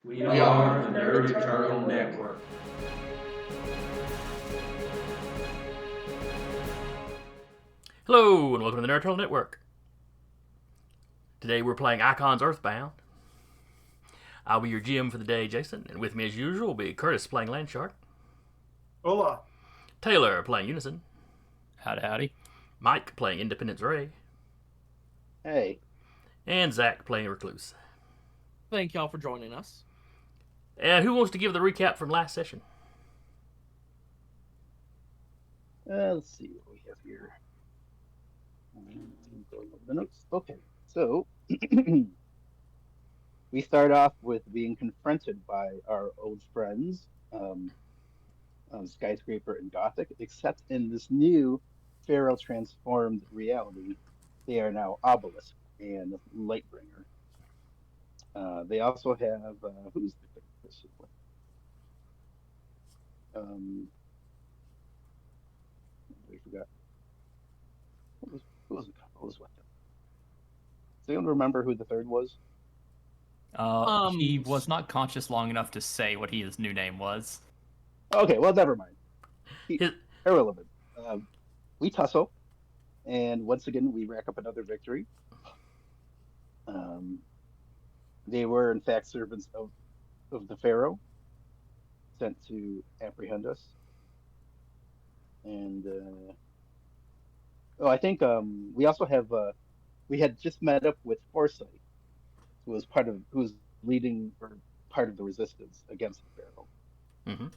We are the Nerdy Turtle Network. Hello, and welcome to the Nerd Turtle Network. Today we're playing Icon's Earthbound. I'll be your GM for the day, Jason, and with me as usual will be Curtis playing Landshark, Hola. Taylor playing Unison, Howdy. Mike playing Independence Ray, Hey. and Zach playing Recluse. Thank y'all for joining us. And who wants to give the recap from last session? Let's see what we have here. Going over the notes. Okay, so we start off with being confronted by our old friends, Skyscraper and Gothic, except in this new Pharaoh transformed reality, they are now Obelisk and Lightbringer. They also have who's the third person? I forgot. Who was with them? Does anyone remember who the third was? He was not conscious long enough to say what his new name was. Okay, well, never mind. Irrelevant. We tussle, and once again, we rack up another victory. They were, in fact, servants of the Pharaoh, sent to apprehend us. And I think we also have we had just met up with Foresight, who's leading or part of the resistance against the Pharaoh. Mm-hmm.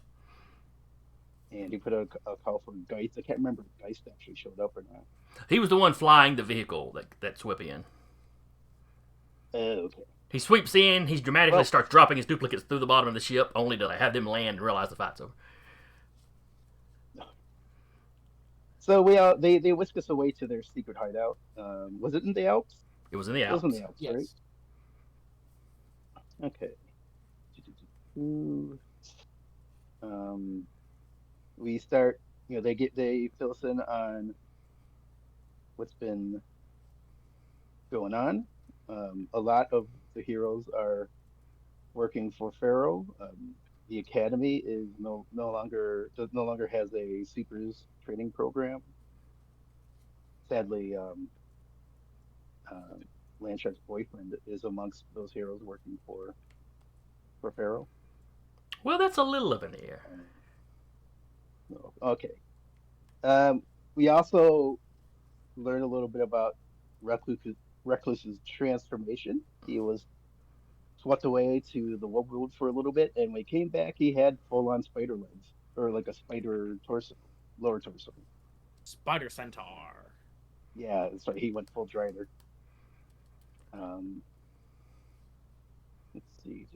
And he put a call for Geist. I can't remember if Geist actually showed up or not. He was the one flying the vehicle that swept in. Okay. He sweeps in, he dramatically starts dropping his duplicates through the bottom of the ship, only to have them land and realize the fight's over. So they whisk us away to their secret hideout. Was it in the Alps? It was in the Alps. It was in the Alps, Yes. right? Okay. We start. They fill us in on what's been going on. A lot of the heroes are working for Pharaoh. The academy is no longer has a supers training program. Sadly, Landshark's boyfriend is amongst those heroes working for Pharaoh. Well, that's a little up in the air. Okay. We also learned a little bit about Recluse's transformation. He was swept away to the web world for a little bit, and when he came back, he had full-on spider legs, or like a spider torso, lower torso. Spider Centaur. Yeah, that's right. He went full Drider. Let's see.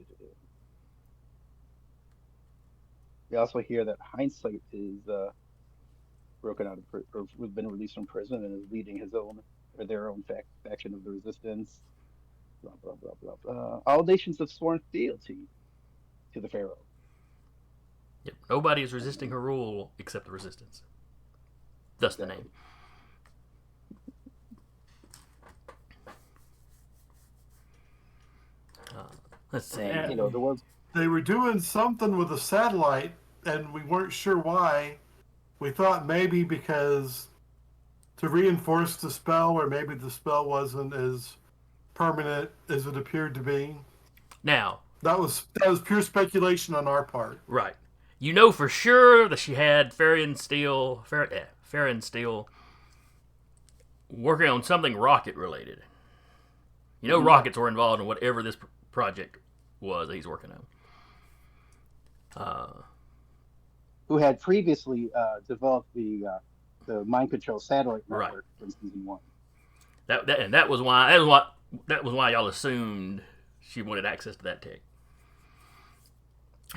We also hear that Hindsight is broken out of or been released from prison and is leading his own or their own faction of the resistance. Blah blah blah blah blah. All nations have sworn fealty to the Pharaoh. Yep. Nobody is resisting her rule except the resistance. Thus the name. Let's see. And there was. They were doing something with a satellite, and we weren't sure why. We thought maybe because to reinforce the spell, or maybe the spell wasn't as permanent as it appeared to be. Now, that was pure speculation on our part. Right. You know for sure that she had Ferron Steele working on something rocket related. You know, rockets were involved in whatever this project was that he's working on. Who had previously developed the mind control satellite network in season 1. That was why y'all assumed she wanted access to that tech.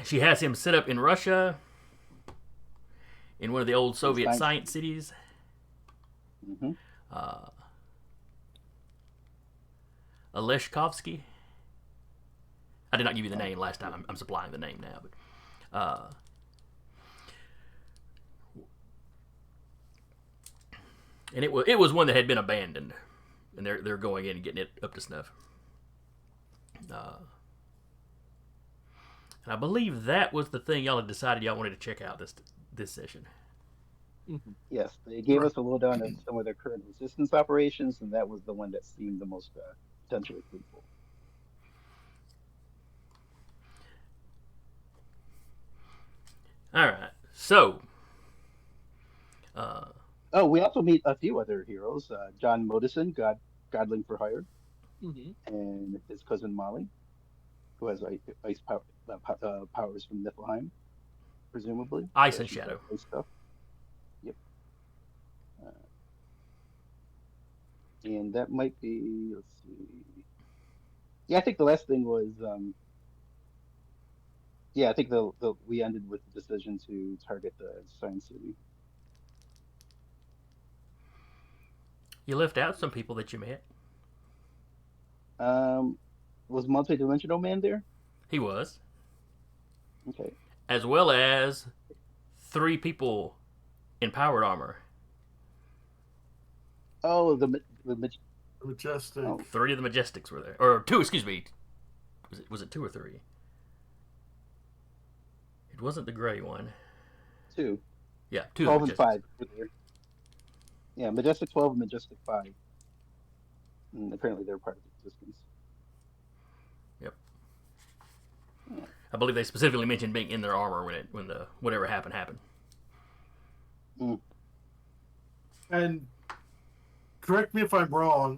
She has him set up in Russia, in one of the old Soviet science cities. Mm-hmm. Aleshkovsky. I did not give you the name last time. I'm supplying the name now, but and it was one that had been abandoned, and they're going in and getting it up to snuff. And I believe that was the thing y'all had decided y'all wanted to check out this session. Yes, they gave us a lowdown of some of their current resistance operations, and that was the one that seemed the most potentially fruitful. All right, so. Oh, we also meet a few other heroes. John Modison, Godling for Hire, and his cousin Molly, who has ice powers from Niflheim, presumably. Ice So and she's got Shadow. ice stuff. Yep. And that might be, let's see. Yeah, I think the last thing was, yeah, I think we ended with the decision to target the Science City. You left out some people that you met. Was Multidimensional Man there? He was. Okay. As well as 3 people in powered armor. Oh, the Majestic. Oh. 3 of the Majestics were there. Or 2, excuse me. Was it 2 or 3? It wasn't the gray one. 2. Yeah, 2 12 of and the Majestics. 5 were there. Yeah, Majestic 12 and Majestic 5. And apparently they're part of existence. Yep. I believe they specifically mentioned being in their armor when the whatever happened. And correct me if I'm wrong,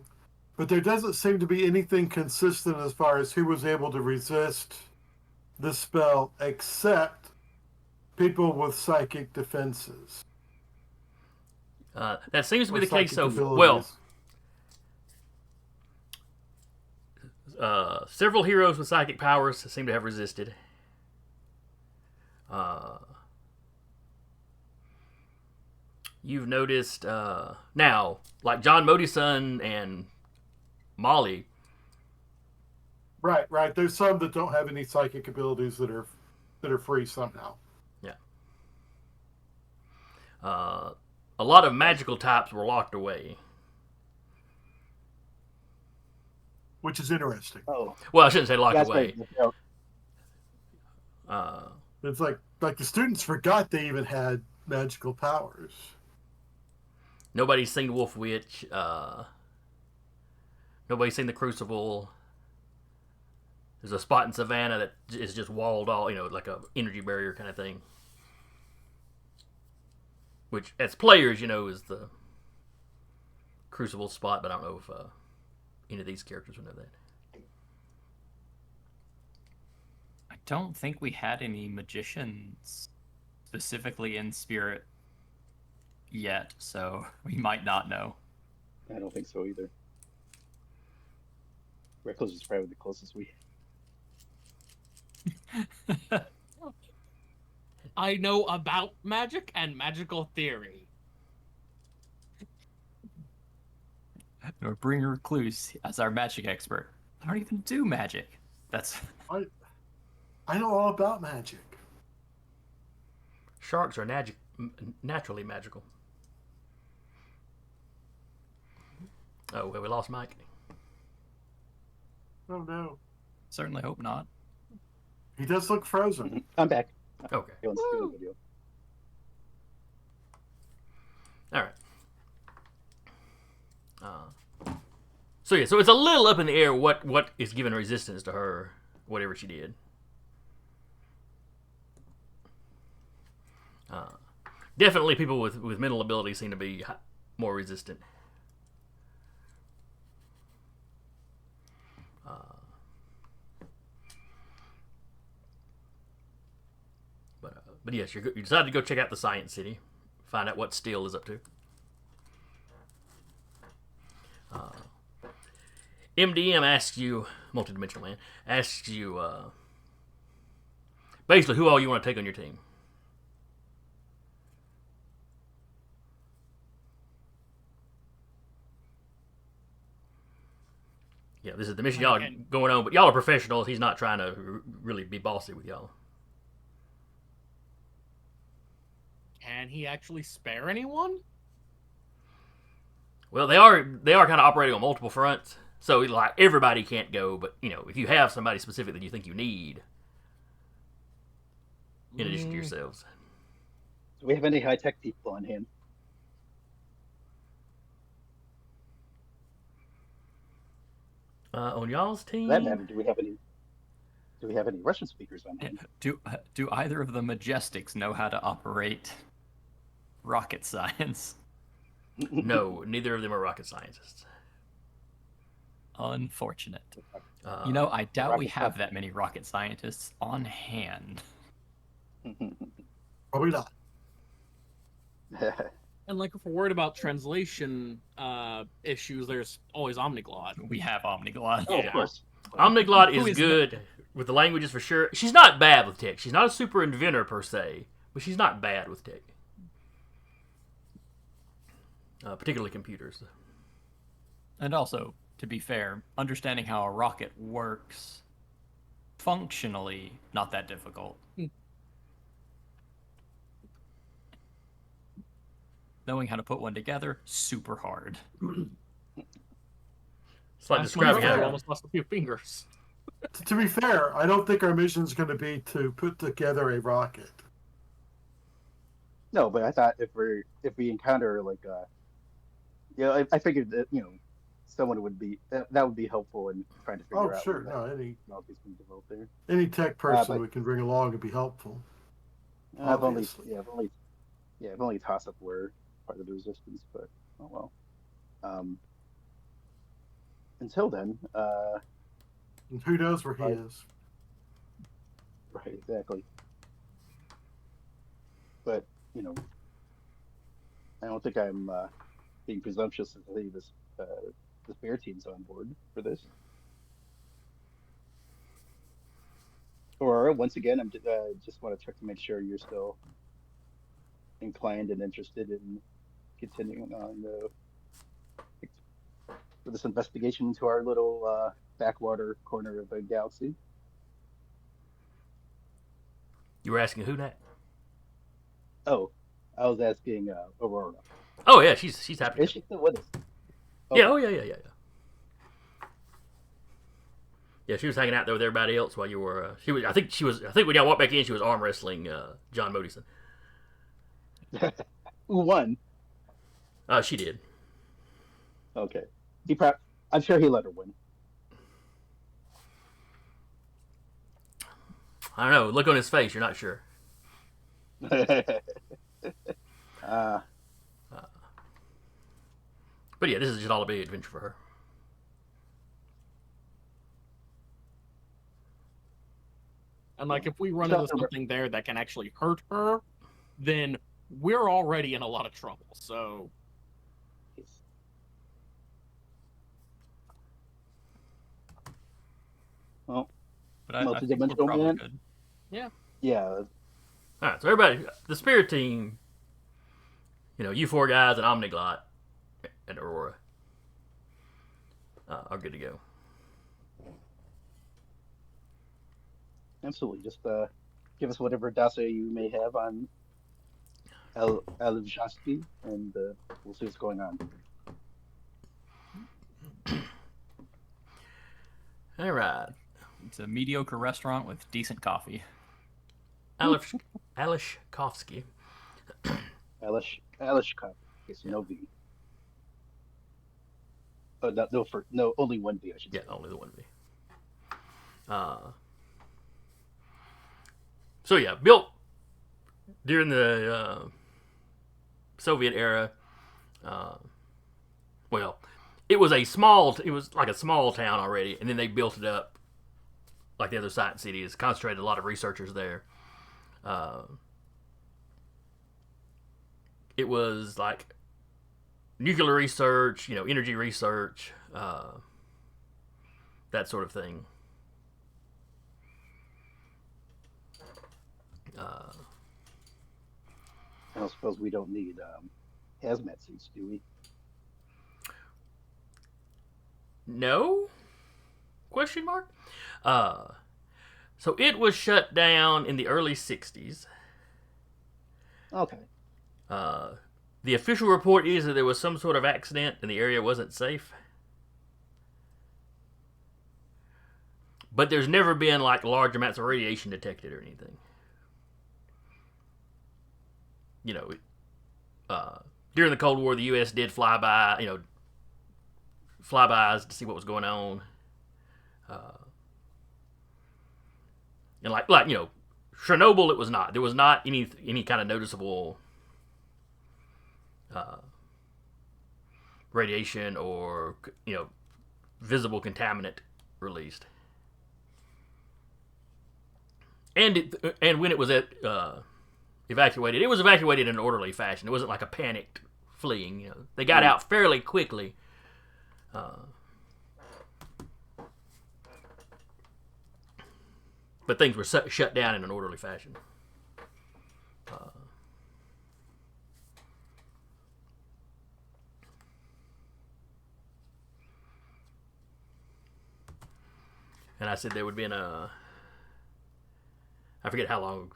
but there doesn't seem to be anything consistent as far as who was able to resist this spell except people with psychic defenses. That seems to be or the case psychic so well. abilities. Several heroes with psychic powers seem to have resisted. You've noticed now, like John Modison and Molly. Right. There's some that don't have any psychic abilities that are free somehow. Yeah. A lot of magical types were locked away. Which is interesting. Oh. Well, I shouldn't say locked That's away. right. It's like the students forgot they even had magical powers. Nobody's seen Wolf Witch. Nobody's seen the Crucible. There's a spot in Savannah that is just walled all, like a energy barrier kind of thing. Which, as players, is the Crucible spot, but I don't know if any of these characters would know that. I don't think we had any magicians specifically in Spirit yet, so we might not know. I don't think so either. Reckless is probably the closest we. I know about magic and magical theory. Or bring a recluse as our magic expert. I don't even do magic. That's. I know all about magic. Sharks are naturally magical. Oh, well, we lost Mike. Oh no. Certainly hope not. He does look frozen. I'm back. Okay. He wants to do the video. All right. So it's a little up in the air what is giving resistance to her, whatever she did. Definitely people with mental abilities seem to be more resistant. But yes, you decided to go check out the Science City, find out what Steele is up to. MDM asks you, Multidimensional Man, asks you basically who all you want to take on your team. Yeah, this is the mission y'all are going on, but y'all are professionals. He's not trying to really be bossy with y'all. Can he actually spare anyone? Well, they are kind of operating on multiple fronts, so like everybody can't go. But if you have somebody specific that you think you need, in addition to yourselves. Do we have any high tech people on hand? On y'all's For that team, matter, do we have any? Do we have any Russian speakers on hand? Do either of the Majestics know how to operate rocket science? no, neither of them are rocket scientists. Unfortunate. Uh, You know, I doubt we rocket have sci- that many rocket scientists on hand. Probably not. And like, if we're worried about translation issues, there's always Omniglot. We have Omniglot. Oh, Yeah. of course. Omniglot Who is is good with the languages for sure. She's not bad with tech. She's not a super inventor per se, but she's not bad with tech. Particularly computers. And also, to be fair, understanding how a rocket works functionally, not that difficult. Knowing how to put one together, super hard. It's like Last month, describing I how. almost lost a few fingers. To be fair, I don't think our mission is going to be to put together a rocket. No, but I thought if we encounter I figured that someone would be that would be helpful in trying to figure Oh, out sure. when that No, technology's being developed there. any tech person but- we can bring along would be helpful. I've only Obviously. I've only tossed up where part of the resistance, but oh well. Until then, And who knows where he Right. is? right, exactly. But I don't think I'm being presumptuous to say this. The Bear team's on board for this. Or once again, I'm just want to check to make sure you're still inclined and interested in continuing on with this investigation into our little backwater corner of the galaxy. You were asking who that? Oh, I was asking Aurora. Oh yeah, she's happy. Is she still with us? Yeah. Oh yeah. Yeah, she was hanging out there with everybody else while you were. She was. I think when y'all walked back in, she was arm wrestling John Modison. Who won? She did. Okay. I'm sure he let her win. I don't know. Look on his face. You're not sure. But yeah, this is just all a big adventure for her. And like, if we run So- into something there that can actually hurt her, then we're already in a lot of trouble. So Well, But I think we're Multi-dimensional probably man? good. yeah. All right, so everybody, the Spirit team, you four guys and Omniglot and Aurora are good to go. Absolutely. Just give us whatever dossier you may have on Alivjasky, and we'll see what's going on. All right, It's a mediocre restaurant with decent coffee. Alishkovsky. Alishkov. Yes, no V. Oh, no, only one V, I should Yeah, say. only the one V. So yeah, built during the Soviet era. Well, it was like a small town already, and then they built it up like the other site cities. Concentrated a lot of researchers there. It was like nuclear research, energy research, that sort of thing. I don't suppose we don't need hazmat suits, do we? No? Question mark? So it was shut down in the early 60s. Okay. The official report is that there was some sort of accident and the area wasn't safe. But there's never been like large amounts of radiation detected or anything. you know, during the Cold War, the U.S. did flybys to see what was going on. And like Chernobyl, it was not. There was not any kind of noticeable radiation or visible contaminant released. And when it was evacuated, it was evacuated in an orderly fashion. It wasn't like a panicked fleeing. They got out fairly quickly. But things were shut down in an orderly fashion. And I said there would be I forget how long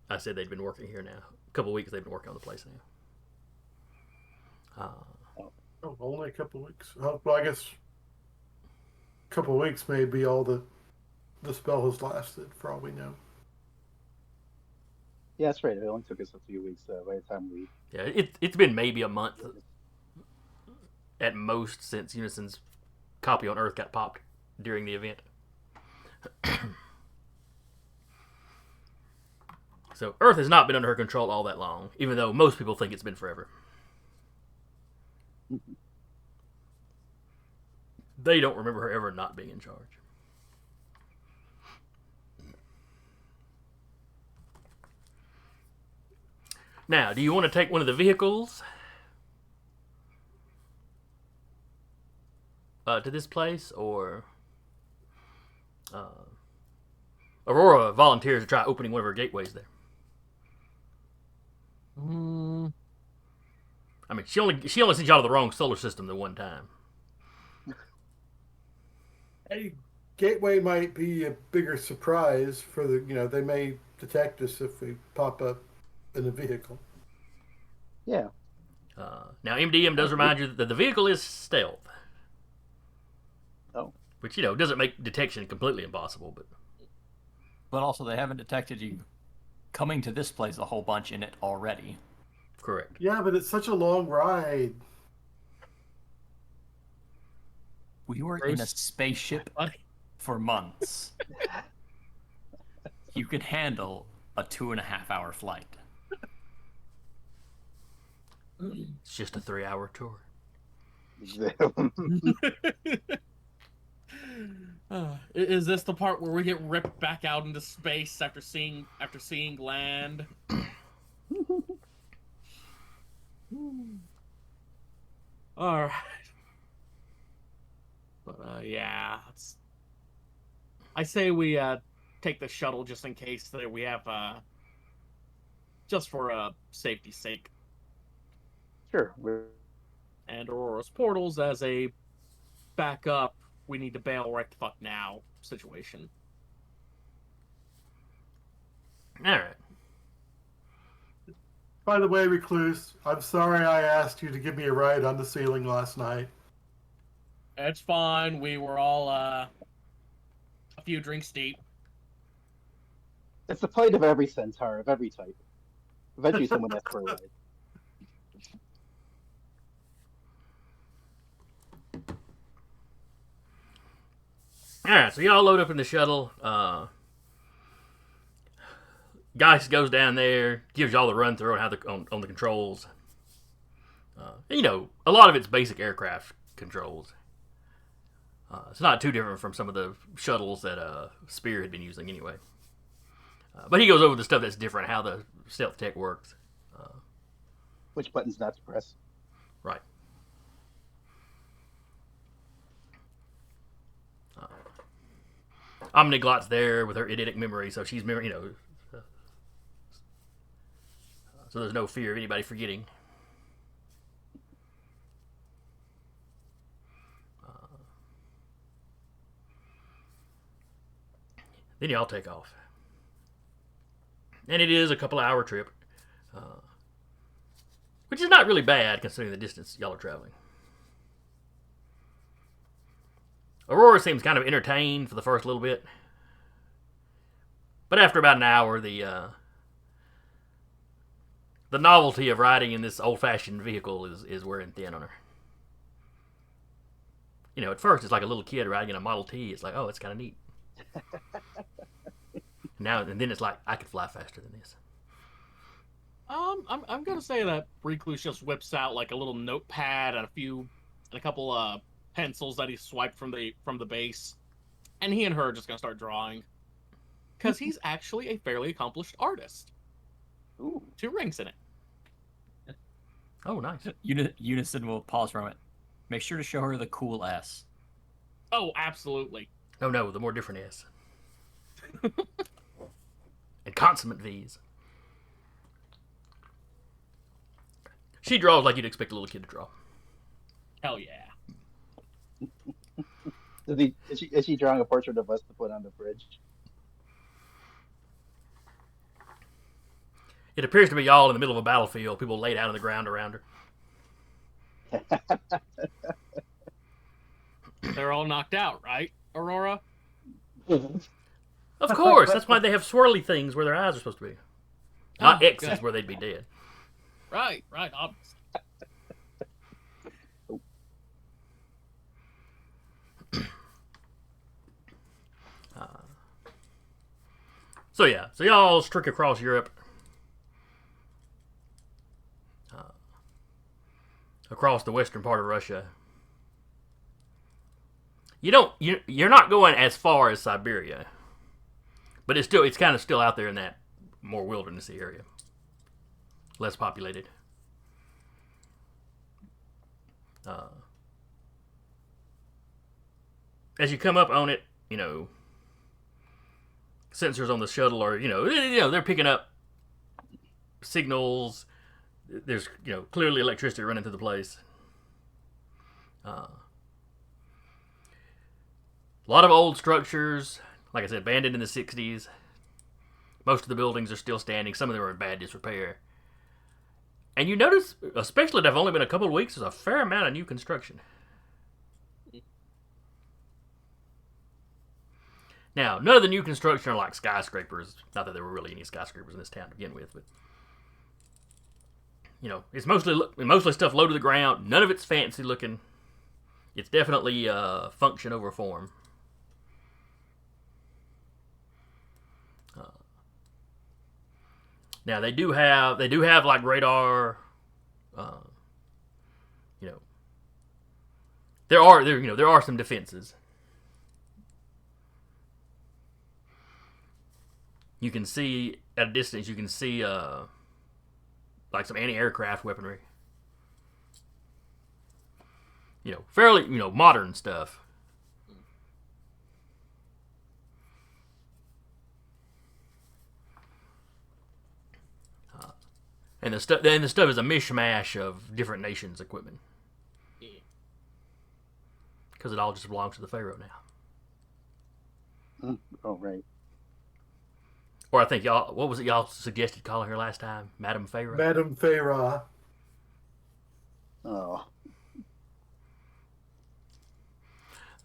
I said they'd been working here now. A couple of weeks they've been working on the place now. Oh, only a couple of weeks. Well, I guess a couple of weeks may be all the spell has lasted, for all we know. Yeah, that's right. It only took us a few weeks by the time we. Yeah, it's been maybe a month at most since Unison's copy on Earth got popped during the event. So Earth has not been under her control all that long, even though most people think it's been forever. They don't remember her ever not being in charge. Now, do you want to take one of the vehicles to this place, or Aurora volunteers to try opening one of her gateways there? I mean, she only sent y'all to the wrong solar system the one time. A gateway might be a bigger surprise for they may detect us if we pop up in a vehicle. Yeah. Now, MDM does remind you that the vehicle is stealth. Oh. Which, doesn't make detection completely impossible, But also, they haven't detected you coming to this place a whole bunch in it already. Correct. Yeah, but it's such a long ride. We were in a spaceship for months. You could handle a 2.5-hour flight. It's just a 3-hour tour. Is this the part where we get ripped back out into space after seeing land? All right. But yeah, I say we take the shuttle just in case that we have just for safety's sake. Sure. And Aurora's portals as a backup. We need to bail right the fuck now situation. All right. By the way, Recluse, I'm sorry I asked you to give me a ride on the ceiling last night. It's fine. We were all a few drinks deep. It's the plight of every centaur of every type. Eventually, someone asks for a ride. All right, so y'all load up in the shuttle. Geist goes down there, gives y'all the run through on how on the controls. A lot of it's basic aircraft controls. It's not too different from some of the shuttles that Spear had been using anyway. But he goes over the stuff that's different, how the stealth tech works. Which buttons not to press. Right. Omniglot's there with her eidetic memory, so she's so there's no fear of anybody forgetting. Then y'all take off. And it is a couple-hour trip. Which is not really bad, considering the distance y'all are traveling. Aurora seems kind of entertained for the first little bit. But after about an hour, the the novelty of riding in this old-fashioned vehicle is wearing thin on her. You know, at first it's like a little kid riding in a Model T. It's like, oh, it's kind of neat. Now and then it's like, I could fly faster than this. I'm gonna say that Recluse just whips out like a little notepad and a couple pencils that he swiped from the base, and he and her are just gonna start drawing, because he's actually a fairly accomplished artist. Ooh. 2 rings in it. Oh, nice. Unison will pause from it. Make sure to show her the cool S. Oh, absolutely. Oh no, the more different S. And consummate V's. She draws like you'd expect a little kid to draw. Hell yeah. Is she drawing a portrait of us to put on the fridge? It appears to be y'all in the middle of a battlefield, people laid out on the ground around her. They're all knocked out, right, Aurora? Of course, that's why they have swirly things where their eyes are supposed to be. Not Oh, X's good. where they'd be dead. Right, obviously. So yeah, so y'all streak across Europe. Across the western part of Russia. You're not going as far as Siberia. But it's kind of still out there in that more wildernessy area. Less populated. As you come up on it, you know, sensors on the shuttle are, they're picking up signals. There's, clearly electricity running through the place. A lot of old structures, like I said, abandoned in the 60s. Most of the buildings are still standing. Some of them are in bad disrepair. And you notice, especially they've only been a couple of weeks, there's a fair amount of new construction. Now, none of the new construction are like skyscrapers. Not that there were really any skyscrapers in this town to begin with, but it's mostly stuff low to the ground. None of it's fancy looking. It's definitely function over form. Now they do have like radar. There are some defenses. You can see at a distance. You can see like some anti-aircraft weaponry. Fairly modern stuff. And the stuff is a mishmash of different nations' equipment. Because it all just belongs to the Pharaoh now. Oh, right. Or I think y'all, what was it y'all suggested calling her last time? Madame Pharaoh? Madame Ferron. Oh.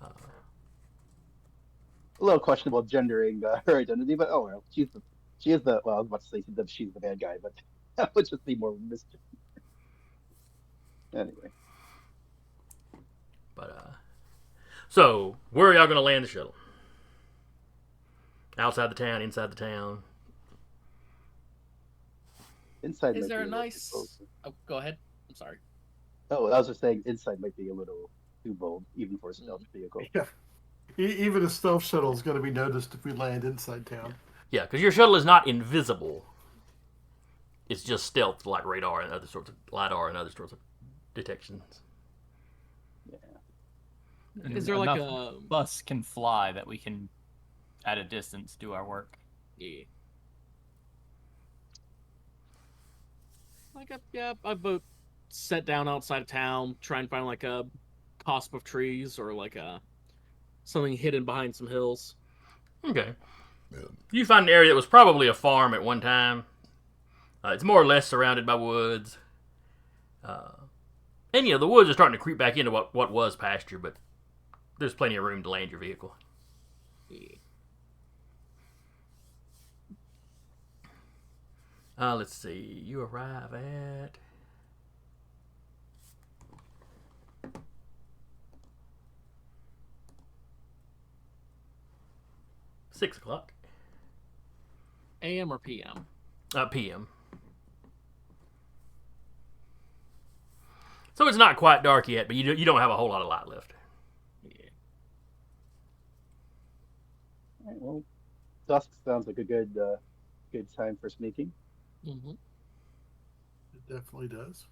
A little questionable gendering her identity, but oh well. She is the, well, I was about to say she's the bad guy, but that would just be more mischief. Anyway. But, so, where are y'all going to land the shuttle? Outside the town, inside the town? Inside. Is there a nice... Oh, go ahead. I'm sorry. Oh, I was just saying inside might be a little too bold, even for a stealth vehicle. Yeah. Even a stealth shuttle is going to be noticed if we land inside town. Yeah, because your shuttle is not invisible. It's just stealth, like radar and other sorts of LiDAR and other sorts of detections. Yeah. Is there like enough a... bus can fly that we can, at a distance, do our work? Yeah. Like, I've set down outside of town, try and find like a cusp of trees or like something hidden behind some hills. Okay. Yeah. You find an area that was probably a farm at one time. It's more or less surrounded by woods. And, the woods are starting to creep back into what was pasture, but there's plenty of room to land your vehicle. Yeah. Let's see. You arrive at 6 o'clock. AM or PM? PM. So it's not quite dark yet, but you don't have a whole lot of light left. Yeah. All right, well, dusk sounds like a good time for sneaking. Mm-hmm. It definitely does.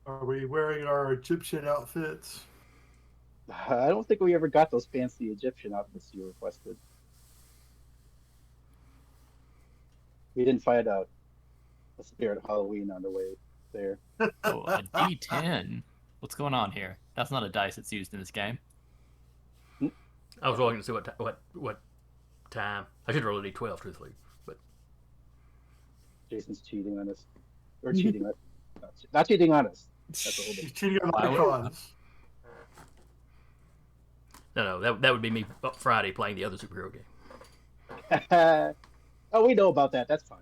Are we wearing our Egyptian outfits? I don't think we ever got those fancy Egyptian outfits you requested. We didn't find out a spirit Halloween on the way there. Oh, a D10. What's going on here? That's not a dice that's used in this game. I was looking to see what time. I should roll a D12, truthfully, but Jason's cheating on us, or cheating on, not cheating on us. That's a whole He's different. cheating on I the would- cons. no, that would be me Friday playing the other superhero game. Oh, we know about that. That's fine.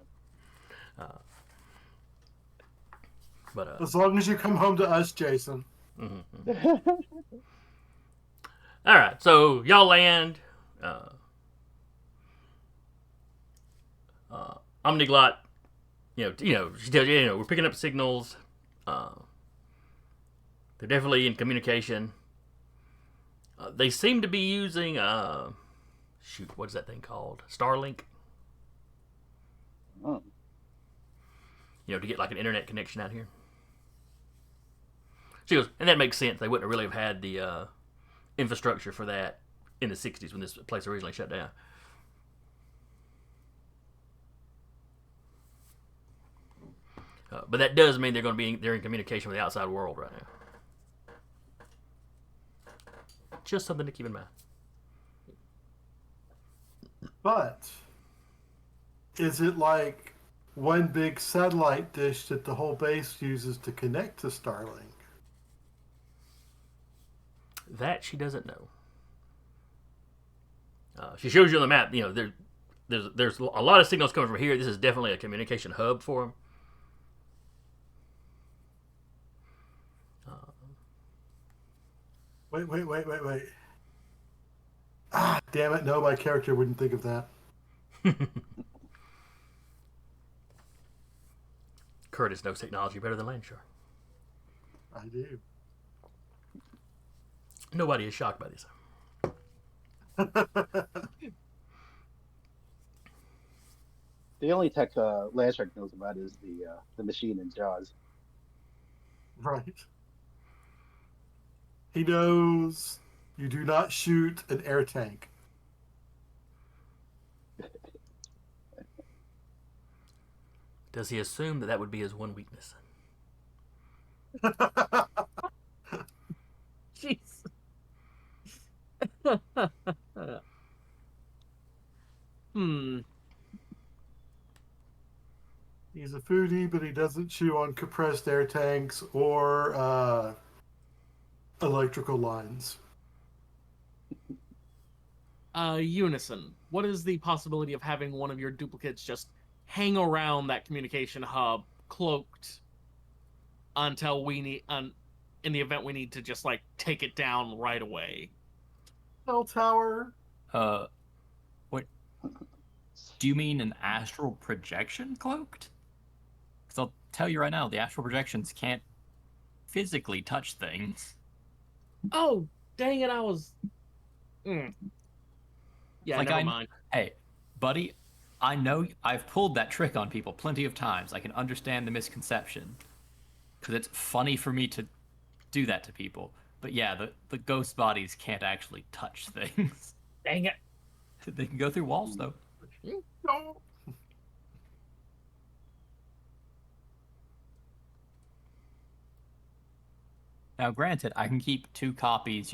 But As long as you come home to us, Jason. all right, so y'all land. Omniglot, she tells you, we're picking up signals. They're definitely in communication. They seem to be using, what is that thing called? Starlink. Oh. To get like an internet connection out here. She goes, and that makes sense. They wouldn't really have had the infrastructure for that in the 60s when this place originally shut down. But that does mean they're in communication with the outside world right now. Just something to keep in mind. But is it like one big satellite dish that the whole base uses to connect to Starlink? That she doesn't know. She shows you on the map. There's a lot of signals coming from here. This is definitely a communication hub for them. Wait. Ah, damn it. No, my character wouldn't think of that. Curtis knows technology better than Landshark. I do. Nobody is shocked by this. The only tech Landshark knows about is the machine in Jaws. Right. He knows you do not shoot an air tank. Does he assume that would be his one weakness? Jeez. He's a foodie, but he doesn't chew on compressed air tanks or electrical lines. Unison. What is the possibility of having one of your duplicates just hang around that communication hub, cloaked, until we need, in the event we need to just like take it down right away? Cell tower. What? Do you mean an astral projection cloaked? Because I'll tell you right now, the astral projections can't physically touch things. Oh, dang it! I was. Yeah, Like, never mind. Hey, buddy, I know I've pulled that trick on people plenty of times. I can understand the misconception. Because it's funny for me to do that to people. But yeah, the ghost bodies can't actually touch things. Dang it! They can go through walls, though. No. Now, granted, I can keep 2 copies,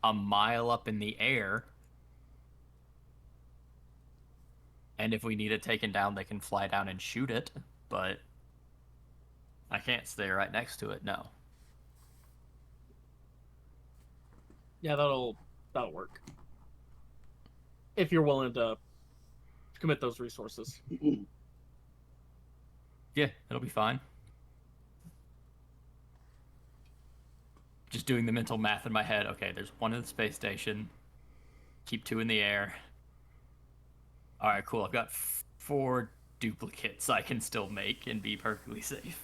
a mile up in the air. And if we need it taken down, they can fly down and shoot it. But I can't stay right next to it. No. Yeah, that'll work. If you're willing to commit those resources. Yeah, it'll be fine. Just doing the mental math in my head. Okay, there's one in the space station. Keep 2 in the air. All right, cool. I've got 4 duplicates I can still make and be perfectly safe.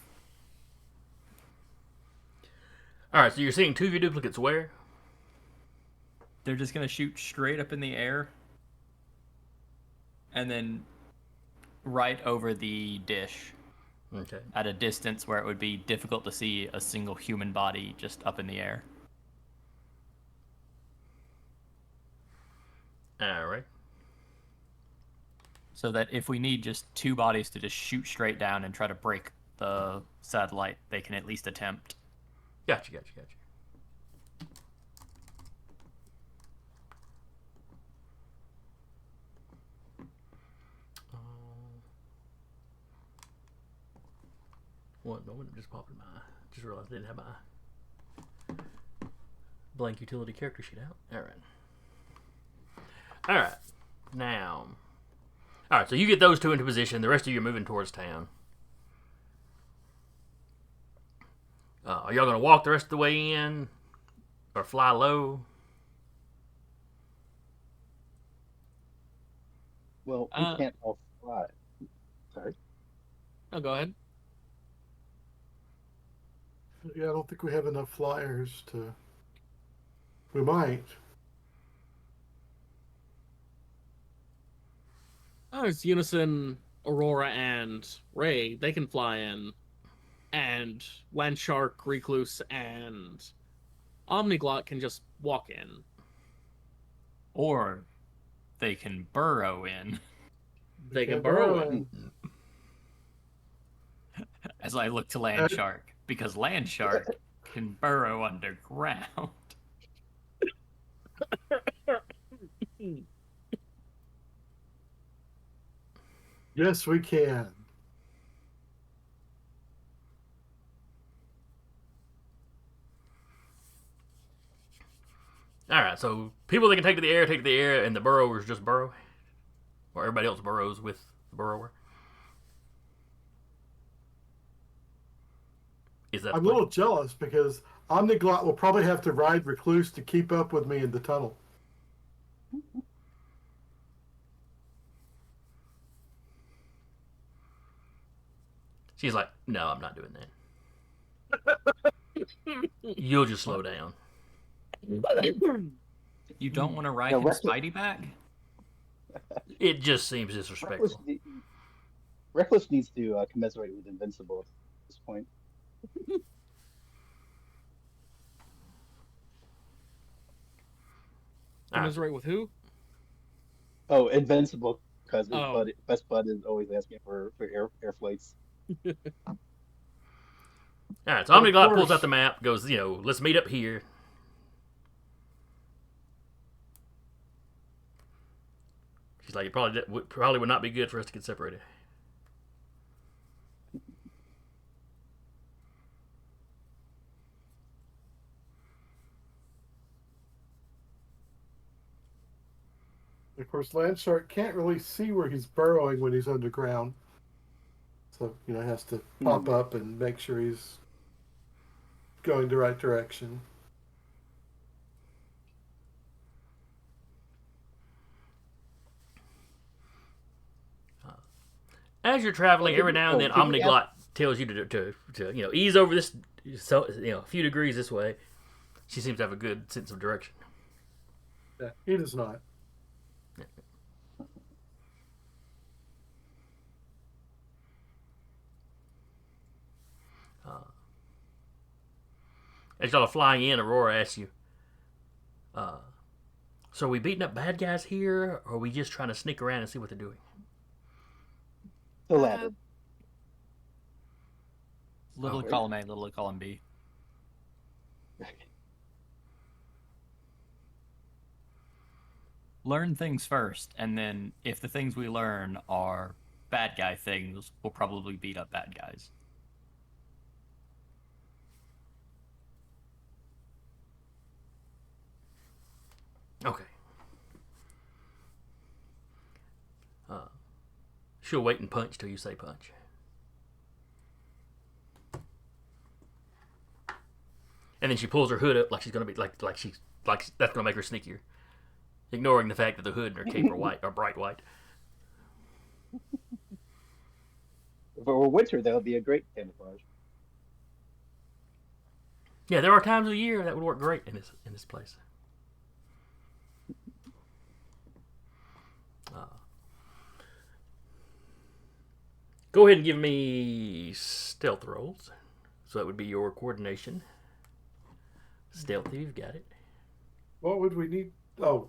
All right, so you're seeing 2 of your duplicates where? They're just gonna shoot straight up in the air, and then right over the dish Okay. at a distance where it would be difficult to see a single human body just up in the air. All right. So that if we need just 2 bodies to just shoot straight down and try to break the satellite, they can at least attempt. Gotcha. One moment, just popped in my. Just realized I didn't have my blank utility character sheet out. All right. Now. All right. So you get those 2 into position. The rest of you are moving towards town. Are y'all gonna walk the rest of the way in, or fly low? Well, we can't all fly. Sorry. Oh, go ahead. Yeah, I don't think we have enough flyers to. We might. Oh, it's Unison, Aurora, and Ray. They can fly in. And Landshark, Recluse, and Omniglot can just walk in. Or they can burrow in. They can burrow in. As I look to Landshark, because Landshark can burrow underground. Yes, we can. All right. So people that can take to the air, and the burrowers just burrow, or everybody else burrows with the burrower. Is that? I'm a little jealous because Omniglot will probably have to ride Recluse to keep up with me in the tunnel. She's like, no, I'm not doing that. You'll just slow down. You don't want to ride Yeah, him Reckless- Spidey back? It just seems disrespectful. Reckless needs to commiserate with Invincible at this point. Commiserate with who? Oh, Invincible, because Oh. Best Bud is always asking for air flights. All right, so Of Omniglot pulls course. out the map, goes, let's meet up here. She's like, it probably would not be good for us to get separated. Of course, Landshark can't really see where he's burrowing when he's underground. So, has to pop up and make sure he's going the right direction. As you're traveling, every now and then, can we Omniglot tells you to ease over this, so a few degrees this way. She seems to have a good sense of direction. Yeah, he does not. As y'all are flying in, Aurora asks you, so are we beating up bad guys here, or are we just trying to sneak around and see what they're doing? The latter. Little Oh. column A, little column B. Learn things first, and then if the things we learn are bad guy things, we'll probably beat up bad guys. Okay. She'll wait and punch till you say punch. And then she pulls her hood up like she's gonna be like that's gonna make her sneakier, ignoring the fact that the hood and her cape are white, are bright white. For winter, that would be a great camouflage. Yeah, there are times of the year that would work great in this place. Go ahead and give me stealth rolls. So that would be your coordination. Stealthy, you've got it. What would we need? Oh,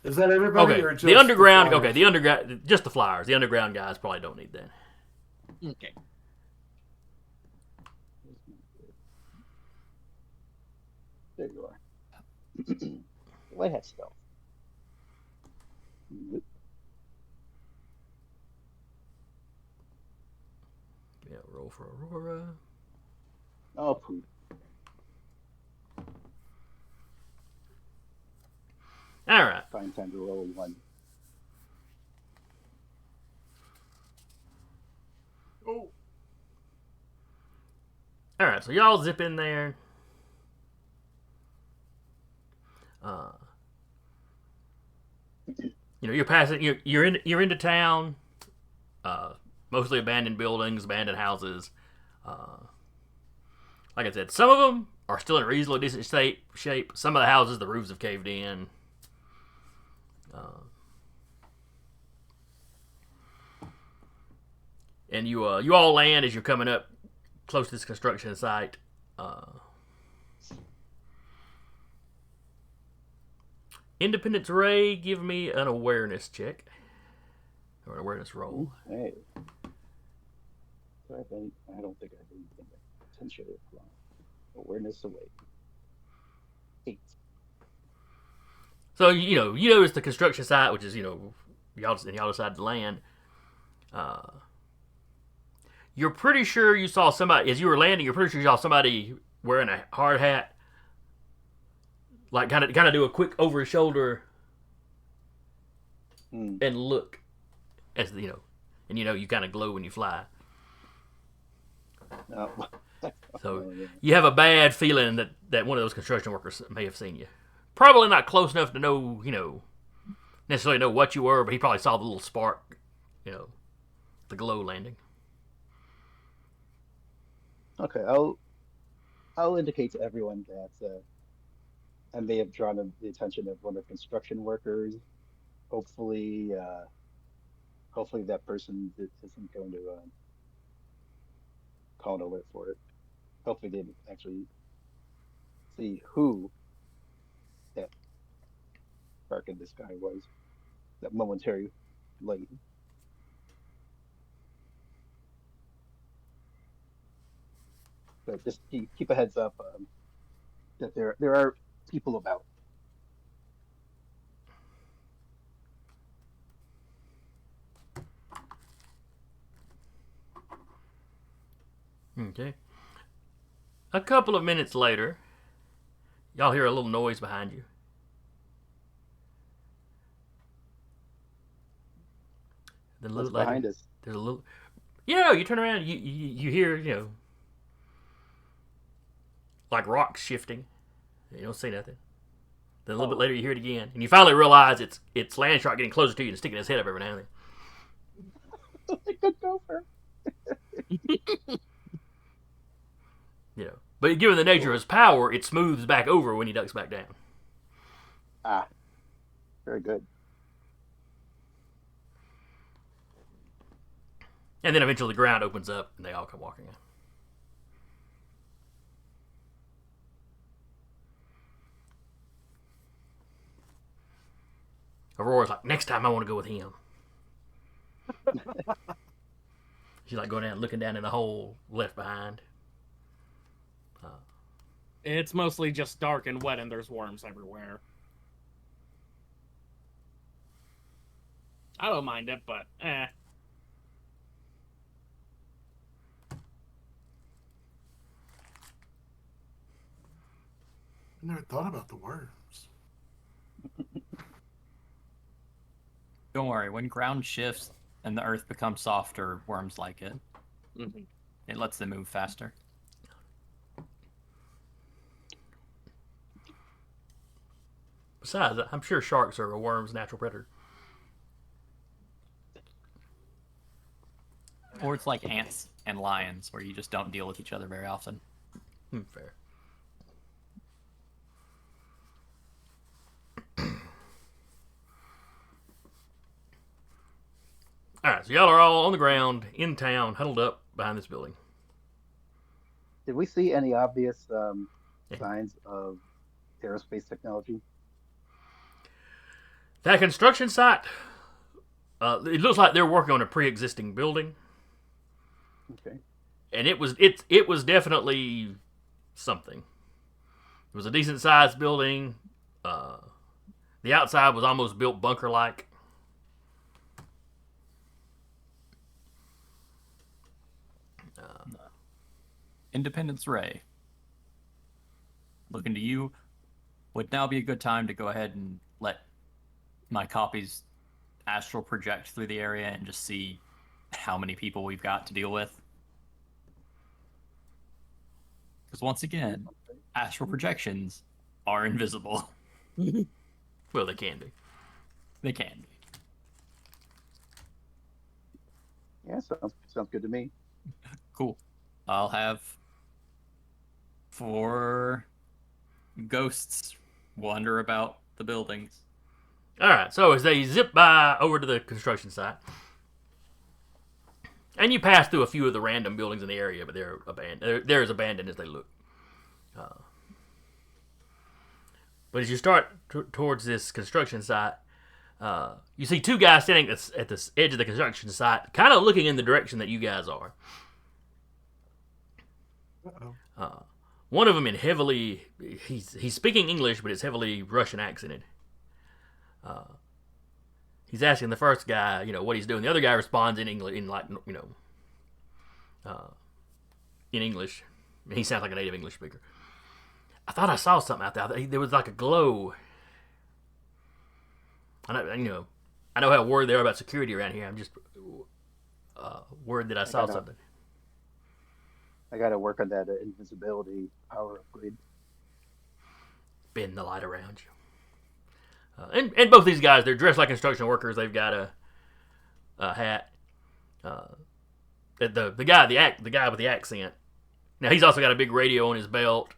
is that everybody Okay, or just the underground. flyers? Okay, the underground, just the flyers. The underground guys probably don't need that. Okay. There you are. Light hat stealth. Yeah, roll for Aurora. Oh, poop. All right. Find time to roll one. Oh, All right, so y'all zip in there. You're passing. You're into town. Mostly abandoned buildings, abandoned houses. Like I said, some of them are still in reasonably decent shape. Some of the houses, the roofs have caved in. And you all land as you're coming up close to this construction site. Independence Ray, give me an awareness check. Or an awareness roll. Hey. I don't think I have anything potentially wrong. Awareness away. 8. So, you notice the construction site, which is, y'all decide to land. You're pretty sure you saw somebody, as you were landing, you're pretty sure you saw somebody wearing a hard hat. Like, kind of do a quick over his shoulder and look. As and you kind of glow when you fly. No. So you have a bad feeling that one of those construction workers may have seen you. Probably not close enough to know, necessarily know what you were, but he probably saw the little spark, the glow landing. Okay, I'll indicate to everyone that I may have drawn the attention of one of the construction workers. Hopefully that person isn't going to call an alert for it. Hopefully they actually see who that spark in the sky was. That momentary light. But just keep a heads up that there are people about. Okay. A couple of minutes later, y'all hear a little noise behind you. Then a What's little later, behind us? there's a little. You turn around, you hear, like rocks shifting. You don't see nothing. Then a little bit later, you hear it again, and you finally realize it's Landshark getting closer to you and sticking his head up every now and then. Like a gopher. But given the nature of his power, it smooths back over when he ducks back down. Ah, very good. And then eventually the ground opens up and they all come walking in. Aurora's like, next time I want to go with him. She's like going down, looking down in the hole left behind. It's mostly just dark and wet, and there's worms everywhere. I don't mind it, but I never thought about the worms. Don't worry, when ground shifts and the earth becomes softer, worms like it. Mhm. It lets them move faster. Besides, I'm sure sharks are a worm's natural predator. Or it's like ants and lions, where you just don't deal with each other very often. Fair. All right, so y'all are all on the ground in town, huddled up behind this building. Did we see any obvious signs of aerospace technology? That construction site, it looks like they're working on a pre-existing building, Okay. and it was definitely something. It was a decent sized building. The outside was almost built bunker like. Independence Ray, looking to you. Would now be a good time to go ahead and let my copies astral project through the area and just see how many people we've got to deal with? Because once again, astral projections are invisible. Well, they can be. They can be. Yeah, sounds good to me. Cool. I'll have 4 ghosts wander about the buildings. All right, so as they zip by over to the construction site, and you pass through a few of the random buildings in the area, but they're abandoned. They're as abandoned as they look. But as you start towards this construction site, you see 2 guys standing at the edge of the construction site, kind of looking in the direction that you guys are. One of them in heavily, he's speaking English, but it's heavily Russian accented. He's asking the first guy, what he's doing. The other guy responds in English, in English. He sounds like a native English speaker. I thought I saw something out there. There was like a glow. I know how worried they are about security around here. I'm just worried that I saw something. I got to work on that invisibility power upgrade. Bend the light around you. And both these guys, they're dressed like construction workers. They've got a hat. The guy with the accent. Now he's also got a big radio on his belt.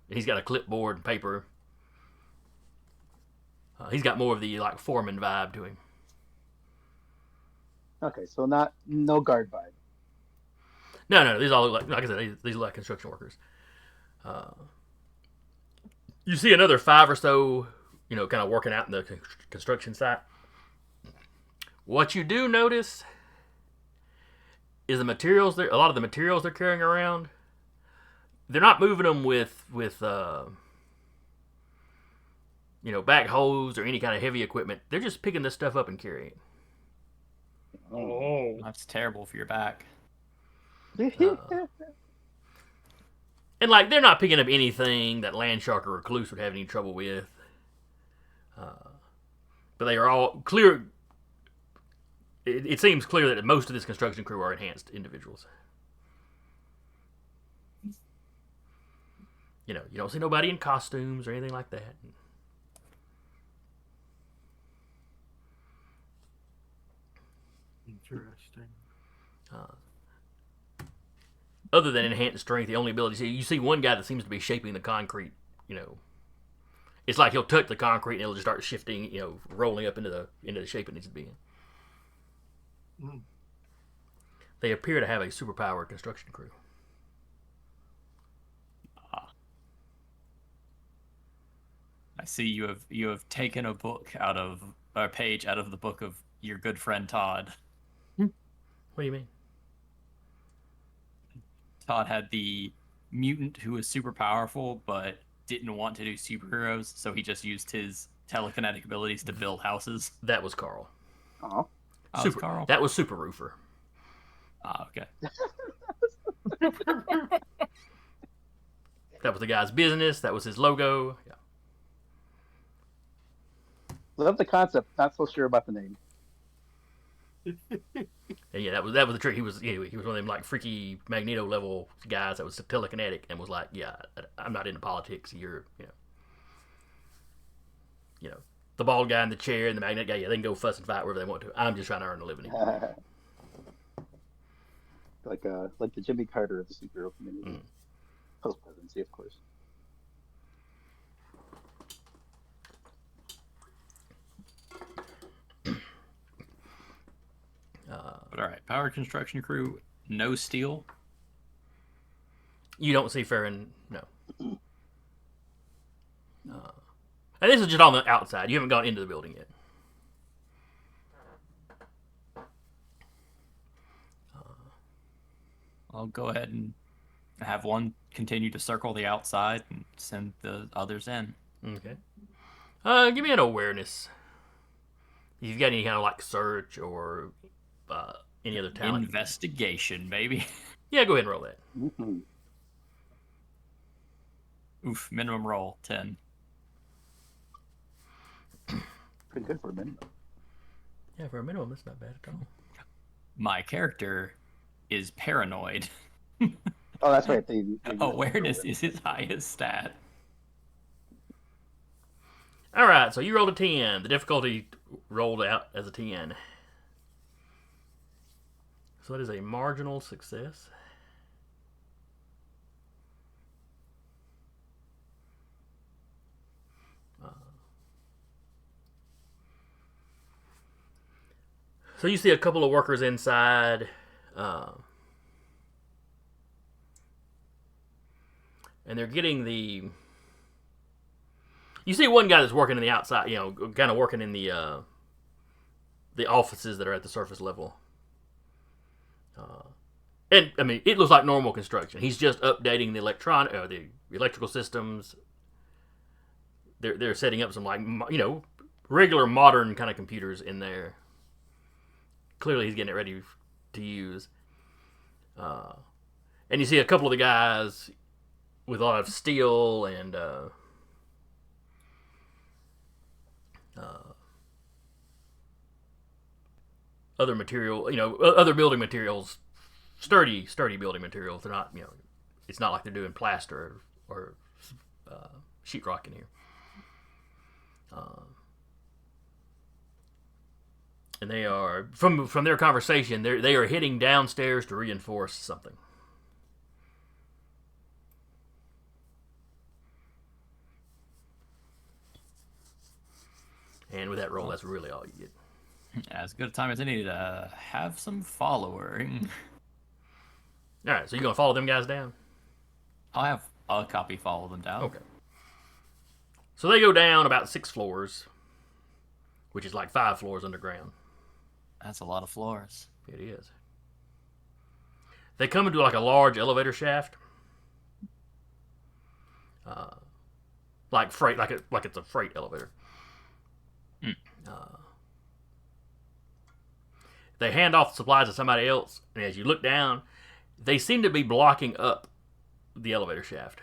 He's got a clipboard and paper. He's got more of the foreman vibe to him. Okay, so no guard vibe. No. These all look like I said, these look like construction workers. You see another 5 or so, kind of working out in the construction site. What you do notice is a lot of the materials they're carrying around. They're not moving them with backhoes or any kind of heavy equipment. They're just picking this stuff up and carrying it. Oh. That's terrible for your back. And they're not picking up anything that Landshark or Recluse would have any trouble with. But they are all clear. It seems clear that most of this construction crew are enhanced individuals. You don't see nobody in costumes or anything like that. Interesting. Other than enhanced strength, the only ability you see one guy that seems to be shaping the concrete. It's like he'll touch the concrete and it'll just start shifting. Rolling up into the shape it needs to be in. Mm. They appear to have a superpowered construction crew. I see you have taken a page out of the book of your good friend Todd. What do you mean? Todd had the mutant who was super powerful but didn't want to do superheroes, so he just used his telekinetic abilities to build houses. That was Carl. Oh, Carl. That was Super Roofer. Okay. That was the guy's business. That was his logo. Yeah. Love the concept. Not so sure about the name. And yeah, that was the trick. He was one of them like freaky Magneto level guys that was telekinetic and was like, yeah, I'm not into politics. You're the bald guy in the chair and the magnetic guy. Yeah, they can go fuss and fight wherever they want to. I'm just trying to earn a living here. like the Jimmy Carter of the superhero community. Post presidency, of course. But all right, power construction crew, no steel. You don't see Ferron, no. And this is just on the outside. You haven't gone into the building yet. I'll go ahead and have one continue to circle the outside and send the others in. Okay. Give me an awareness. If you've got any kind of like search or any other talent. Investigation, baby. Yeah, go ahead and roll that. Mm-hmm. Oof, minimum roll 10. Pretty good for a minimum. Yeah, for a minimum, that's not bad at all. My character is paranoid. Oh, that's right. Awareness is his highest stat. All right, so you rolled a 10. The difficulty rolled out as a 10. So that is a marginal success. So you see a couple of workers inside, and they're getting the. You see one guy that's working in the outside, kind of working in the offices that are at the surface level. And I mean, it looks like normal construction. He's just updating the the electrical systems. They're setting up some regular modern kind of computers in there. Clearly, he's getting it ready to use. And you see a couple of the guys with a lot of steel and other material, other building materials, sturdy building materials. They're not, it's not like they're doing plaster or sheetrock in here. And they are from their conversation. They are heading downstairs to reinforce something. And with that roll, that's really all you get. As good a time as any to have some following. All right, so you're gonna follow them guys down? I'll have a copy follow them down. Okay. So they go down about 6 floors, which is like 5 floors underground. That's a lot of floors. It is. They come into like a large elevator shaft, like freight, like it's a freight elevator. They hand off the supplies to somebody else, and as you look down, they seem to be blocking up the elevator shaft.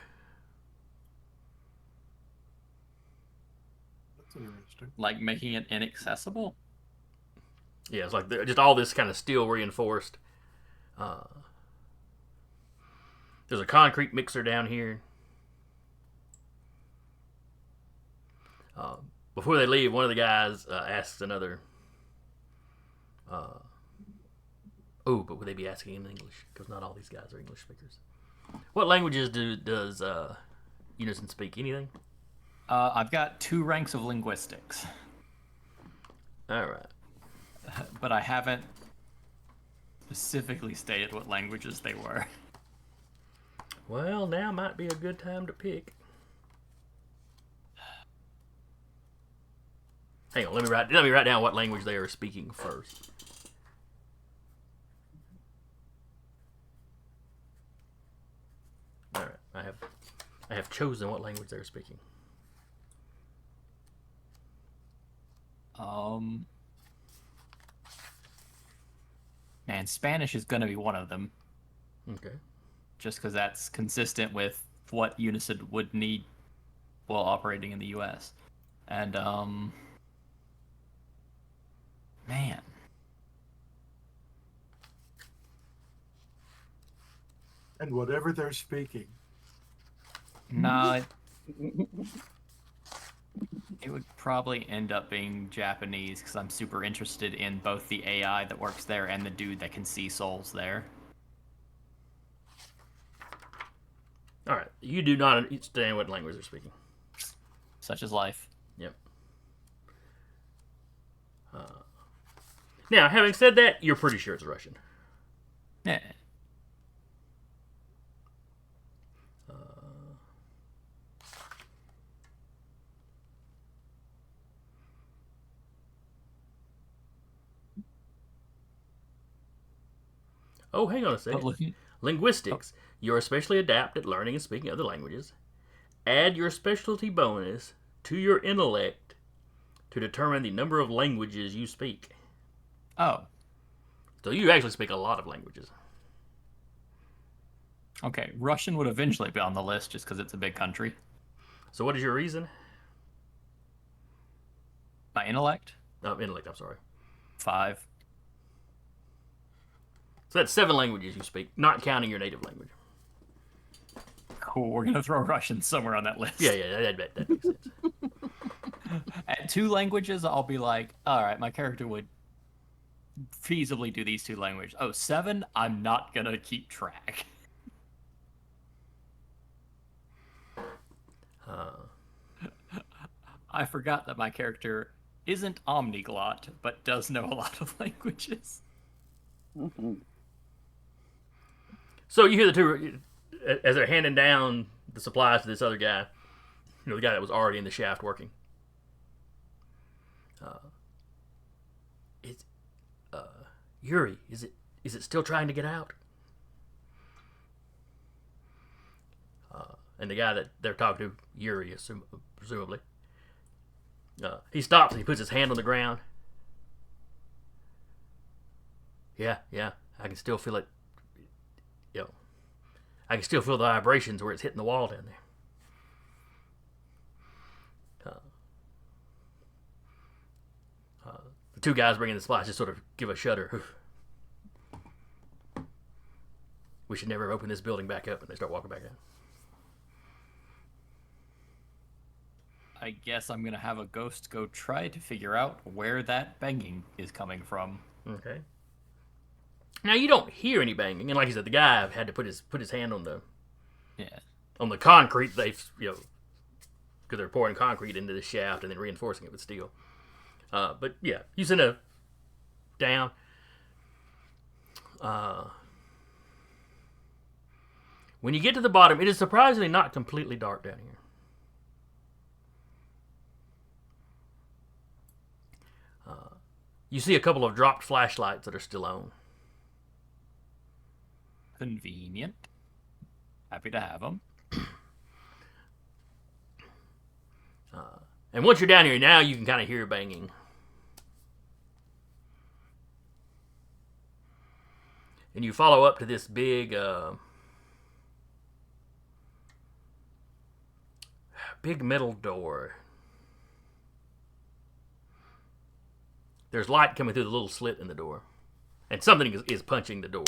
That's interesting. Like making it inaccessible? Yeah, it's like just all this kind of steel reinforced. There's a concrete mixer down here. Before they leave, one of the guys asks another, but would they be asking in English? Because not all these guys are English speakers. What languages does Unison speak? Anything? I've got 2 ranks of linguistics. All right. But I haven't specifically stated what languages they were. Well, now might be a good time to pick. Hang on, let me write down what language they are speaking first. All right, I have chosen what language they're speaking. Man, Spanish is going to be one of them. Okay. Just because that's consistent with what Unison would need while operating in the U.S. And, Man. And whatever they're speaking. No, it would probably end up being Japanese because I'm super interested in both the AI that works there and the dude that can see souls there. All right. You do not understand what language they're speaking. Such is life. Yep. Now, having said that, you're pretty sure it's Russian. Yeah. Oh, hang on a second. But Linguistics. You're especially adept at learning and speaking other languages. Add your specialty bonus to your intellect to determine the number of languages you speak. Oh, So you actually speak a lot of languages. okay. Russian would eventually be on the list just because it's a big country. So what is your reason? My intellect, Intellect, I'm sorry. 5. So that's 7 languages you speak, not counting your native language. Cool. We're gonna throw Russian somewhere on that list. Yeah, that makes sense. At 2 languages, I'll be like, all right, my character would feasibly do these 2 languages. Oh, 7, I'm not gonna keep track. I forgot that my character isn't omniglot, but does know a lot of languages. So you hear the two, as they're handing down the supplies to this other guy, the guy that was already in the shaft working. It's Yuri. Is it still trying to get out? And the guy that they're talking to, Yuri, presumably. He stops and he puts his hand on the ground. Yeah, I can still feel it. I can still feel the vibrations where it's hitting the wall down there. The two guys bringing the supplies just sort of give a shudder. We should never open this building back up, and they start walking back out. I guess I'm gonna have a ghost go try to figure out where that banging is coming from. Okay. Now you don't hear any banging, and like you said, the guy had to put his hand on the concrete. They've because they're pouring concrete into the shaft and then reinforcing it with steel. But yeah, you send a down. When you get to the bottom, it is surprisingly not completely dark down here. You see a couple of dropped flashlights that are still on. Convenient. Happy to have them. And once you're down here, now you can kind of hear banging. And you follow up to this big metal door. There's light coming through the little slit in the door. And something is punching the door.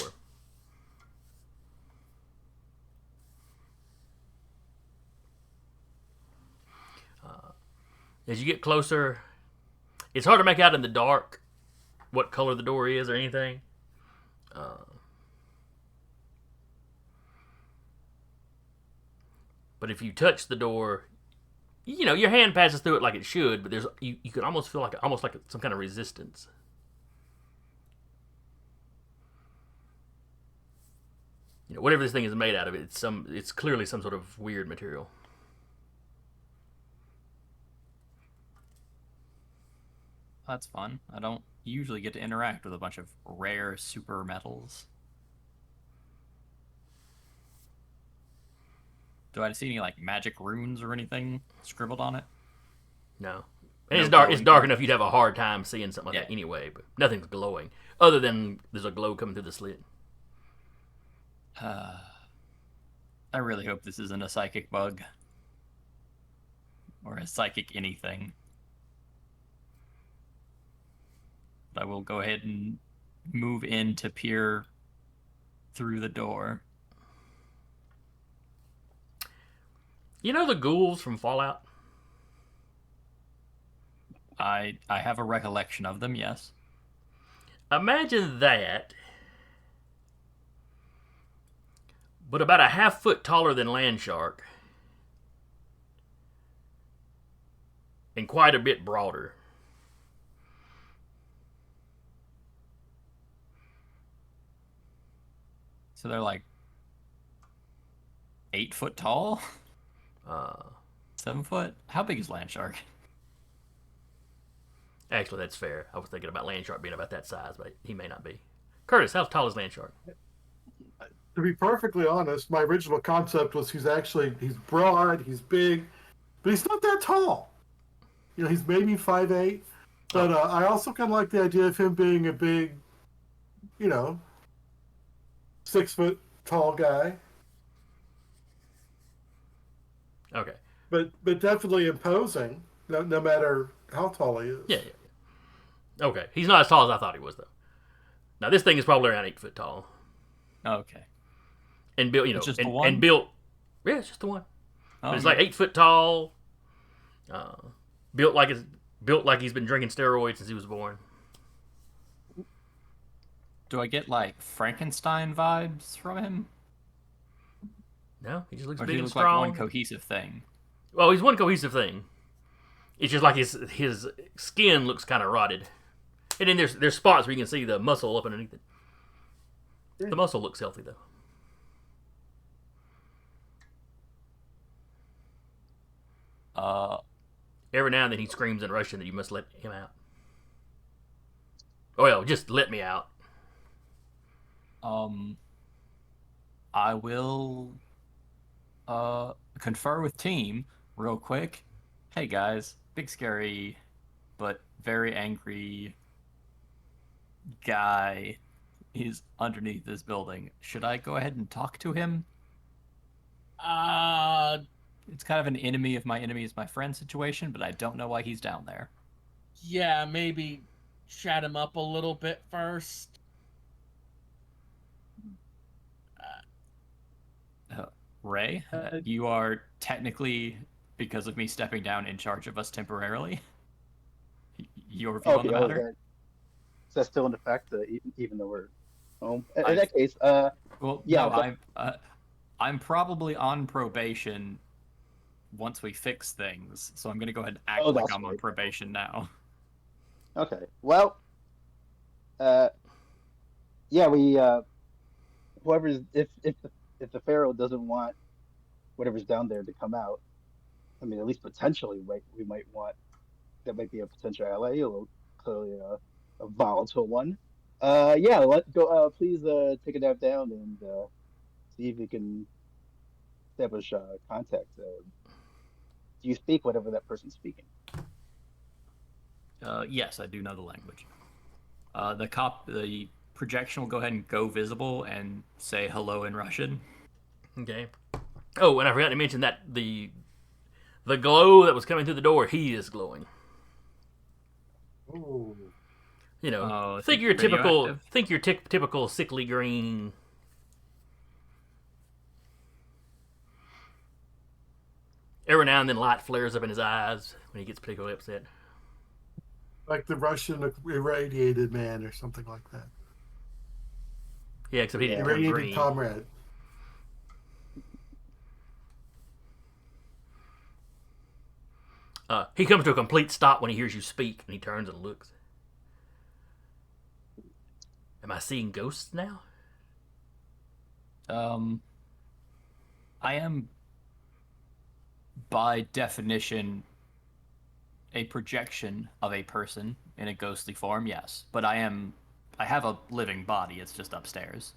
As you get closer, it's hard to make out in the dark what color the door is or anything. But if you touch the door, your hand passes through it like it should, but you can almost feel like some kind of resistance. Whatever this thing is made out of, it's clearly some sort of weird material. That's fun. I don't usually get to interact with a bunch of rare super metals. Do I see any magic runes or anything scribbled on it? No. And No it's dark. glowing It's dark part? enough you'd have a hard time seeing something like that anyway. But nothing's glowing, other than there's a glow coming through the slit. I really hope this isn't a psychic bug. Or a psychic anything. I will go ahead and move in to peer through the door. You know the ghouls from Fallout? I have a recollection of them, yes. Imagine that, but about a half foot taller than Land Shark, and quite a bit broader. So they're like 8 foot tall? Uh, 7 foot? How big is Land Shark? Actually, that's fair. I was thinking about Land Shark being about that size, but he may not be. Curtis, how tall is Land Shark? To be perfectly honest, my original concept was he's broad, he's big, but he's not that tall. You know, he's maybe 5'8", but I also kind of like the idea of him being a big, 6 foot tall guy. Okay. But definitely imposing, no matter how tall he is. Yeah. Okay. He's not as tall as I thought he was, though. Now, this thing is probably around 8 foot tall. Okay. And built, It's just the one? and built. Yeah, it's just the one. Oh, But it's like 8 foot tall. Built like he's been drinking steroids since he was born. do I get like Frankenstein vibes from him? No, he just looks Or does big he and look like strong. one cohesive thing? Well, he's one cohesive thing. It's just like his skin looks kind of rotted, and then there's spots where you can see the muscle up underneath it. The muscle looks healthy though. Every now and then he screams in Russian that you must let him out. Oh well, just let me out. I will confer with team real quick. Hey guys, big scary but very angry guy is underneath this building. Should I go ahead and talk to him? It's kind of an enemy of my enemy is my friend situation, but I don't know why he's down there. Yeah, maybe chat him up a little bit first. Ray, you are technically, because of me stepping down, in charge of us temporarily. Your view on the matter? Is that still in effect, even though we're home? In I- that case, Well, Yeah, no, I'm probably on probation once we fix things, so I'm gonna go ahead and act Oh, like that's I'm on right. probation now. okay. Well, yeah, whoever's if the Pharaoh doesn't want whatever's down there to come out, I mean, at least potentially, we might want that might be a potential ally, although clearly a volatile one. Yeah, let go. Please take a nap down and see if we can establish contact. Do you speak whatever that person's speaking? Yes, I do know the language. The projection will go ahead and go visible and say hello in Russian. Okay. Oh, and I forgot to mention that the glow that was coming through the door, he is glowing. Ooh. You know, Oh, think your typical, radioactive? typical sickly green. Every now and then, light flares up in his eyes when he gets particularly upset. Like the Russian irradiated man or something like that. Yeah, except he didn't turn Irradiated green. comrade. He comes to a complete stop when he hears you speak, and he turns and looks. Am I seeing ghosts now? I am, by definition, a projection of a person in a ghostly form, yes. But I have a living body, it's just upstairs.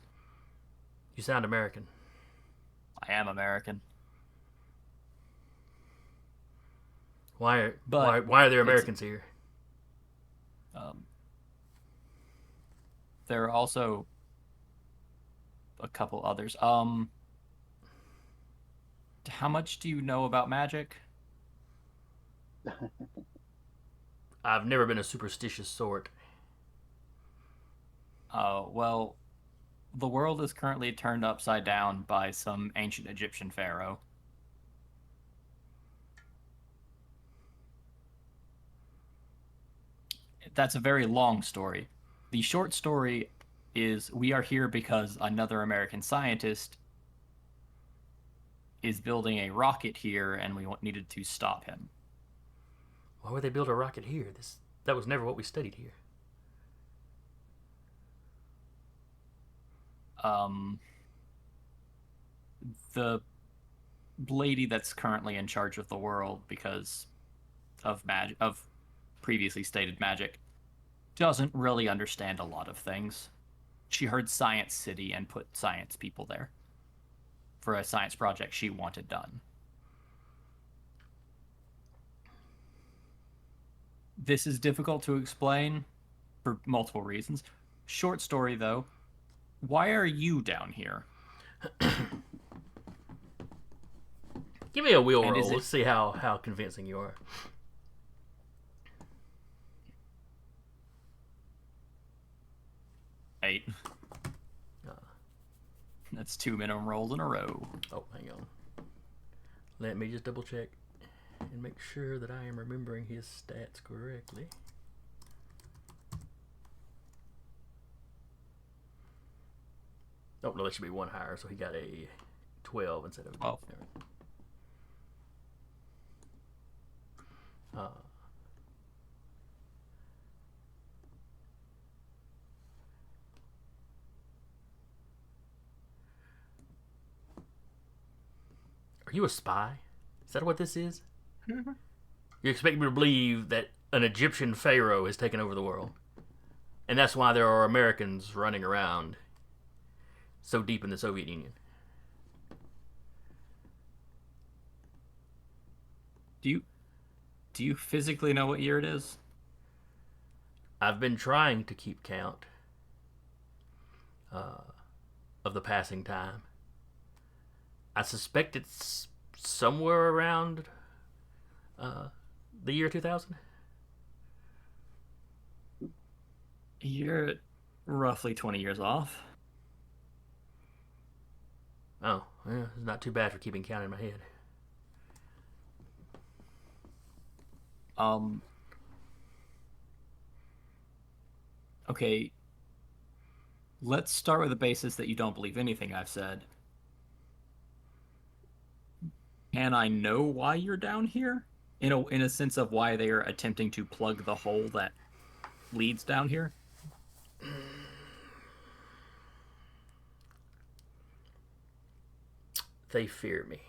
You sound American. I am American. Why are But why are there Americans here? There are also a couple others. How much do you know about magic? I've never been a superstitious sort. Well, the world is currently turned upside down by some ancient Egyptian pharaoh. That's a very long story. The short story is we are here because another American scientist is building a rocket here and we needed to stop him. Why would they build a rocket here? That was never what we studied here. The lady that's currently in charge of the world because of previously stated magic doesn't really understand a lot of things. She heard Science City and put science people there for a science project she wanted done. This is difficult to explain for multiple reasons. Short story though, why are you down here? Give me a wheel And is roll. it- Let's see how convincing you are. Eight. That's 2 minimum rolls in a row. Oh, hang on. Let me just double check and make sure that I am remembering his stats correctly. Oh, no, that should be one higher, so he got a 12 instead of 12. Are you a spy? Is that what this is? You expect me to believe that an Egyptian pharaoh has taken over the world, and that's why there are Americans running around so deep in the Soviet Union. Do you physically know what year it is? I've been trying to keep count of the passing time. I suspect it's somewhere around the year 2000. You're roughly 20 years off. Oh, yeah, it's not too bad for keeping count in my head. Okay. Let's start with the basis that you don't believe anything I've said. Can I know why you're down here? In a sense of why they are attempting to plug the hole that leads down here? They fear me.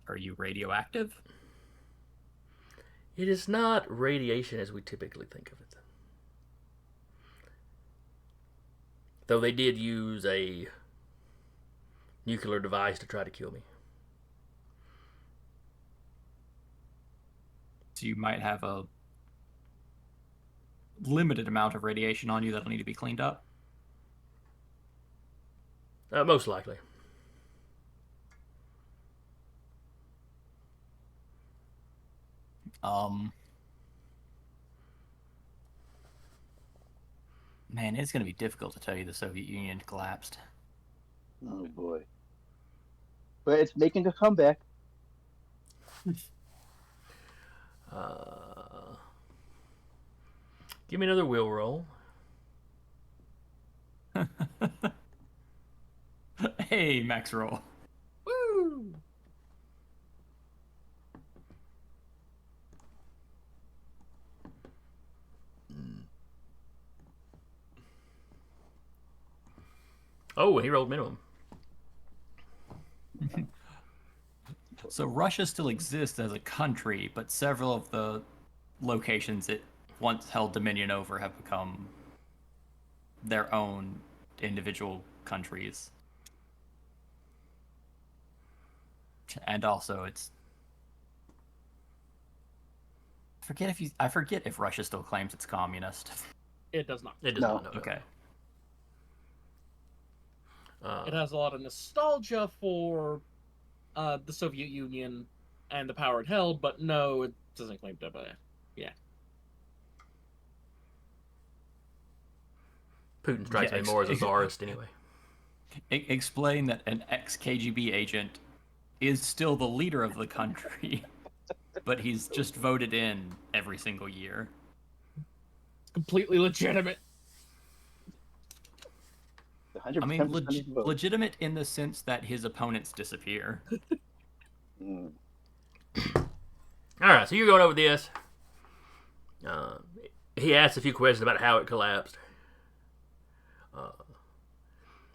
Are you radioactive? It is not radiation as we typically think of it. Though they did use a nuclear device to try to kill me. So you might have a limited amount of radiation on you that'll need to be cleaned up. Most likely. Man, it's going to be difficult to tell you the Soviet Union collapsed. Oh boy. But it's making a comeback. Give me another wheel roll. Hey, Max roll. Woo! Oh, he rolled minimum. So Russia still exists as a country, but several of the locations it once held dominion over have become their own individual countries. And also I forget if Russia still claims it's communist. It does not. It does No. not know. Okay. It has a lot of nostalgia for the Soviet Union and the power it held, but no, it doesn't claim to be. Yeah. Putin strikes me more as a czarist anyway. Explain that an ex-KGB agent is still the leader of the country, but he's just voted in every single year. It's completely legitimate. I mean, legitimate in the sense that his opponents disappear. Mm. All right, so you're going over this. He asks a few questions about how it collapsed.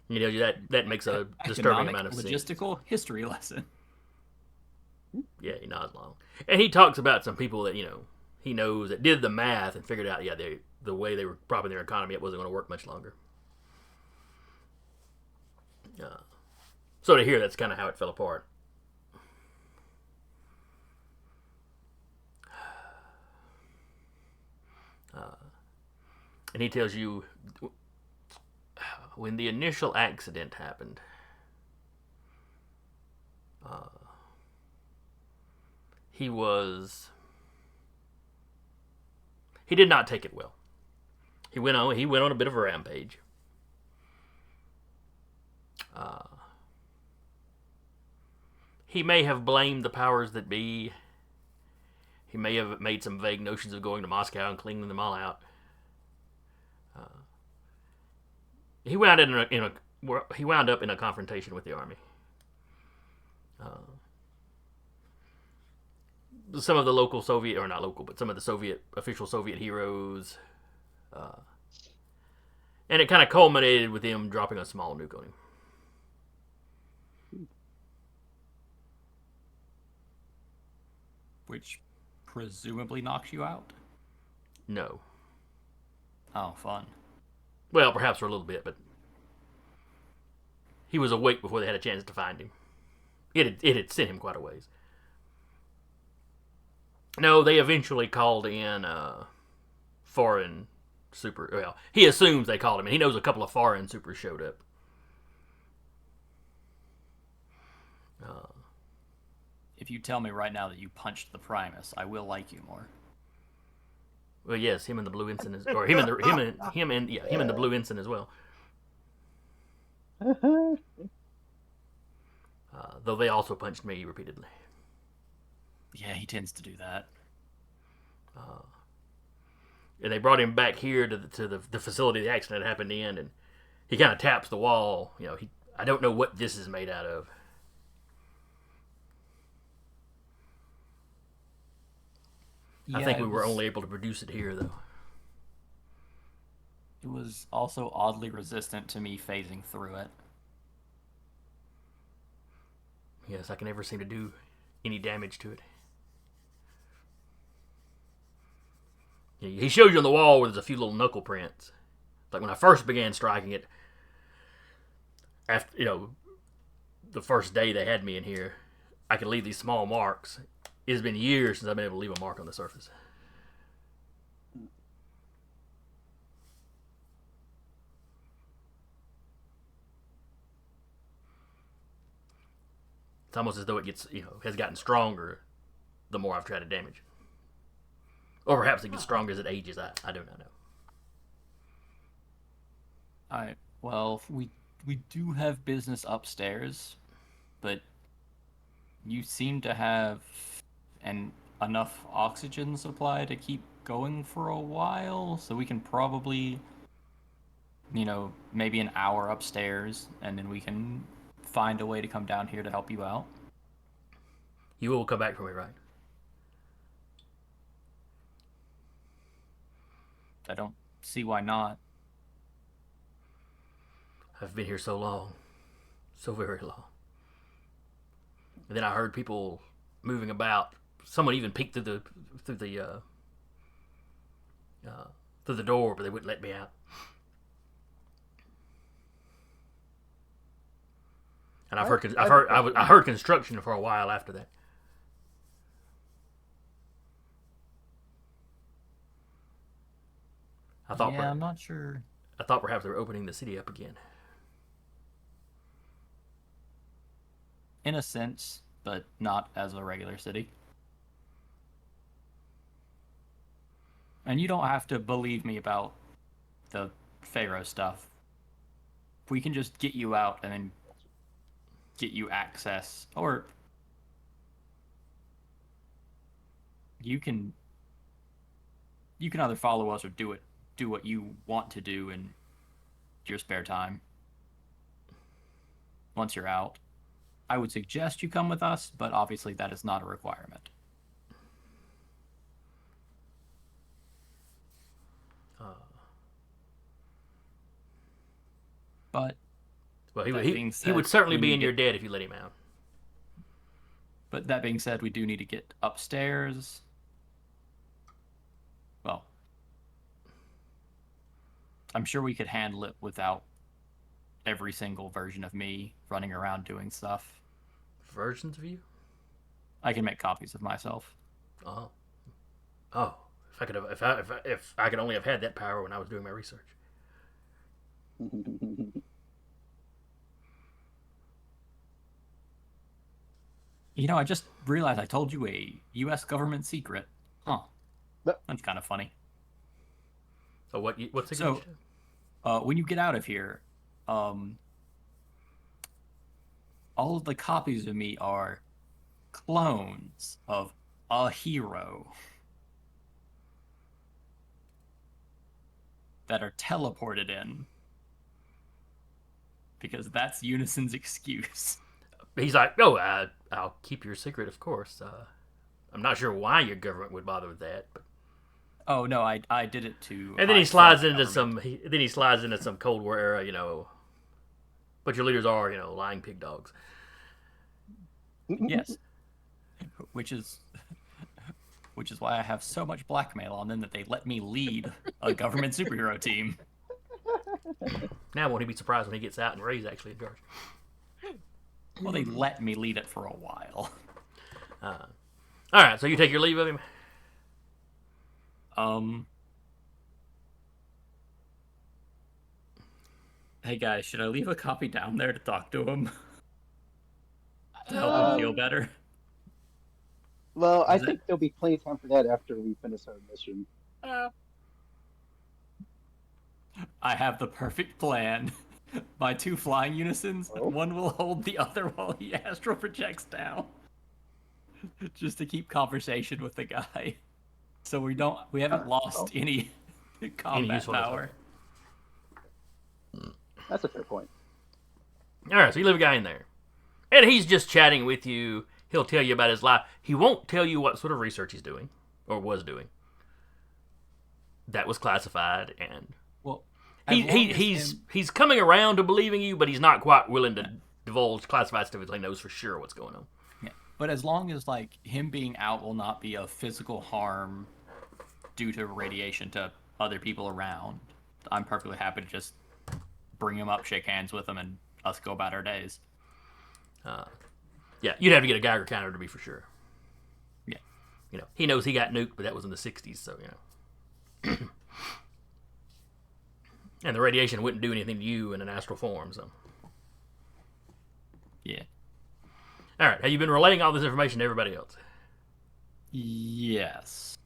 You know, that makes a disturbing amount of sense. Logistical history lesson. Yeah, he nods along. And he talks about some people that, you know, he knows that did the math and figured out, yeah, the way they were propping their economy, it wasn't going to work much longer. So to hear that's kind of how it fell apart. And he tells you when the initial accident happened, he did not take it well. He went on a bit of a rampage. He may have blamed the powers that be. He may have made some vague notions of going to Moscow and cleaning them all out. He wound up in a confrontation with the army. Some of the local Soviet, or not local, but some of the official Soviet heroes. And it kind of culminated with him dropping a small nuke on him. Which presumably knocks you out? No. Oh, fun. Well, perhaps for a little bit, but he was awake before they had a chance to find him. It had sent him quite a ways. No, they eventually called in foreign super. Well, he assumes they called him, and he knows a couple of foreign supers showed up. If you tell me right now that you punched the Primus, I will like you more. Well, yes, him and the Blue Ensign is, or him and the Blue Ensign as well. Though they also punched me repeatedly. Yeah, he tends to do that. And they brought him back here to the facility the accident happened in, and he kind of taps the wall. You know, I don't know what this is made out of. Yeah, I think we were only able to produce it here, though. It was also oddly resistant to me phasing through it. Yes, I can never seem to do any damage to it. He shows you on the wall where there's a few little knuckle prints. Like when I first began striking it, after, you know, the first day they had me in here, I could leave these small marks. It has been years since I've been able to leave a mark on the surface. It's almost as though it has gotten stronger the more I've tried to damage it. Or perhaps it gets stronger as it ages. I do not know. Alright, well, we do have business upstairs, but you seem to have enough oxygen supply to keep going for a while, so we can probably, maybe an hour upstairs, and then we can find a way to come down here to help you out. You will come back for me, right? I don't see why not. I've been here so long. So very long. And then I heard people moving about. Someone even peeked through the door, but they wouldn't let me out. And I heard construction for a while after that. I'm not sure. I thought perhaps they were opening the city up again. In a sense, but not as a regular city. And you don't have to believe me about the Pharaoh stuff. If we can just get you out and then get you access, or you can either follow us or do what you want to do in your spare time. Once you're out, I would suggest you come with us, but obviously that is not a requirement. But Well, that he being would said, certainly we be need in to your get- debt if you let him out. But that being said, we do need to get upstairs. Well, I'm sure we could handle it without every single version of me running around doing stuff. Versions of you? I can make copies of myself. Oh. If I could only have had that power when I was doing my research. You know, I just realized I told you a U.S. government secret. Huh. Yep. That's kind of funny. So what's the So, when you get out of here, all of the copies of me are clones of a hero that are teleported in. Because that's Unison's excuse. He's like, oh, I'll keep your secret, of course. I'm not sure why your government would bother with that, but. Oh no, I did it to. And then he hide slides from the into government. then he slides into some Cold War era, but your leaders are, lying pig dogs. Yes, which is why I have so much blackmail on them that they let me lead a government superhero team. Now won't he be surprised when he gets out and Ray's actually in charge? Well, they let me lead it for a while. All right, so you take your leave of him. Hey guys, should I leave a copy down there to talk to him? To help him feel better? Well, I Is it- think there'll be plenty of time for that after we finish our mission. I have the perfect plan. My 2 flying unisons, Oh. one will hold the other while he astral projects down. Just to keep conversation with the guy. So we haven't lost any combat usefulness, power. That's a fair point. All right, so you leave a guy in there, and he's just chatting with you. He'll tell you about his life. He won't tell you what sort of research he's doing or was doing. That was classified, and Well, as long as he's coming around to believing you, but he's not quite willing to divulge classified stuff until he knows for sure what's going on. Yeah. But as long as him being out will not be of physical harm due to radiation to other people around, I'm perfectly happy to just bring him up, shake hands with him, and us go about our days. Yeah, you'd have to get a Geiger counter to be for sure. Yeah. He knows he got nuked, but that was in the 60s, so, And the radiation wouldn't do anything to you in an astral form, so. Yeah. All right, have you been relaying all this information to everybody else? Yes.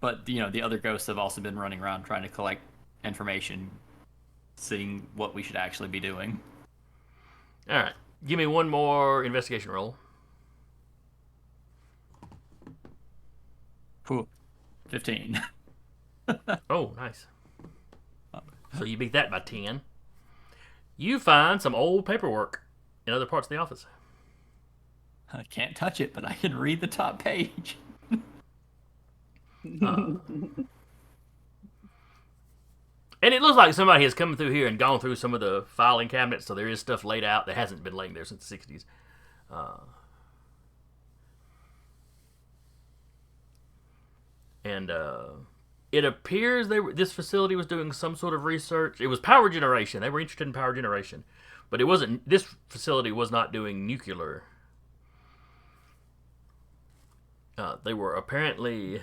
But the other ghosts have also been running around trying to collect information, seeing what we should actually be doing. All right, give me one more investigation roll. Whew. 15. Oh, nice. So you beat that by 10. You find some old paperwork in other parts of the office. I can't touch it, but I can read the top page. And it looks like somebody has come through here and gone through some of the filing cabinets, so there is stuff laid out that hasn't been laying there since the 60s. It appears this facility was doing some sort of research. It was power generation. They were interested in power generation. But it wasn't. This facility was not doing nuclear. They were apparently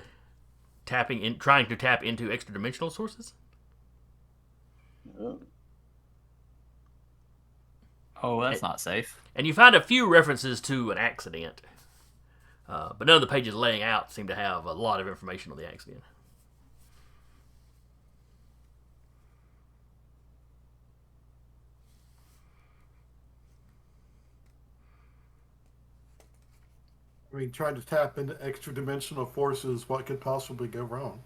trying to tap into extra-dimensional sources. Oh. Oh, that's not safe. And you find a few references to an accident. But none of the pages laying out seem to have a lot of information on the accident. I mean, trying to tap into extra dimensional forces, what could possibly go wrong?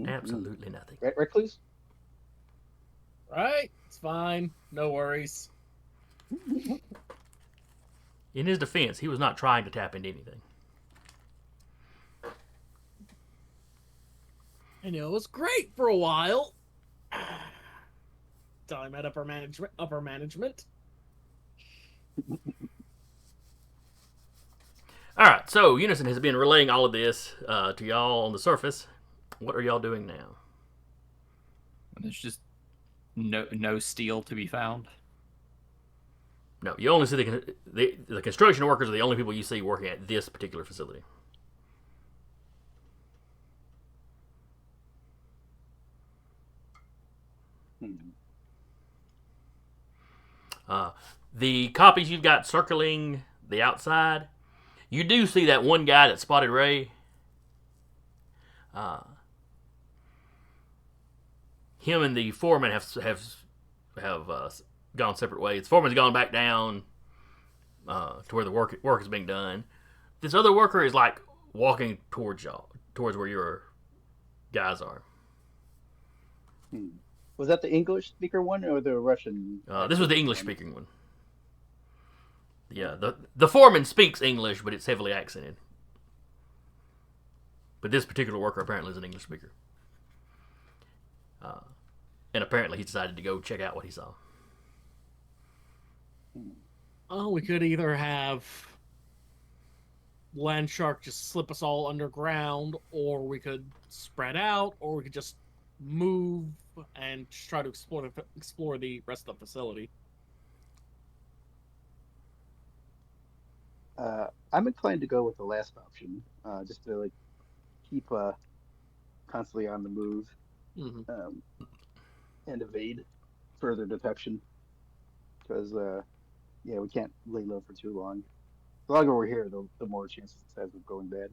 Absolutely nothing. Recluse? Right? It's fine. No worries. In his defense, he was not trying to tap into anything. I know it was great for a while. Till I met upper management. All right, so Unison has been relaying all of this to y'all on the surface. What are y'all doing now? There's just no steel to be found. No, you only see the construction workers are the only people you see working at this particular facility. The copies you've got circling the outside, you do see that one guy that spotted Ray. Him and the foreman have gone separate ways. The foreman's gone back down to where the work is being done. This other worker is like walking towards y'all, towards where your guys are. Was that the English speaker one or the Russian? This was the English speaking one. Yeah, the foreman speaks English, but it's heavily accented. But this particular worker apparently is an English speaker. And apparently he decided to go check out what he saw. Oh, we could either have Land Shark just slip us all underground, or we could spread out, or we could just move and just try to explore the rest of the facility. I'm inclined to go with the last option, just to like keep constantly on the move, and evade further detection. Because we can't lay low for too long. The longer we're here, the more chances it has of going bad.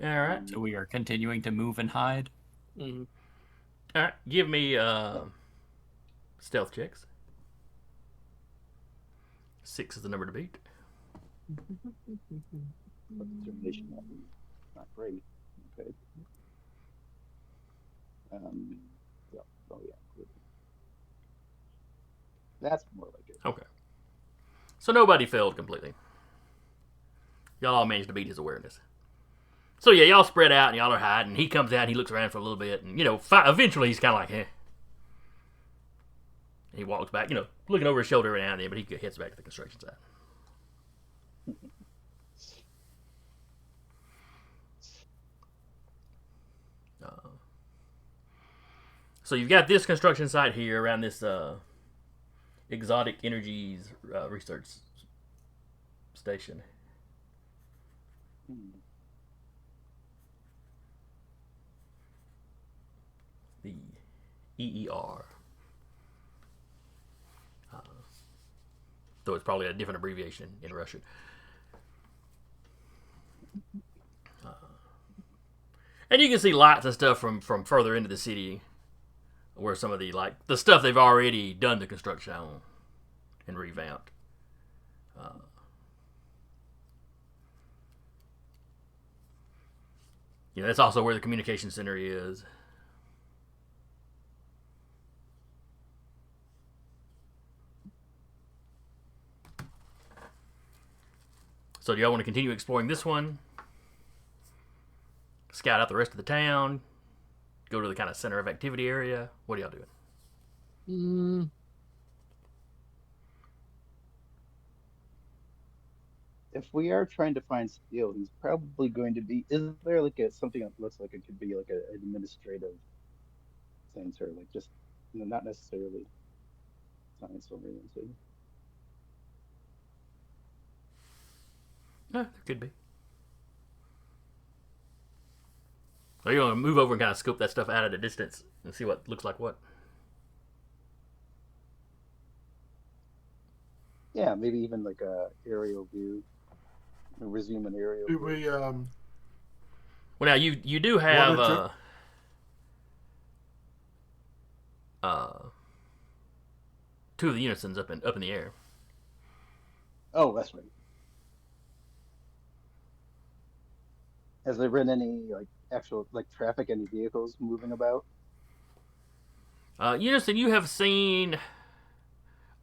All right. So we are continuing to move and hide. Mm-hmm. All right. Give me stealth checks. 6 is the number to beat. But determination not great. Okay. Yeah. Oh yeah. Good. That's more like it. Okay. So nobody failed completely. Y'all all managed to beat his awareness. So yeah, y'all spread out and y'all are hiding. He comes out and he looks around for a little bit, and eventually he's kind of like, eh. And he walks back, looking over his shoulder every now and then, but he heads back to the construction site. So you've got this construction site here around this exotic energies research station. The EER. Though it's probably a different abbreviation in Russian. And you can see lights and stuff from further into the city, where some of the stuff they've already done the construction on and revamped. That's also where the communication center is. So do y'all want to continue exploring this one? Scout out the rest of the town? Go to the kind of center of activity area? What are y'all doing? If we are trying to find Steele, he's probably going to be. Is there like something that looks like it could be like an administrative center, like just not necessarily science oriented? There could be. Are you going to move over and kind of scope that stuff out at a distance and see what looks like what? Yeah, maybe even like a aerial view, resume an aerial Do view. we Well, now you do want have to? two of the unisons up in the air. Oh, that's right. Has there been any like actual like traffic, any vehicles moving about? Unison, you have seen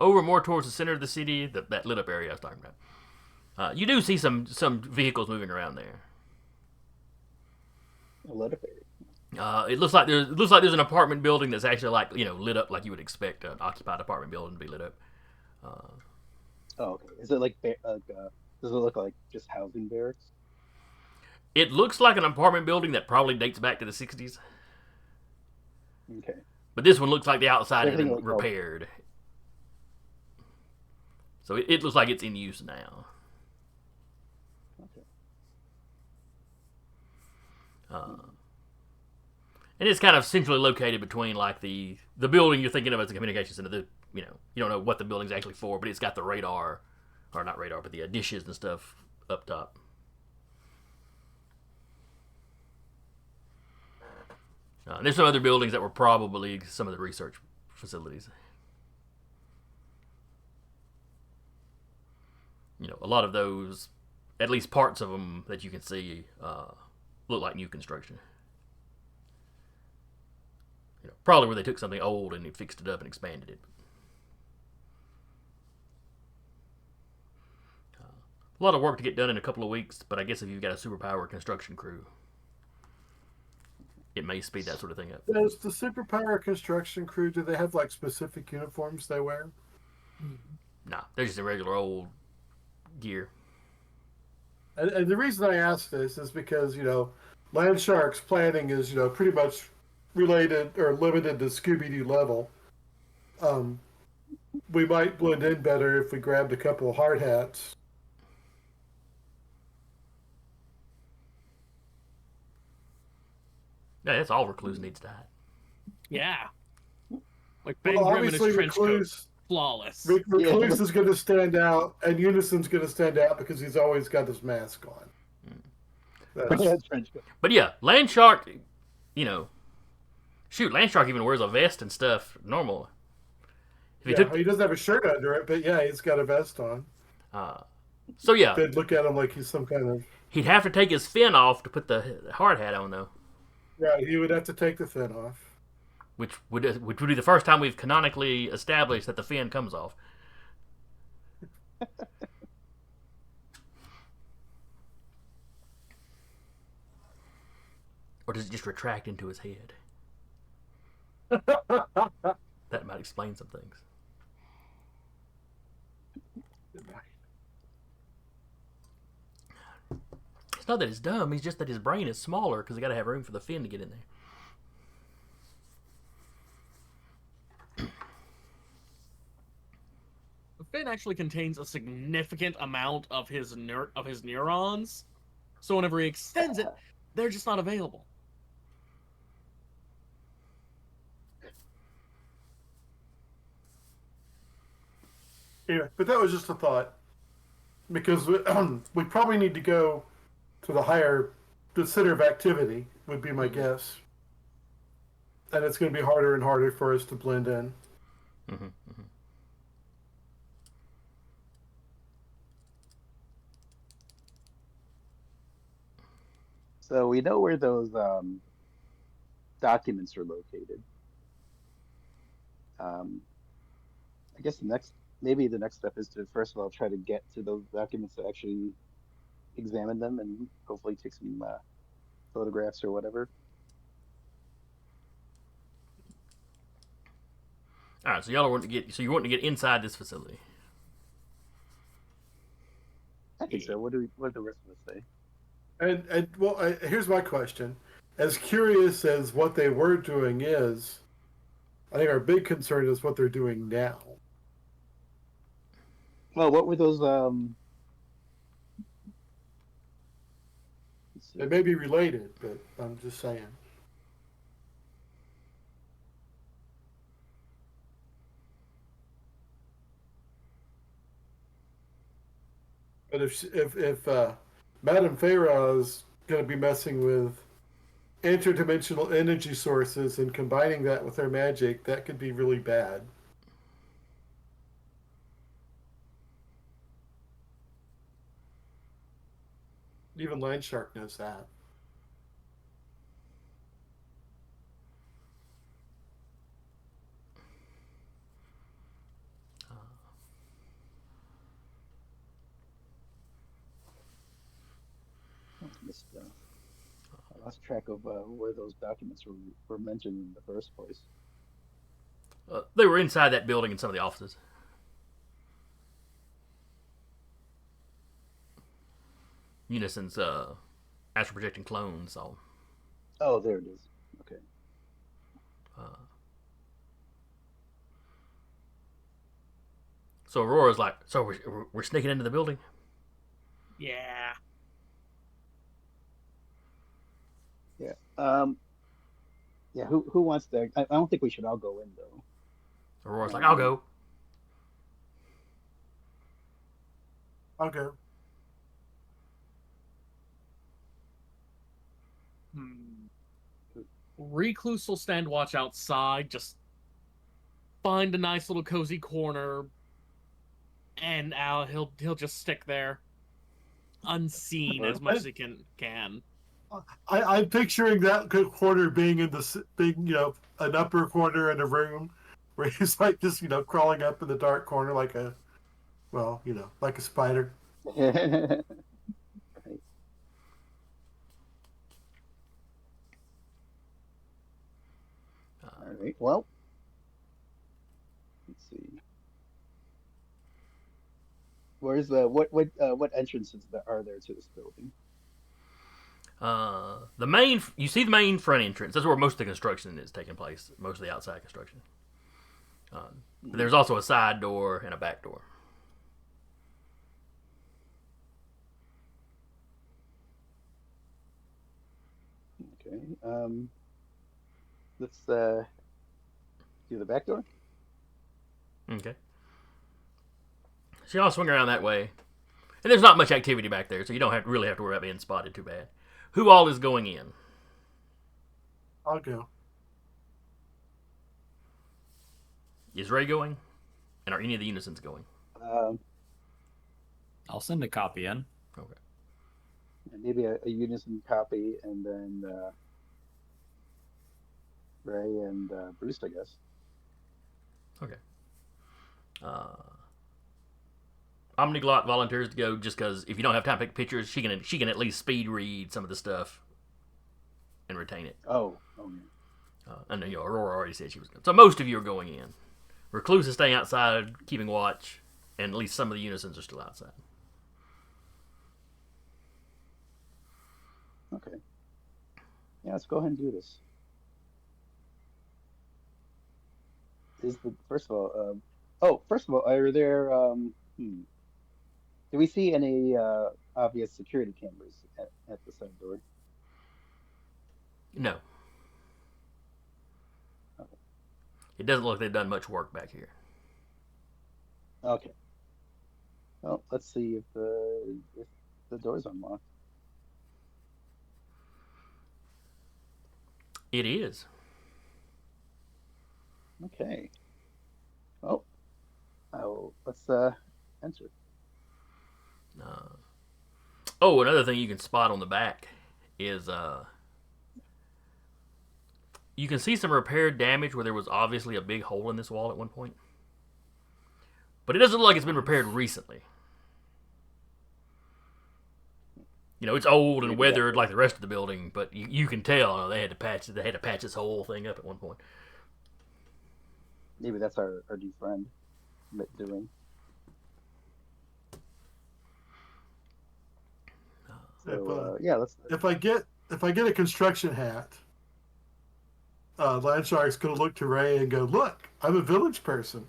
over more towards the center of the city, that lit up area I was talking about. You do see some vehicles moving around there. A lot of area. It looks like there's an apartment building that's actually like lit up like you would expect an occupied apartment building to be lit up. Oh, okay. Is it like does it look like just housing barracks? It looks like an apartment building that probably dates back to the '60s, Okay. but this one looks like the Is outside has everything been like repaired, so it looks like it's in use now. okay? And it's kind of centrally located between like the building you're thinking of as a communication center. You don't know what the building's actually for, but it's got the radar, or not radar, but the dishes and stuff up top. There's some other buildings that were probably some of the research facilities. A lot of those, at least parts of them that you can see, look like new construction. Probably where they took something old and fixed it up and expanded it. A lot of work to get done in a couple of weeks, but I guess if you've got a superpower construction crew, it may speed that sort of thing up. Does the superpower construction crew, do they have like specific uniforms they wear? Nah, they're just in regular old gear. And the reason I ask this is because, Land Shark's planning is, pretty much related or limited to Scooby-Doo level. We might blend in better if we grabbed a couple of hard hats. Yeah, that's all Recluse needs to have. Yeah. Like Ben Well, Grimm in his obviously, trench coat. Recluse, Flawless. Recluse Yeah. is going to stand out, and Unison's going to stand out because he's always got his mask on. Yeah, trench coat. But yeah, Land Shark, Land Shark even wears a vest and stuff normal. He doesn't have a shirt under it, but yeah, he's got a vest on. So yeah, They'd look at him like he's some kind of... he'd have to take his fin off to put the hard hat on though. Right, he would have to take the fin off. Which would be the first time we've canonically established that the fin comes off. Or does it just retract into his head? That might explain some things. It's not that he's dumb, it's just that his brain is smaller because they got to have room for the fin to get in there. The fin actually contains a significant amount of his neurons, so whenever he extends it, they're just not available. Anyway, but that was just a thought. Because we probably need to go to the center of activity, would be my guess. And it's going to be harder and harder for us to blend in. Mm-hmm, mm-hmm. So we know where those documents are located. I guess maybe the next step is to first of all try to get to those documents to actually examine them and hopefully take some photographs or whatever. All right, so y'all want to get inside this facility. I think so. What did the rest of us say? And here's my question. As curious as what they were doing is, I think our big concern is what they're doing now. Well, what were those? They may be related, but I'm just saying. But if Madame Pharaoh is going to be messing with interdimensional energy sources and combining that with her magic, that could be really bad. Even Land Shark knows that. I lost track of where those documents were mentioned in the first place. They were inside that building in some of the offices. Unison's astral projecting clones. So. Oh, there it is. Okay. So Aurora's like, so we're sneaking into the building? Yeah. Yeah. Yeah. Who wants to? I don't think we should all go in though. Aurora's like, I'll go. Okay. Recluse will stand watch outside, just find a nice little cozy corner, and he'll just stick there, unseen as much as he can. I'm picturing that corner being in an upper corner in a room where he's like just crawling up in the dark corner like a spider. Right. All right. Well, let's see. Where's what entrances are there to this building? You see the main front entrance. That's where most of the construction is taking place. Most of the outside construction. But there's also a side door and a back door. Okay. Let's do the back door. Okay. So y'all swing around that way. And there's not much activity back there, so you don't really have to worry about being spotted too bad. Who all is going in? I'll go. Is Ray going? And are any of the Unisons going? I'll send a copy in. Okay. Maybe a unison copy, and then Ray and Bruce, I guess. Okay. Omniglot volunteers to go just because if you don't have time to take pictures, she can at least speed read some of the stuff and retain it. Oh yeah. And Aurora already said she was going. So most of you are going in. Recluse is staying outside, keeping watch, and at least some of the Unisons are still outside. Okay. Yeah, let's go ahead and do this. First of all, are there do we see any obvious security cameras at the side door? No. Okay. It doesn't look like they've done much work back here. Okay. Well, let's see if the door's unlocked. It is. Okay. Well, let's enter. Another thing you can spot on the back is you can see some repaired damage where there was obviously a big hole in this wall at one point. But it doesn't look like it's been repaired recently. It's old and weathered like the rest of the building, but you can tell they had to patch this whole thing up at one point. Maybe that's our new friend doing. So let's. If I get a construction hat, Landshark's gonna look to Ray and go, "Look, I'm a village person."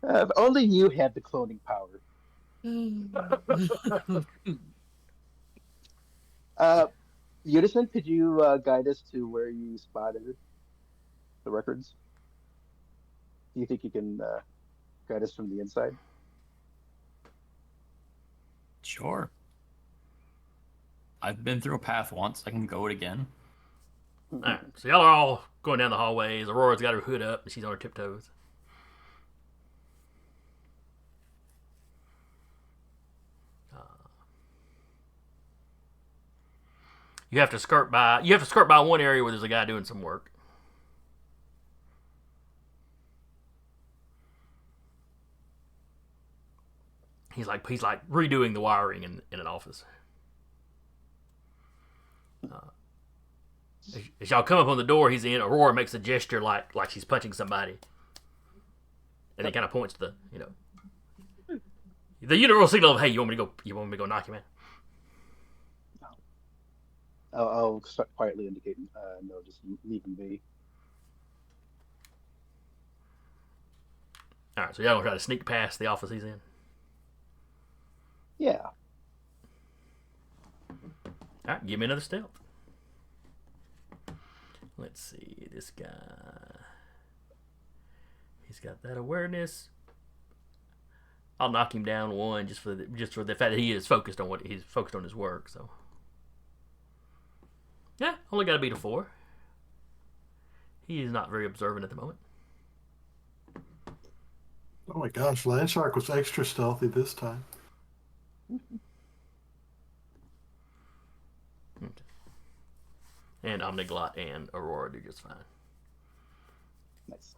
If only you had the cloning power. Unison, could you guide us to where you spotted the records? Do you think you can guide us from the inside? Sure. I've been through a path once. I can go it again. All right, so y'all are all going down the hallways. Aurora's got her hood up and she's on her tiptoes. You have to skirt by. You have to skirt by one area where there's a guy doing some work. He's like redoing the wiring in an office. As y'all come up on the door he's in, Aurora makes a gesture like she's punching somebody, and then kind of points to the universal signal of, hey, you want me to go knock him out? I'll start quietly indicating, no, just leave him be. All right, so y'all gonna try to sneak past the office he's in? Yeah. All right, give me another stealth. Let's see, this guy. He's got that awareness. I'll knock him down one just for the fact that he is focused on his work. So yeah, only got to beat a 4. He is not very observant at the moment. Oh my gosh, Landshark was extra stealthy this time. Okay. And Omniglot and Aurora do just fine. Nice.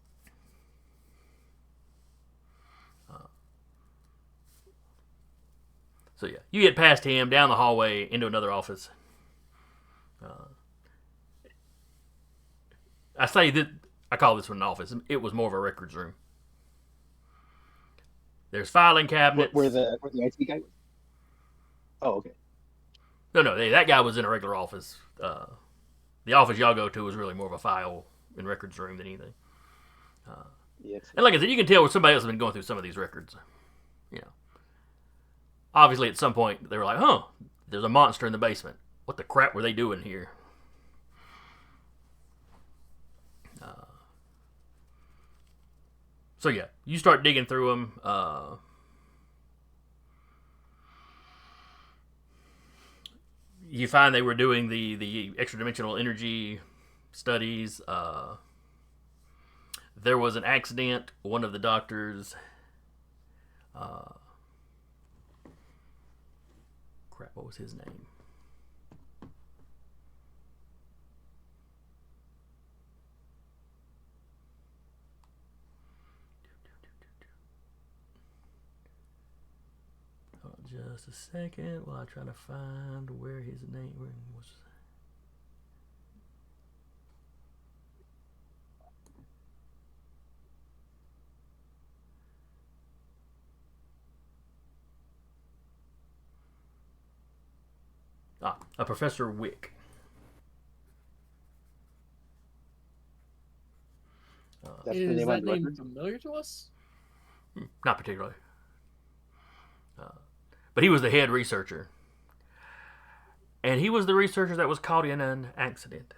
So yeah, you get past him, down the hallway, into another office. I say that I call this one an office. It was more of a records room. There's filing cabinets. Where the IT guy was? Oh, okay. No, that guy was in a regular office. The office y'all go to is really more of a file and records room than anything. Yeah. And like I said, you can tell where somebody else has been going through some of these records. You know, obviously at some point they were like, "Huh, there's a monster in the basement. What the crap were they doing here?" So yeah, you start digging through them. You find they were doing the extra-dimensional energy studies. There was an accident. One of the doctors... crap, what was his name? Just a second while I try to find where his name was. A Professor Wick. That's the Is name on that the name record? familiar to us? Not particularly. But he was the head researcher. And he was the researcher that was caught in an accident.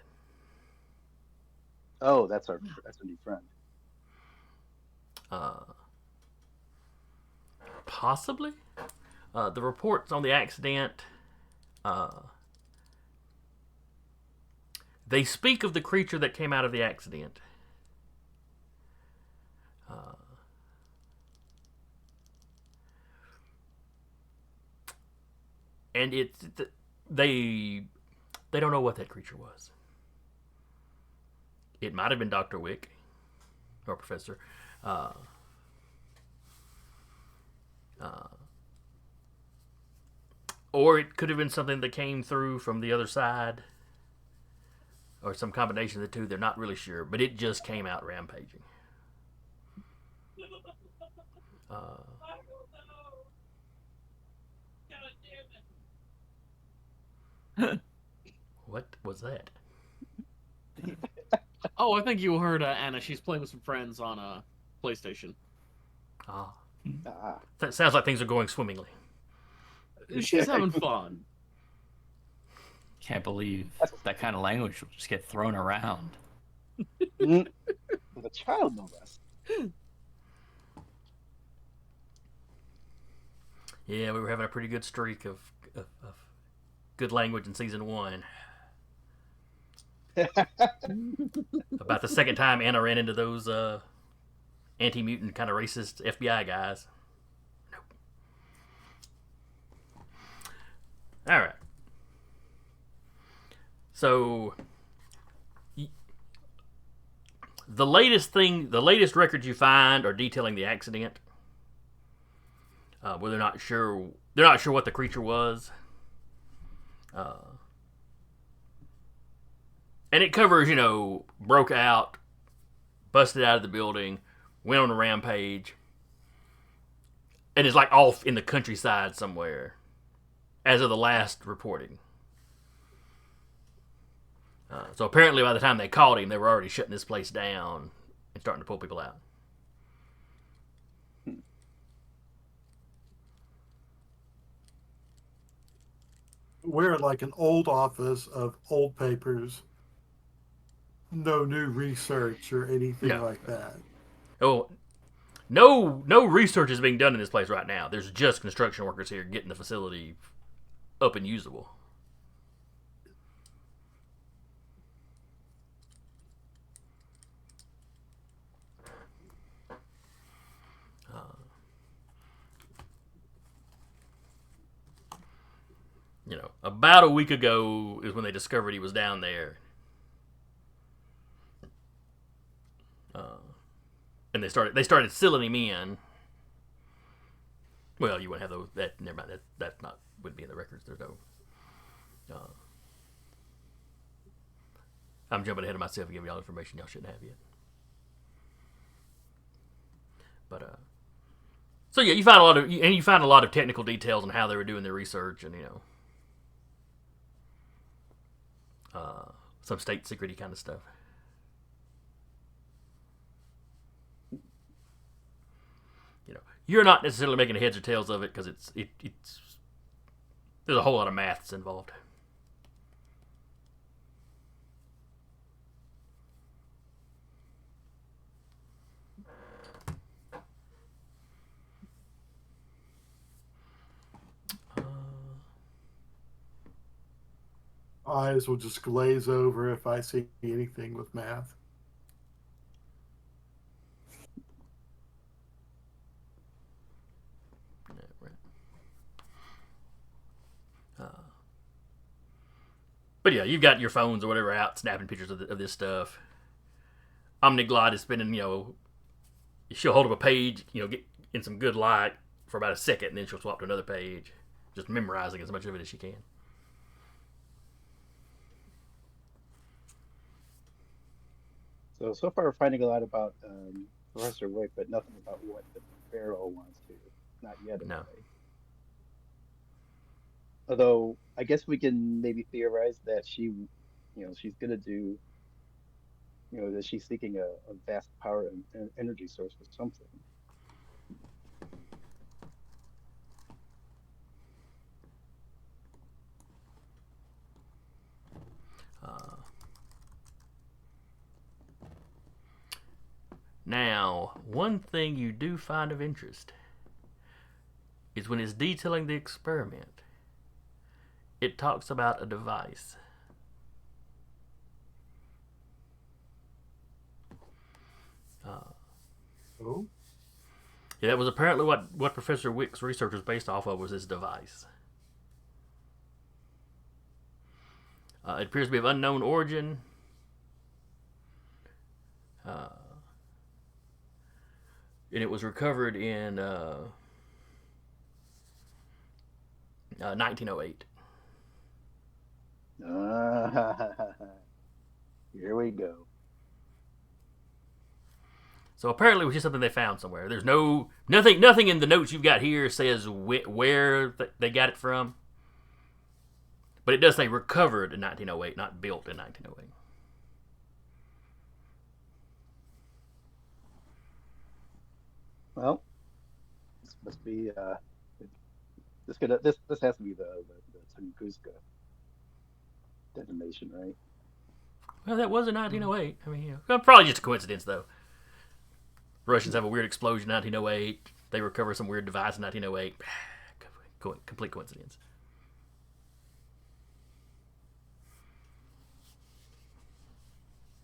Oh, that's our new friend. Possibly. The reports on the accident, they speak of the creature that came out of the accident. And they don't know what that creature was. It might have been Dr. Wick or Professor. Or it could have been something that came through from the other side, or some combination of the two. They're not really sure, but it just came out rampaging. What was that? Oh, I think you heard Anna. She's playing with some friends on a PlayStation. Ah. That sounds like things are going swimmingly. She's having fun. Can't believe that kind of language will just get thrown around. Mm, with a child, no less. Yeah, we were having a pretty good streak of good language in season 1. About the second time Anna ran into those anti-mutant kind of racist FBI guys. Nope. All right. So the latest records you find are detailing the accident. Where they're not sure what the creature was. And it covers, broke out, busted out of the building, went on a rampage, and is like off in the countryside somewhere, as of the last reporting. So apparently by the time they caught him, they were already shutting this place down and starting to pull people out. We're like an old office of old papers. No new research or anything No. like that. Oh, no research is being done in this place right now. There's just construction workers here getting the facility up and usable. About a week ago is when they discovered he was down there. And they started sealing him in. Well, you wouldn't have those. Never mind. That wouldn't be in the records. There's no. I'm jumping ahead of myself and giving y'all information y'all shouldn't have yet. But so yeah, you find a lot of technical details on how they were doing their research, and some state secrety kind of stuff. You're not necessarily making heads or tails of it because it's there's a whole lot of maths involved. Eyes will just glaze over if I see anything with math. But yeah, you've got your phones or whatever out, snapping pictures of this stuff. Omniglide is spending, she'll hold up a page, get in some good light for about a second, and then she'll swap to another page, just memorizing as much of it as she can. So far we're finding a lot about Professor Wick, but nothing about what the Pharaoh wants to. Not yet, anyway. No. Although I guess we can maybe theorize that she's gonna do, that she's seeking a vast power and energy source for something. Now, one thing you do find of interest is when it's detailing the experiment, it talks about a device. Oh? Yeah, that was apparently what Professor Wick's research was based off of, was this device. It appears to be of unknown origin. And it was recovered in 1908. Here we go. So apparently it was just something they found somewhere. There's nothing in the notes you've got here says where they got it from. But it does say recovered in 1908, not built in 1908. Well, this must be this has to be the Tunguska. detonation, right? Well, that was in 1908. I mean, probably just a coincidence, though. Russians have a weird explosion in 1908. They recover some weird device in 1908. Complete coincidence.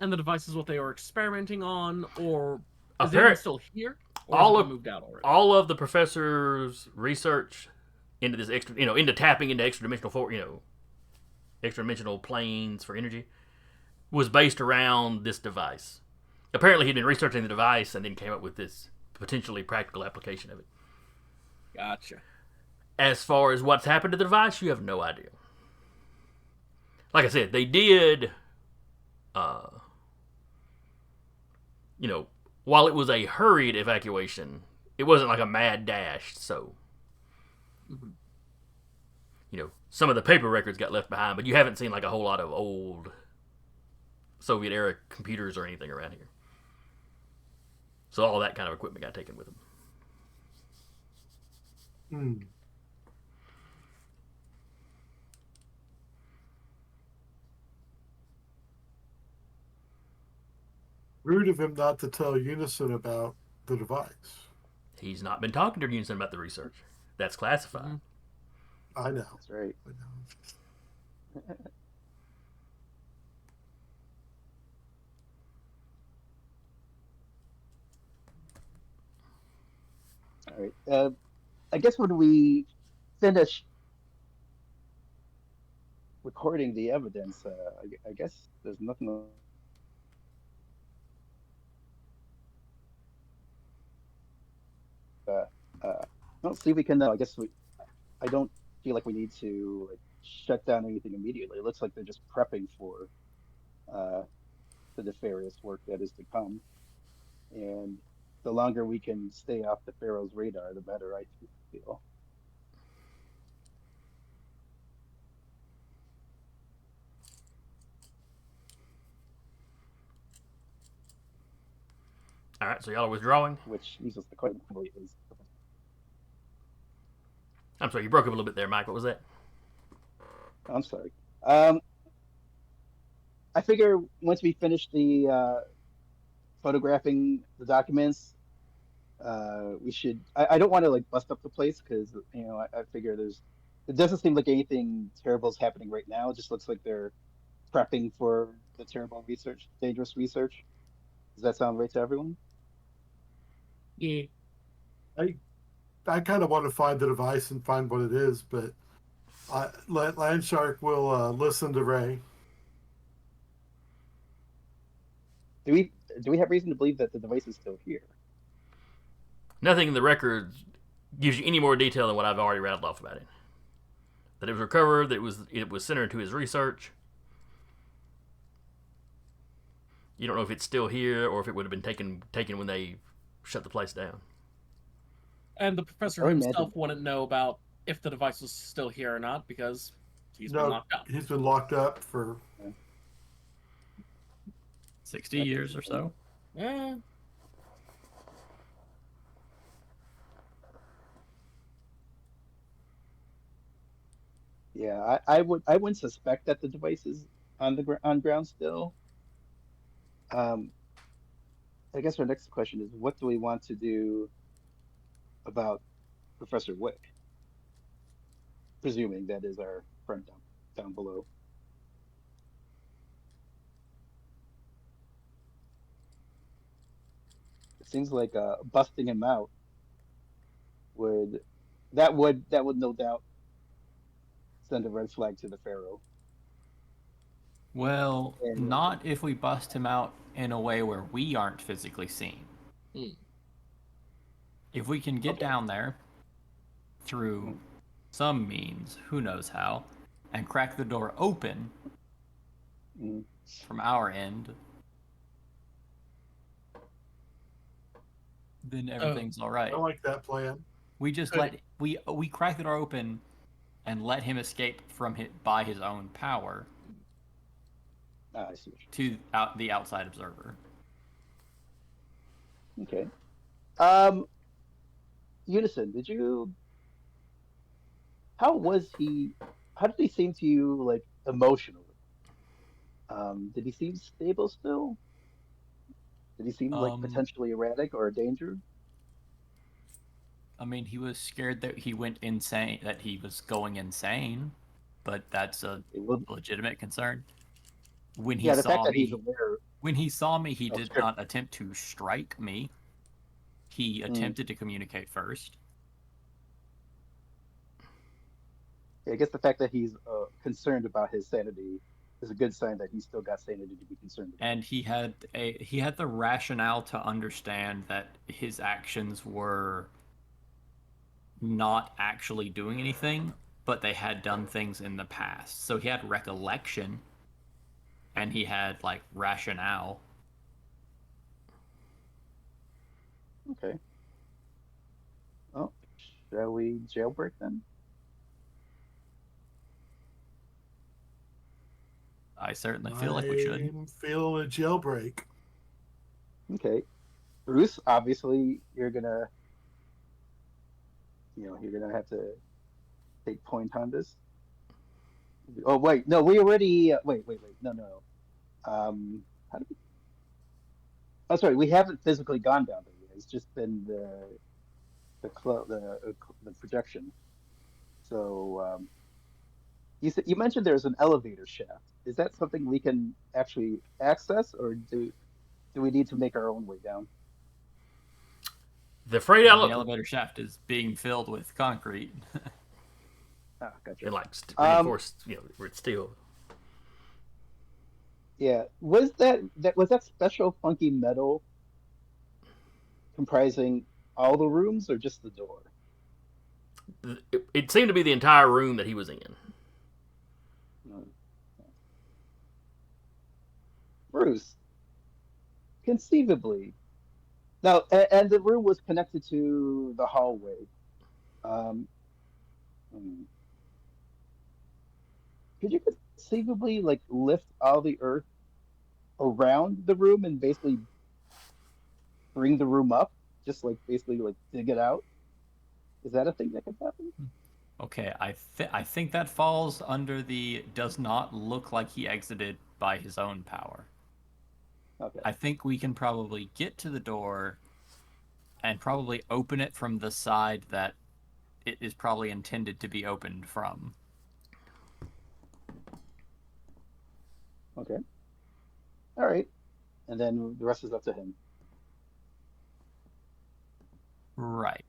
And the device is what they were experimenting on, or is it Appar- even still here? Or has it been moved out already? All of the professor's research into this extra, into tapping into extra dimensional planes for energy was based around this device. Apparently, he'd been researching the device and then came up with this potentially practical application of it. Gotcha. As far as what's happened to the device, you have no idea. Like I said, they did, while it was a hurried evacuation, it wasn't like a mad dash, so, some of the paper records got left behind, but you haven't seen like a whole lot of old Soviet-era computers or anything around here. So all that kind of equipment got taken with them. Rude of him not to tell Unison about the device. He's not been talking to Unison about the research. That's classified. I know. That's right. I know. All right. I guess when we finish recording the evidence, I guess there's nothing. Let's see if we can. I guess I don't feel like we need to shut down anything immediately. It looks like they're just prepping for the nefarious work that is to come, and the longer we can stay off the Pharaoh's radar, the better I feel. All right, so y'all are withdrawing. Which leaves us the question: is I'm sorry, you broke up a little bit there, Mike. What was that? I'm sorry. I figure once we finish the photographing the documents, we should. I don't want to bust up the place because I figure it doesn't seem like anything terrible is happening right now. It just looks like they're prepping for the terrible research, dangerous research. Does that sound right to everyone? Yeah. I kind of want to find the device and find what it is, but Landshark will listen to Ray. Do we have reason to believe that the device is still here? Nothing in the records gives you any more detail than what I've already rattled off about it. That it was recovered, that it was centered to his research. You don't know if it's still here or if it would have been taken when they shut the place down. And the professor himself wouldn't know about if the device was still here or not because he's been locked up. He's been locked up for 60 years or so. Yeah. Yeah, I wouldn't suspect that the device is on ground still. I guess our next question is, what do we want to do about Professor Wick? Presuming that is our friend down below. It seems like busting him out would no doubt send a red flag to the Pharaoh. Well, not if we bust him out in a way where we aren't physically seen. If we can get down there through some means, who knows how, and crack the door open from our end, then everything's all right. I like that plan. We just we crack the door open and let him escape from by his own power. I see. To the outside observer. Okay. Unison, how did he seem to you emotionally? Did he seem stable still? Did he seem like Um, potentially erratic or a danger? I mean, he was scared that he went insane, that he was going insane, but that's a It will, legitimate concern. When he yeah, the fact saw that he's me, aware. he Oh, did sure. not attempt to strike me. He Mm. attempted to communicate first, Yeah, I guess the fact that he's concerned about his sanity is a good sign that he's still got sanity to be concerned about. and he had the rationale to understand that his actions were not actually doing anything, but they had done things in the past. So he had recollection and he had like rationale. Okay. Oh, shall we jailbreak then? I certainly feel like we should. I'm feeling a jailbreak. Okay. Bruce, obviously you're gonna have to take point on this. Oh wait, no, we already wait. No. How do we, oh sorry, we haven't physically gone down there yet. It's just been the projection. So you mentioned there's an elevator shaft. Is that something we can actually access, or do we need to make our own way down? The freight Well, the ele- elevator shaft is being filled with concrete. Ah, gotcha. and like Um, reinforced, where it's steel. yeah. Was that special funky metal comprising all the rooms or just the door? It seemed to be the entire room that he was in. No. Bruce, conceivably. Now, and the room was connected to the hallway. Um, hmm. Could you conceivably like lift all the earth around the room and basically bring the room up? Just like basically like dig it out? Is that a thing that could happen? Okay, I think that falls under the does not look like he exited by his own power. Okay. I think we can probably get to the door and probably open it from the side that it is probably intended to be opened from. Okay. All right. And then the rest is up to him. Right.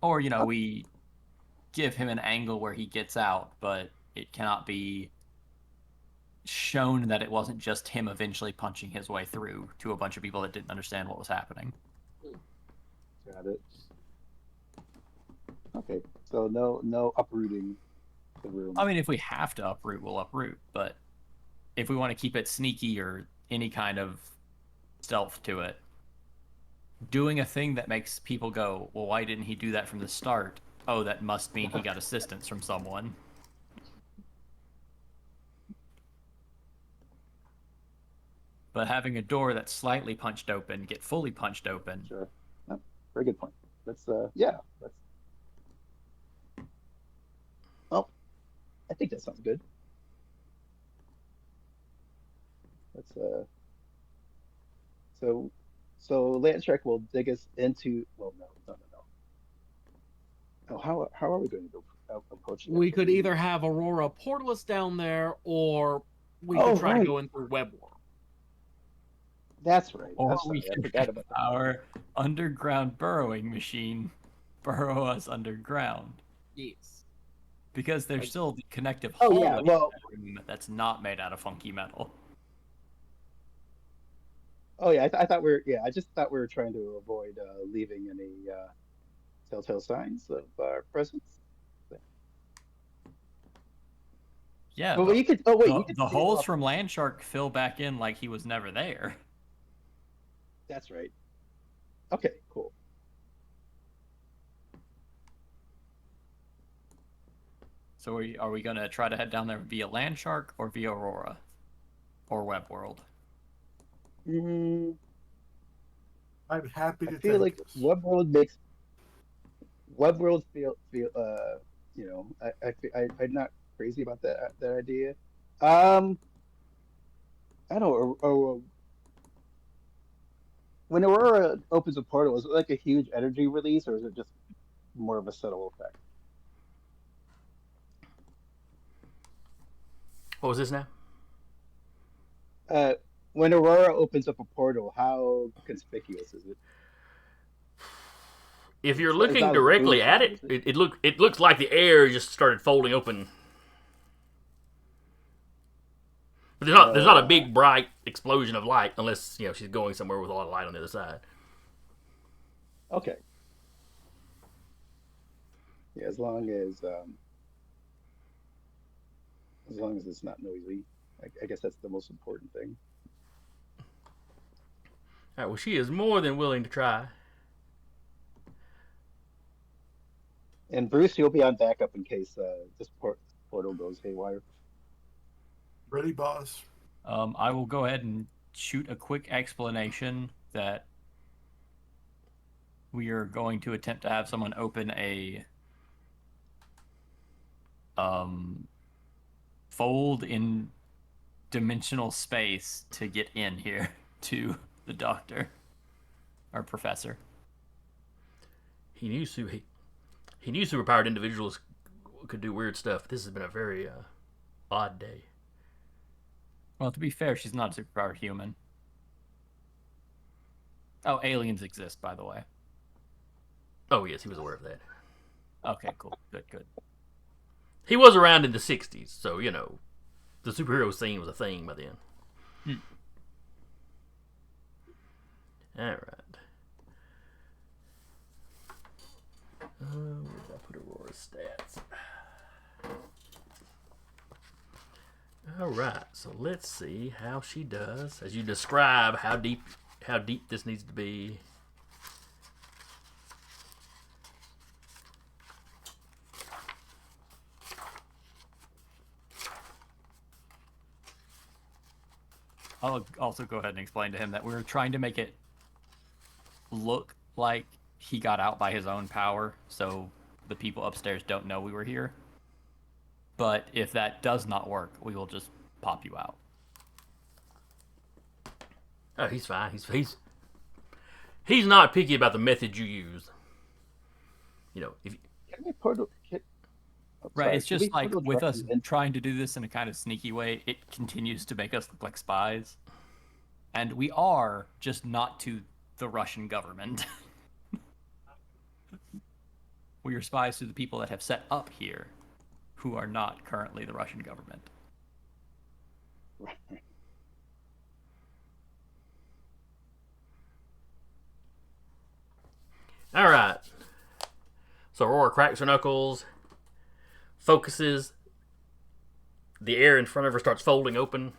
Or, Oh, we give him an angle where he gets out, but it cannot be shown that it wasn't just him eventually punching his way through to a bunch of people that didn't understand what was happening. got it. Okay. So no uprooting the room. I mean, if we have to uproot, we'll uproot, but if we want to keep it sneaky or any kind of stealth to it, doing a thing that makes people go, well, why didn't he do that from the start? Oh, that must mean he got assistance from someone. But having a door that's slightly punched open get fully punched open. Sure. Oh, very good point. Let's yeah. Let's. Oh, I think that sounds good. Let's so so Landtrack will dig us into. Well, no. Oh, how are we going to go approach that? We could either have Aurora portal us down there, or we could Oh, try to right. go in through web warp. That's right. Or I'm we sorry, I could forgot have about that. our underground burrowing machine burrow us underground. Yes. Because there's still the connective Oh hallway yeah. in Well. that room that's not made out of funky metal. Oh yeah. I thought I just thought we were trying to avoid leaving any telltale signs of our presence. Yeah, But you could. Oh wait, you could the seal holes off. from Landshark fill back in like he was never there. That's right. Okay. Cool. So are we going to try to head down there via Landshark or via Aurora? Or Web World? Mm, I'm happy I to feel take like this. WebWorld feel I'm not crazy about that idea. Um I don't know. When Aurora opens a portal, is it like a huge energy release, or is it just more of a subtle effect? What was this now? Uh, when Aurora opens up a portal, how conspicuous is it? If you're It's looking not like a boom directly at sound, it, is it? it looks like the air just started folding open. But there's not a Uh, big bright explosion of light unless she's going somewhere with a lot of light on the other side. okay. Yeah, as long as it's not noisy. I guess that's the most important thing. All right. Well, she is more than willing to try. And Bruce, you'll be on backup in case portal goes haywire. Ready, boss? I will go ahead and shoot a quick explanation that we are going to attempt to have someone open a fold in dimensional space to get in here to the doctor or professor. He knew superpowered individuals could do weird stuff. This has been a very odd day. Well, to be fair, she's not a superpowered human. Oh, aliens exist, by the way. Oh yes, he was aware of that. Okay, cool. Good. He was around in the '60s, so the superhero scene was a thing by then. All right. Where did I put Aurora's stats? All right, so let's see how she does as you describe how deep this needs to be. I'll also go ahead and explain to him that we were trying to make it look like he got out by his own power, so the people upstairs don't know we were here. But if that does not work, we will just pop you out. Oh, he's fine. He's not picky about the method you use. If Can we portal? Right, it's can we just like portal with us directly in? trying to do this in a kind of sneaky way, it continues to make us look like spies. And we are, just not to the Russian government. We are spies to the people that have set up here, who are not currently the Russian government. All right. So Aurora cracks her knuckles, focuses. The air in front of her starts folding open.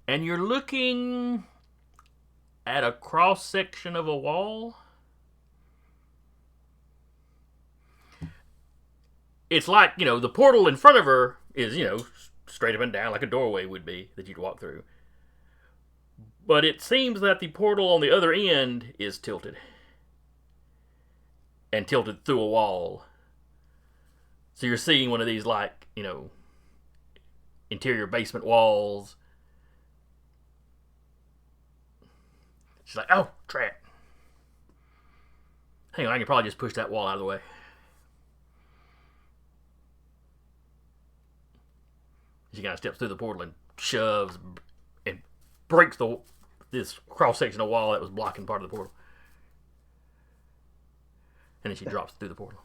And you're looking at a cross section of a wall. It's like, the portal in front of her is, straight up and down like a doorway would be that you'd walk through. But it seems that the portal on the other end is tilted. And tilted through a wall. So you're seeing one of these, like, interior basement walls. She's like, oh, trap. Hang on, I can probably just push that wall out of the way. She kind of steps through the portal and shoves and breaks this cross section of wall that was blocking part of the portal. And then she drops through the portal.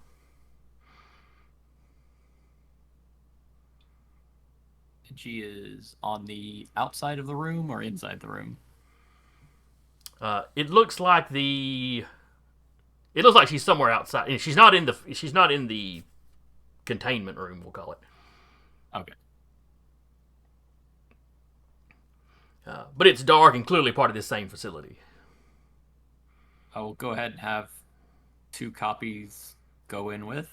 And she is on the outside of the room or inside the room? It looks like she's somewhere outside. She's not in the containment room, we'll call it. Okay. But it's dark and clearly part of this same facility. I will go ahead and have 2 copies go in with.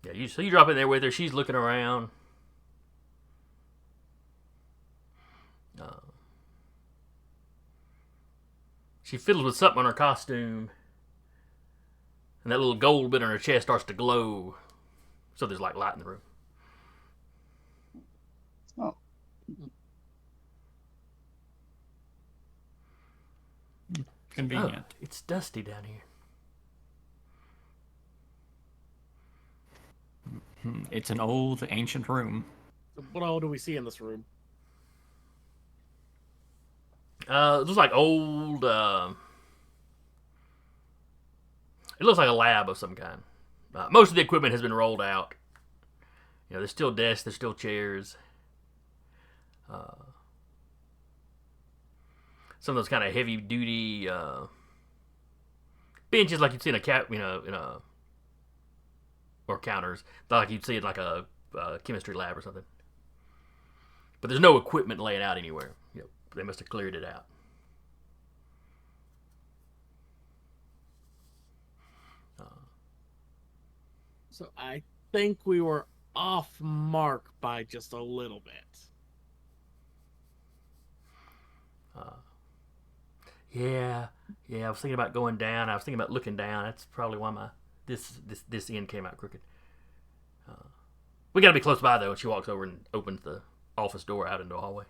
So you drop in there with her. She's looking around. She fiddles with something on her costume, and that little gold bit on her chest starts to glow. So there's like light in the room. Oh, Convenient. Oh, it's dusty down here. It's an old, ancient room. So what all do we see in this room? It looks like old. It looks like a lab of some kind. Most of the equipment has been rolled out. There's still desks, there's still chairs. Some of those kind of heavy duty benches, like you'd see in a or counters, like you'd see in like a chemistry lab or something. But there's no equipment laying out anywhere. They must have cleared it out. So I think we were off mark by just a little bit. Yeah. I was thinking about going down. I was thinking about looking down. That's probably why this end came out crooked. We gotta be close by though. And she walks over and opens the office door out into the hallway.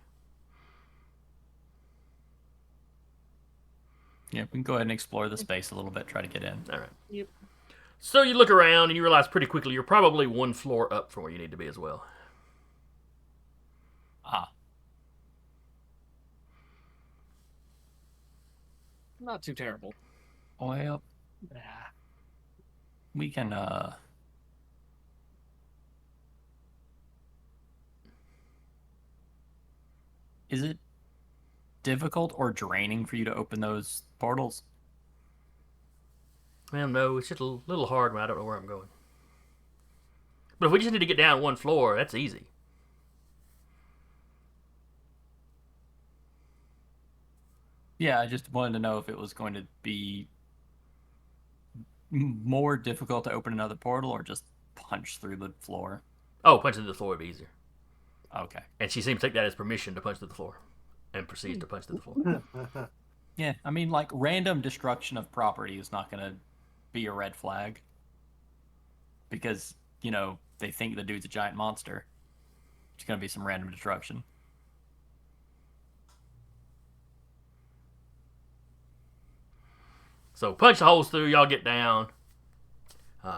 Yeah, we can go ahead and explore the space a little bit, try to get in. All right. Yep. So you look around and you realize pretty quickly you're probably one floor up from where you need to be as well. Ah, Not too terrible. well, Yeah. we can, Is it difficult or draining for you to open those portals? Well, no, it's just a little hard when I don't know where I'm going. But if we just need to get down one floor, that's easy. Yeah, I just wanted to know if it was going to be more difficult to open another portal or just punch through the floor. Oh, punching through the floor would be easier. Okay. And she seems to take that as permission to punch through the floor. And proceeds to punch through the floor. Yeah, I mean, like, random destruction of property is not going to be a red flag. Because, they think the dude's a giant monster. It's going to be some random destruction. So punch the holes through, y'all get down.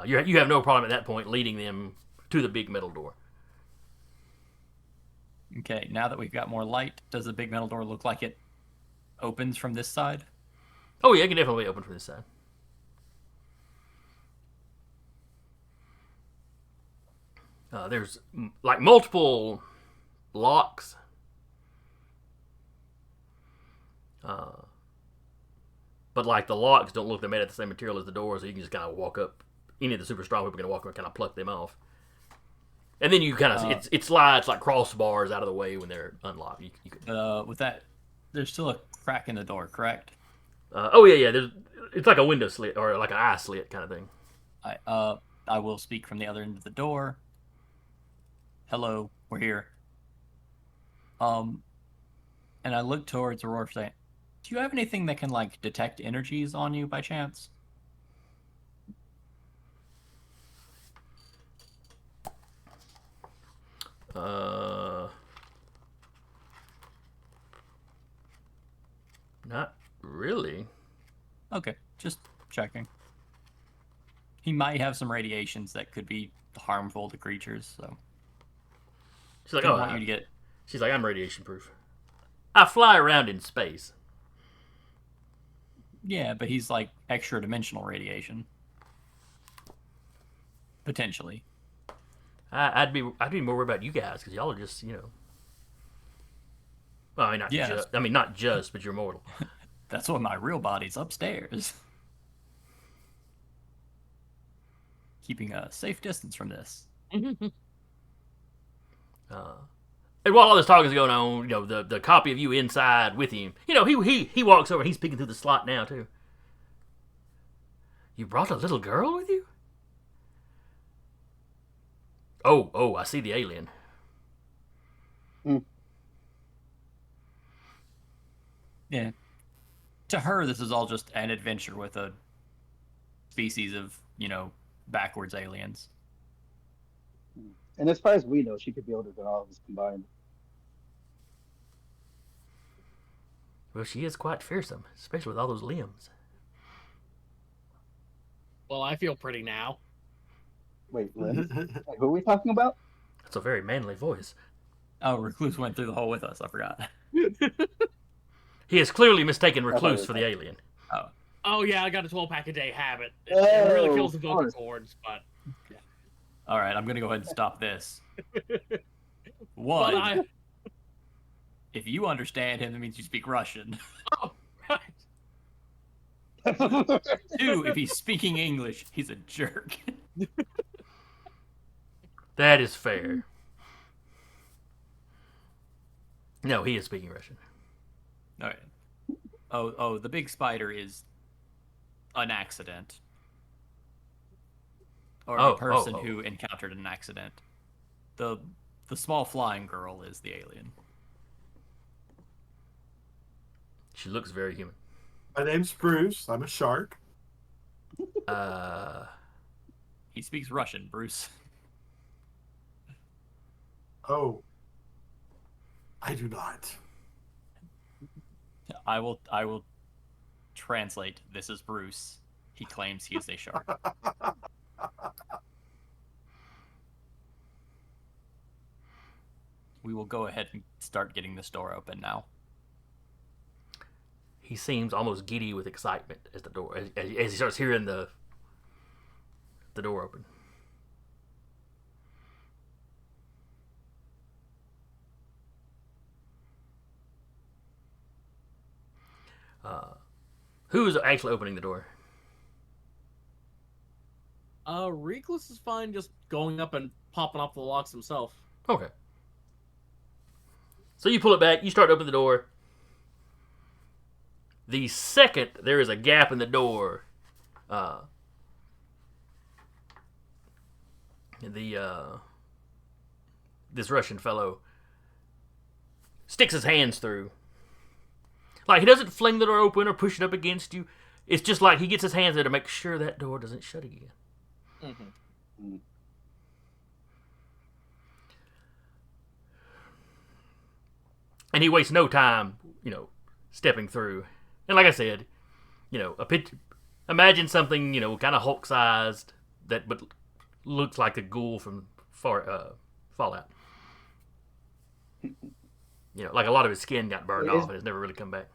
You have no problem at that point leading them to the big metal door. Okay, now that we've got more light, does the big metal door look like it opens from this side? Oh yeah, it can definitely open from this side. There's like multiple locks. But like the locks don't look they're made of the same material as the doors, so you can just kind of walk up. Any of the super strong people are going to walk up and kind of pluck them off. And then you kind of, it slides like crossbars out of the way when they're unlocked. You can... With that, there's still a crack in the door, correct? Oh yeah. It's like a window slit or like an eye slit kind of thing. I will speak from the other end of the door. Hello, we're here. And I look towards Aurora saying, do you have anything that can like detect energies on you by chance? Not really. Okay, just checking. He might have some radiations that could be harmful to creatures, so She's like, don't want you to get. She's like, I'm radiation proof. I fly around in space. Yeah, but he's like extra dimensional radiation. Potentially. I'd be more worried about you guys because y'all are just Well, I mean, not just, but you're mortal. That's what my real body's upstairs. Keeping a safe distance from this. And while all this talk is going on, the copy of you inside with him, he walks over and he's peeking through the slot now too. You brought a little girl with you? Oh, I see the alien. Mm. Yeah. To her, this is all just an adventure with a species of, backwards aliens. And as far as we know, she could be older than all of us combined. Well, she is quite fearsome, especially with all those limbs. Well, I feel pretty now. Wait, Lynn? Who are we talking about? That's a very manly voice. Oh, Recluse went through the hole with us. I forgot. He has clearly mistaken thought Recluse we for the alien. Oh, Oh yeah, I got a 12-pack a day habit. It really kills the of vocal course. cords, but all right. I'm gonna go ahead and stop this. but One, I if you understand him, that means you speak Russian. oh right. Two, if he's speaking English, he's a jerk. That is fair. No, he is speaking Russian. All right. Oh, the big spider is an accident. Or a person who encountered an accident. The small flying girl is the alien. She looks very human. My name's Bruce. I'm a shark. He speaks Russian, Bruce. Oh. I do not. I will translate. This is Bruce. He claims he is a shark. We will go ahead and start getting this door open now. He seems almost giddy with excitement as he starts hearing the door open. Who's actually opening the door? Recluse is fine just going up and popping off the locks himself. Okay. So you pull it back, you start to open the door. The second there is a gap in the door, this Russian fellow sticks his hands through. Like, he doesn't fling the door open or push it up against you. It's just like he gets his hands there to make sure that door doesn't shut again. Mm-hmm. And he wastes no time, stepping through. And like I said, imagine something, kind of Hulk-sized but looks like a ghoul from Fallout. Like a lot of his skin got burned off and it's never really come back.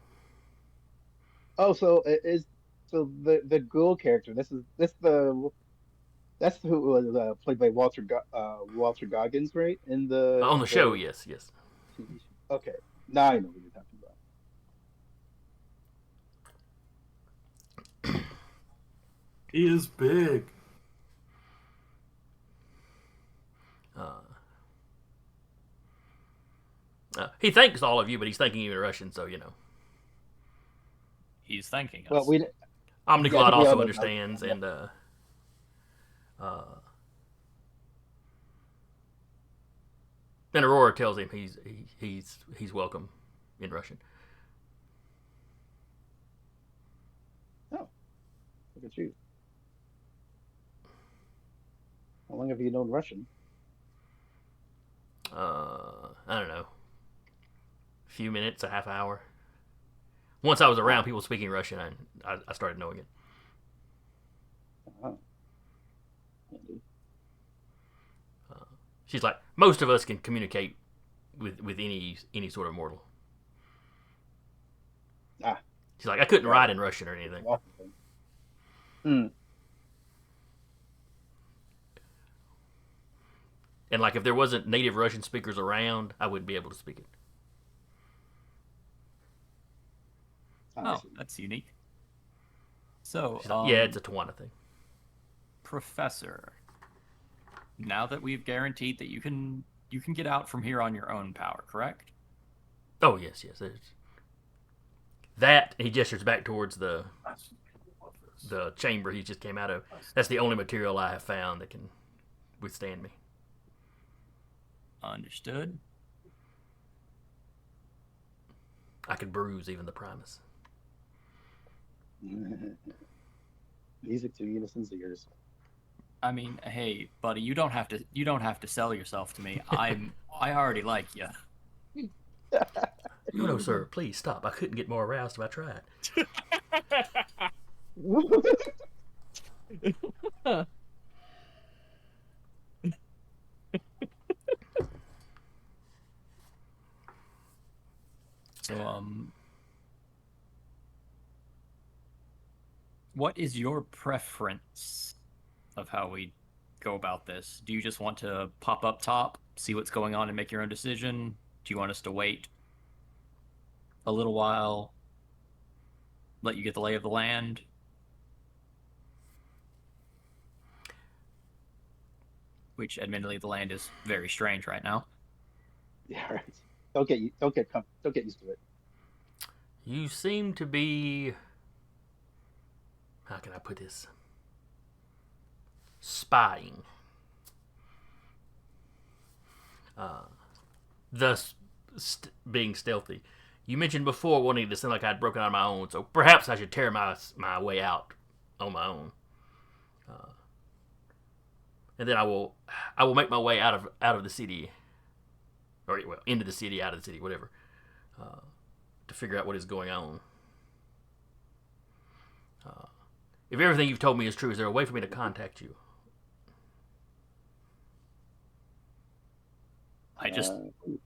Oh, so the ghoul character. That's who was played by Walter Goggins, right? In the On the show, yes. TV show. Okay, now I know what you're talking about. He is big. He thanks all of you, but he's thanking you in Russian, so He's thanking us. Well, Omniglot also understands, and Aurora tells him he's welcome in Russian. Oh, look at you! How long have you known Russian? I don't know. A few minutes, a half hour. Once I was around people speaking Russian, I started knowing it. Oh. She's like, most of us can communicate with any sort of mortal. She's like, I couldn't write in Russian or anything. And like, if there wasn't native Russian speakers around, I wouldn't be able to speak it. Oh, that's unique. So, Like, yeah, it's a Tawana thing. Professor, now that we've guaranteed that you can get out from here on your own power, correct? Oh yes. That he gestures back towards the chamber he just came out of. That's the only material I have found that can withstand me. Understood. I could bruise even the Primus. Music to Unison's ears. I mean, hey, buddy, you don't have to sell yourself to me. I already like you. No, sir. Please stop. I couldn't get more aroused if I tried. So, what is your preference of how we go about this? Do you just want to pop up top, see what's going on, and make your own decision? Do you want us to wait a little while, let you get the lay of the land? Which, admittedly, the land is very strange right now. Yeah, right. Don't get used to it. You seem to be... How can I put this? Spying. Thus, being stealthy. You mentioned before wanting to seem like I'd broken out on my own, so perhaps I should tear my way out on my own. And then I will make my way out of the city, or well, into the city, out of the city, whatever, to figure out what is going on. If everything you've told me is true, is there a way for me to contact you? Does Probably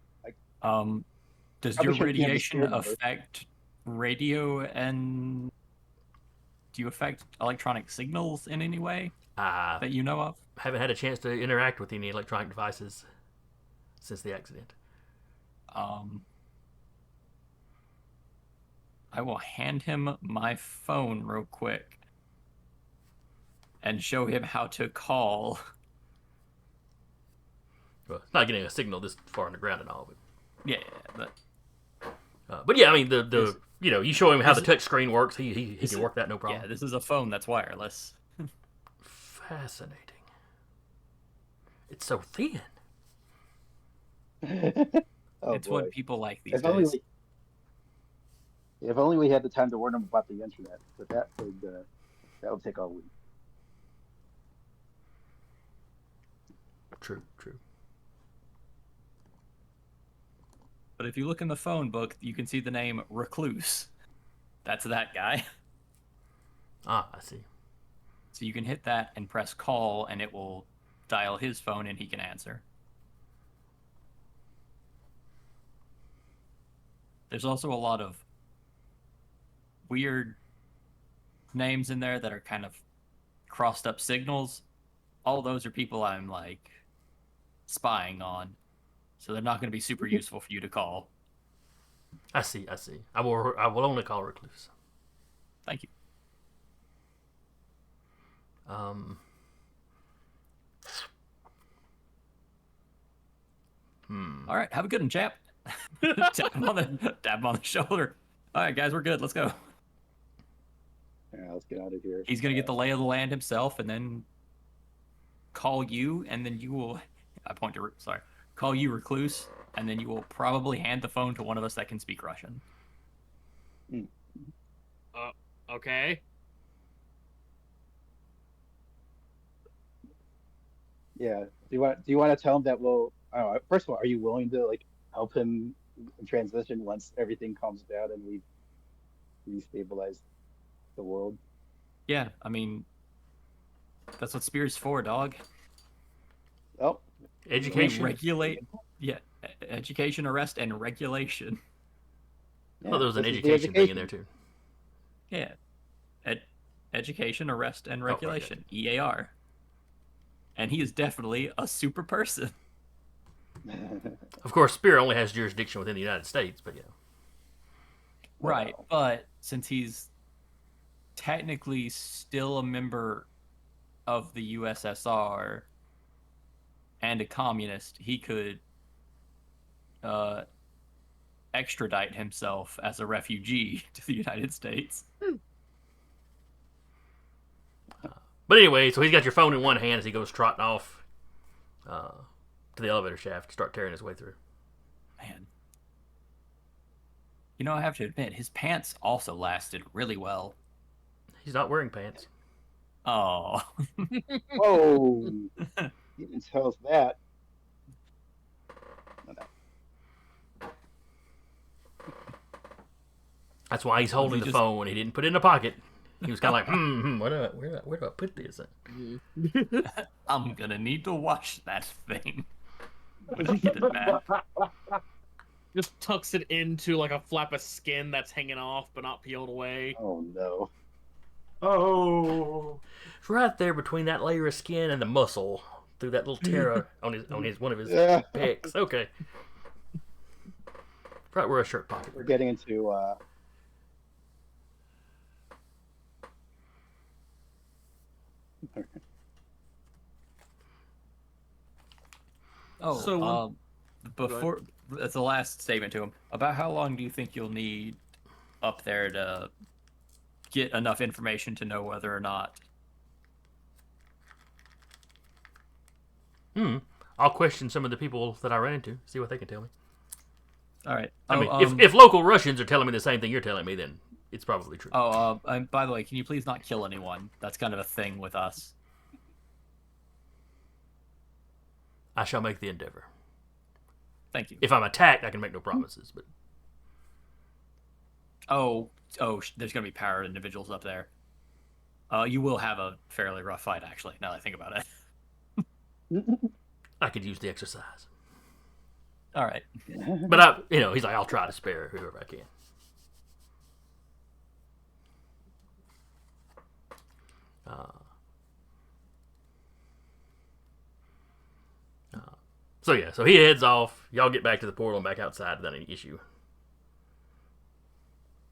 your shouldn't be on the radiation steering wheel. affect radio, and do you affect electronic signals in any way I that you know of? haven't had a chance to interact with any electronic devices since the accident. I will hand him my phone real quick and show him how to call. Well, not getting a signal this far underground and all, Yeah, but but yeah, I mean the you show him how the touch screen works. He This can is- work that no problem. yeah, this is a phone that's wireless. Fascinating. It's so thin. Oh, It's boy. what people like these If only days. if only we had the time to warn them about the internet, but that would take all week. True. But if you look in the phone book, you can see the name Recluse. That's that guy. Ah, I see. So you can hit that and press call, and it will dial his phone, and he can answer. There's also a lot of weird names in there that are kind of crossed up signals. All those are people I'm like spying on, so they're not going to be super useful for you to call. I see. I will only call Recluse. Thank you. All right, have a good one, chap. Tap him on the shoulder. All right, guys, we're good. Let's go. Yeah, let's get out of here. He's gonna get the lay of the land himself, and then call you, and then you will. Call you Recluse, and then you will probably hand the phone to one of us that can speak Russian. Okay. Yeah. Do you want to tell him that we'll? I don't know, first of all, are you willing to help him transition once everything calms down and we destabilize the world? Yeah, I mean, that's what Spear's for, dog. Oh, Education. Regulate. Yeah, education, arrest, and regulation. I thought there was an this is the education thing in there too. Yeah, education, arrest, and regulation. EAR. And he is definitely a super person. Of course, Spear only has jurisdiction within the United States, but yeah. Right, but since he's technically still a member of the USSR and a communist, he could extradite himself as a refugee to the United States. But anyway, so he's got your phone in one hand as he goes trotting off to the elevator shaft to start tearing his way through. Man. You know, I have to admit, his pants also lasted really well. He's not wearing pants. Oh. Whoa! You didn't tell us that. That's why he's holding the phone. He didn't put it in a pocket. He was kind of like, where do I put this? I'm gonna need to wash that thing. When I get it back. Just tucks it into like a flap of skin that's hanging off but not peeled away. Oh no! Oh, It's right there between that layer of skin and the muscle through that little tear on his one of his pecs. Okay, right where a shirt pocket. We're getting into Oh, So, before that's the last statement to him. About how long do you think you'll need up there to get enough information to know whether or not? I'll question some of the people that I ran into, see what they can tell me. All right. I mean, if local Russians are telling me the same thing you're telling me, then it's probably true. And by the way, can you please not kill anyone? That's kind of a thing with us. I shall make the endeavor. Thank you. If I'm attacked, I can make no promises, but There's gonna be power individuals up there. You will have a fairly rough fight, actually. Now that I think about it. I could use the exercise. All right. But he's like, I'll try to spare whoever I can. So he heads off. Y'all get back to the portal and back outside without any issue.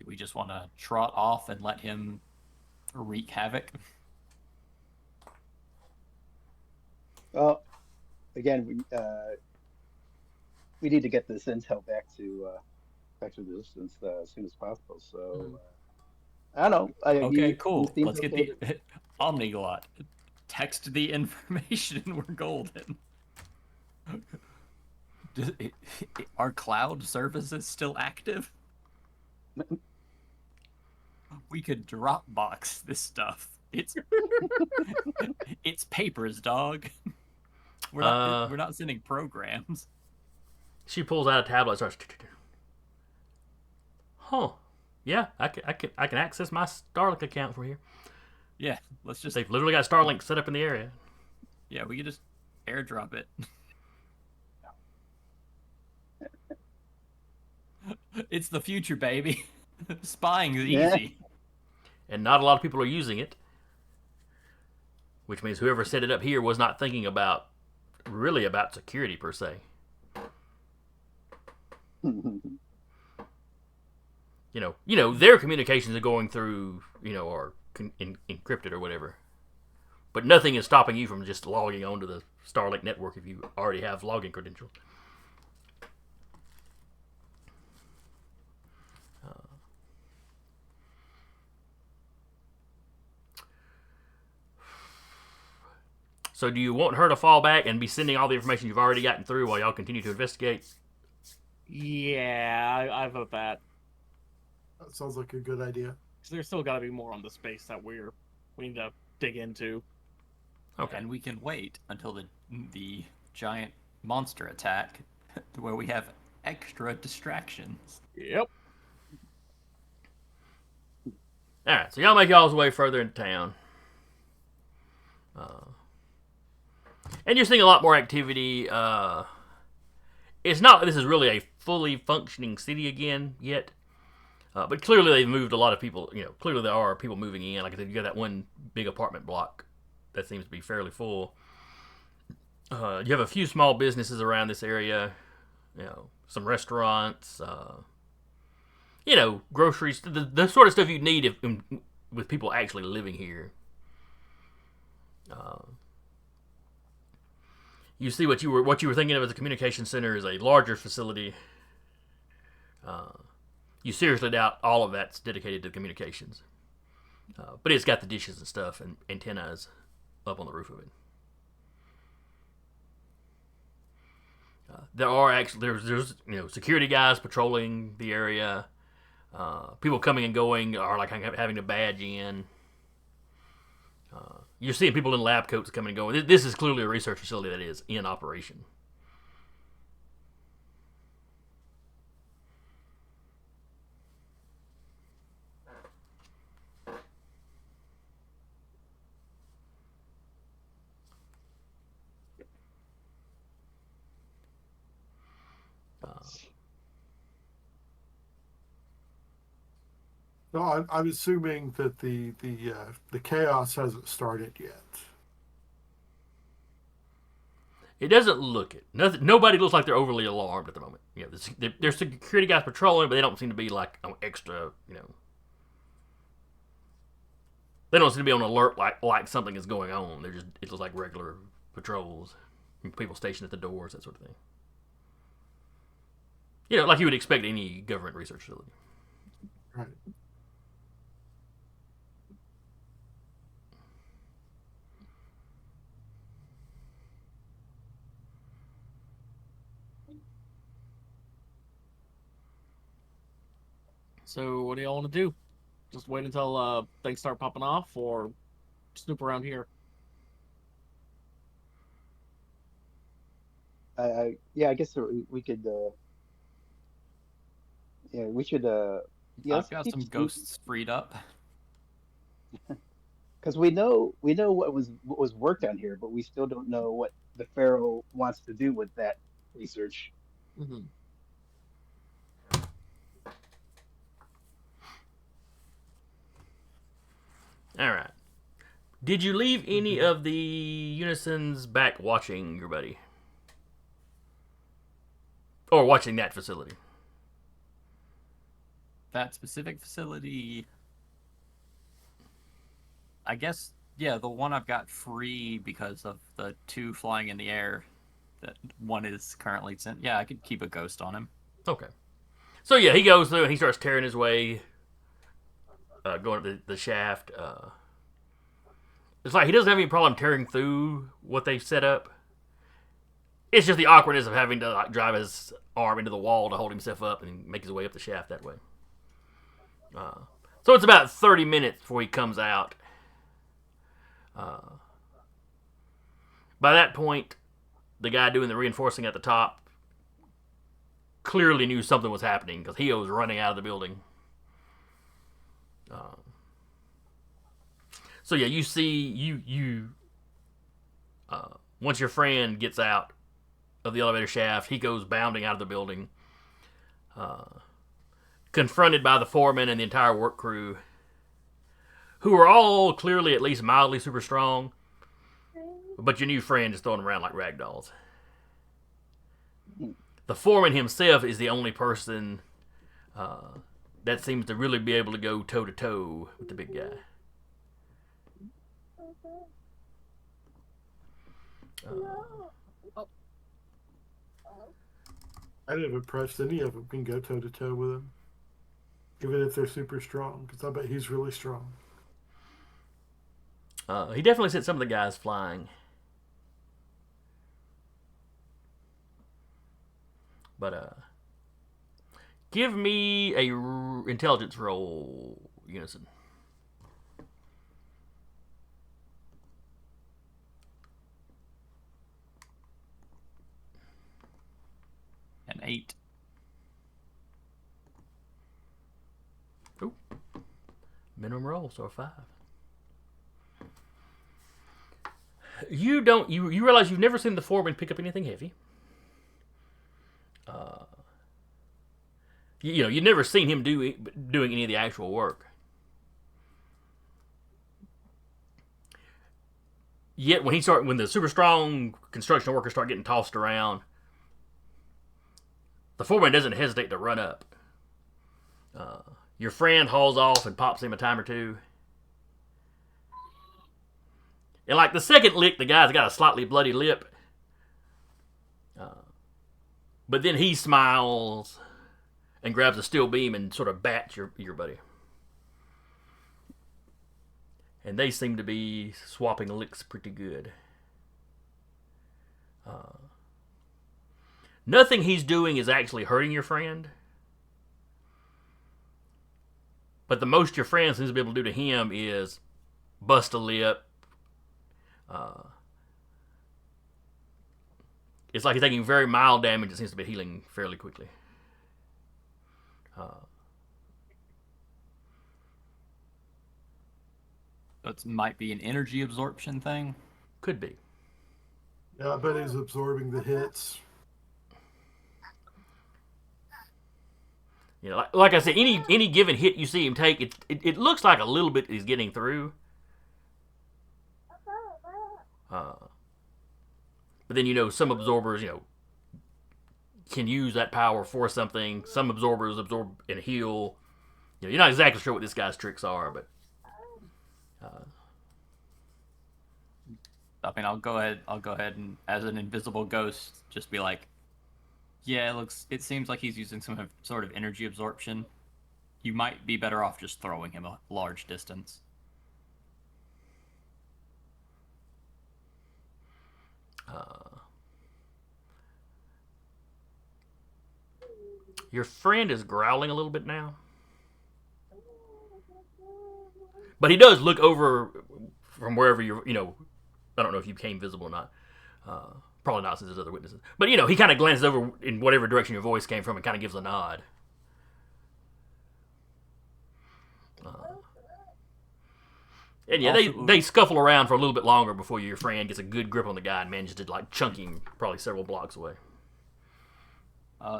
We just want to trot off and let him wreak havoc. Well, again, we need to get this intel back to the resistance as soon as possible. So I don't know. Okay, cool. Let's get the Omniglot. Text the information. We're golden. Are cloud services still active? We could Dropbox this stuff. It's papers, dog. We're not sending programs. She pulls out a tablet and starts. Huh? Yeah, I can access my Starlink account from here. Yeah, let's just. They've literally got Starlink set up in the area. Yeah, we can just airdrop it. It's the future, baby. Spying is easy. And not a lot of people are using it. Which means whoever set it up here was not thinking about security per se. Their communications are going through, are encrypted or whatever. But nothing is stopping you from just logging onto the Starlink network if you already have login credentials. So do you want her to fall back and be sending all the information you've already gotten through while y'all continue to investigate? Yeah, I vote that. that sounds like a good idea. Because there's still got to be more on the space that we need to dig into. Okay. And we can wait until the giant monster attack, where we have extra distractions. Yep. All right, so y'all make y'all's way further into town. And you're seeing a lot more activity. It's not this is really a fully functioning city again yet. But clearly they've moved a lot of people. Clearly there are people moving in. Like I said, you got that one big apartment block that seems to be fairly full. You have a few small businesses around this area. Some restaurants. Groceries. The sort of stuff you need with people actually living here. You see what you were thinking of as a communication center is a larger facility. You seriously doubt all of that's dedicated to communications. But it's got the dishes and stuff and antennas up on the roof of it. There's security guys patrolling the area. People coming and going are like having to badge in. You're seeing people in lab coats coming and going. This is clearly a research facility that is in operation. So I'm assuming that the chaos hasn't started yet. It doesn't look it. Nobody looks like they're overly alarmed at the moment. You know, there's security guys patrolling, but they don't seem to be like extra. You know, they don't seem to be on alert like something is going on. It looks like regular patrols, people stationed at the doors, that sort of thing. You know, like you would expect any government research facility. Right. So what do y'all want to do? Just wait until things start popping off, or snoop around here? I guess we could. Yeah, we should. Yeah, I've got some ghosts freed up. because we know what was worked on here, but we still don't know what the Pharaoh wants to do with that research. Mm-hmm. All right. Did you leave any of the Unisons back watching your buddy? Or watching that facility? That specific facility, I guess, yeah, the one I've got free because of the two flying in the air. That one is currently sent. Yeah, I could keep a ghost on him. Okay. So yeah, he goes through and he starts tearing his way, going to the shaft. It's like he doesn't have any problem tearing through what they've set up. It's just the awkwardness of having to like drive his arm into the wall to hold himself up and make his way up the shaft that way. So it's about 30 minutes before he comes out. By that point, the guy doing the reinforcing at the top clearly knew something was happening because he was running out of the building. So yeah, you see, once your friend gets out of the elevator shaft, he goes bounding out of the building, confronted by the foreman and the entire work crew, who are all clearly at least mildly super strong, but your new friend is throwing them around like rag dolls. The foreman himself is the only person that seems to really be able to go toe-to-toe with the big guy. I didn't impress any of them can go toe to toe with him, even if they're super strong. Because I bet he's really strong. He definitely sent some of the guys flying, but give me a intelligence roll, Unison. An 8. Ooh. Minimum roll, so a 5. You realize you've never seen the foreman pick up anything heavy. You've never seen him doing any of the actual work. Yet when the super strong construction workers start getting tossed around, the foreman doesn't hesitate to run up. Your friend hauls off and pops him a time or two. And like the second lick, the guy's got a slightly bloody lip. But then he smiles and grabs a steel beam and sort of bats your buddy. And they seem to be swapping licks pretty good. Nothing he's doing is actually hurting your friend. But the most your friend seems to be able to do to him is bust a lip, It's like he's taking very mild damage. It seems to be healing fairly quickly. It might be an energy absorption thing. Could be. Yeah, I bet he's absorbing the hits. You know, like I said, any given hit you see him take, it looks like a little bit he's getting through. But then, you know, some absorbers, you know, can use that power for something. Some absorbers absorb and heal. You know, you're not exactly sure what this guy's tricks are, but I mean, I'll go ahead and, as an invisible ghost, just be like, yeah, it seems like he's using some sort of energy absorption. You might be better off just throwing him a large distance. Your friend is growling a little bit now. But he does look over from wherever you're, you know, I don't know if you became visible or not. Probably not since there's other witnesses. But, you know, he kind of glances over in whatever direction your voice came from and kind of gives a nod. And yeah, they scuffle around for a little bit longer before your friend gets a good grip on the guy and manages to, like, chunk him probably several blocks away.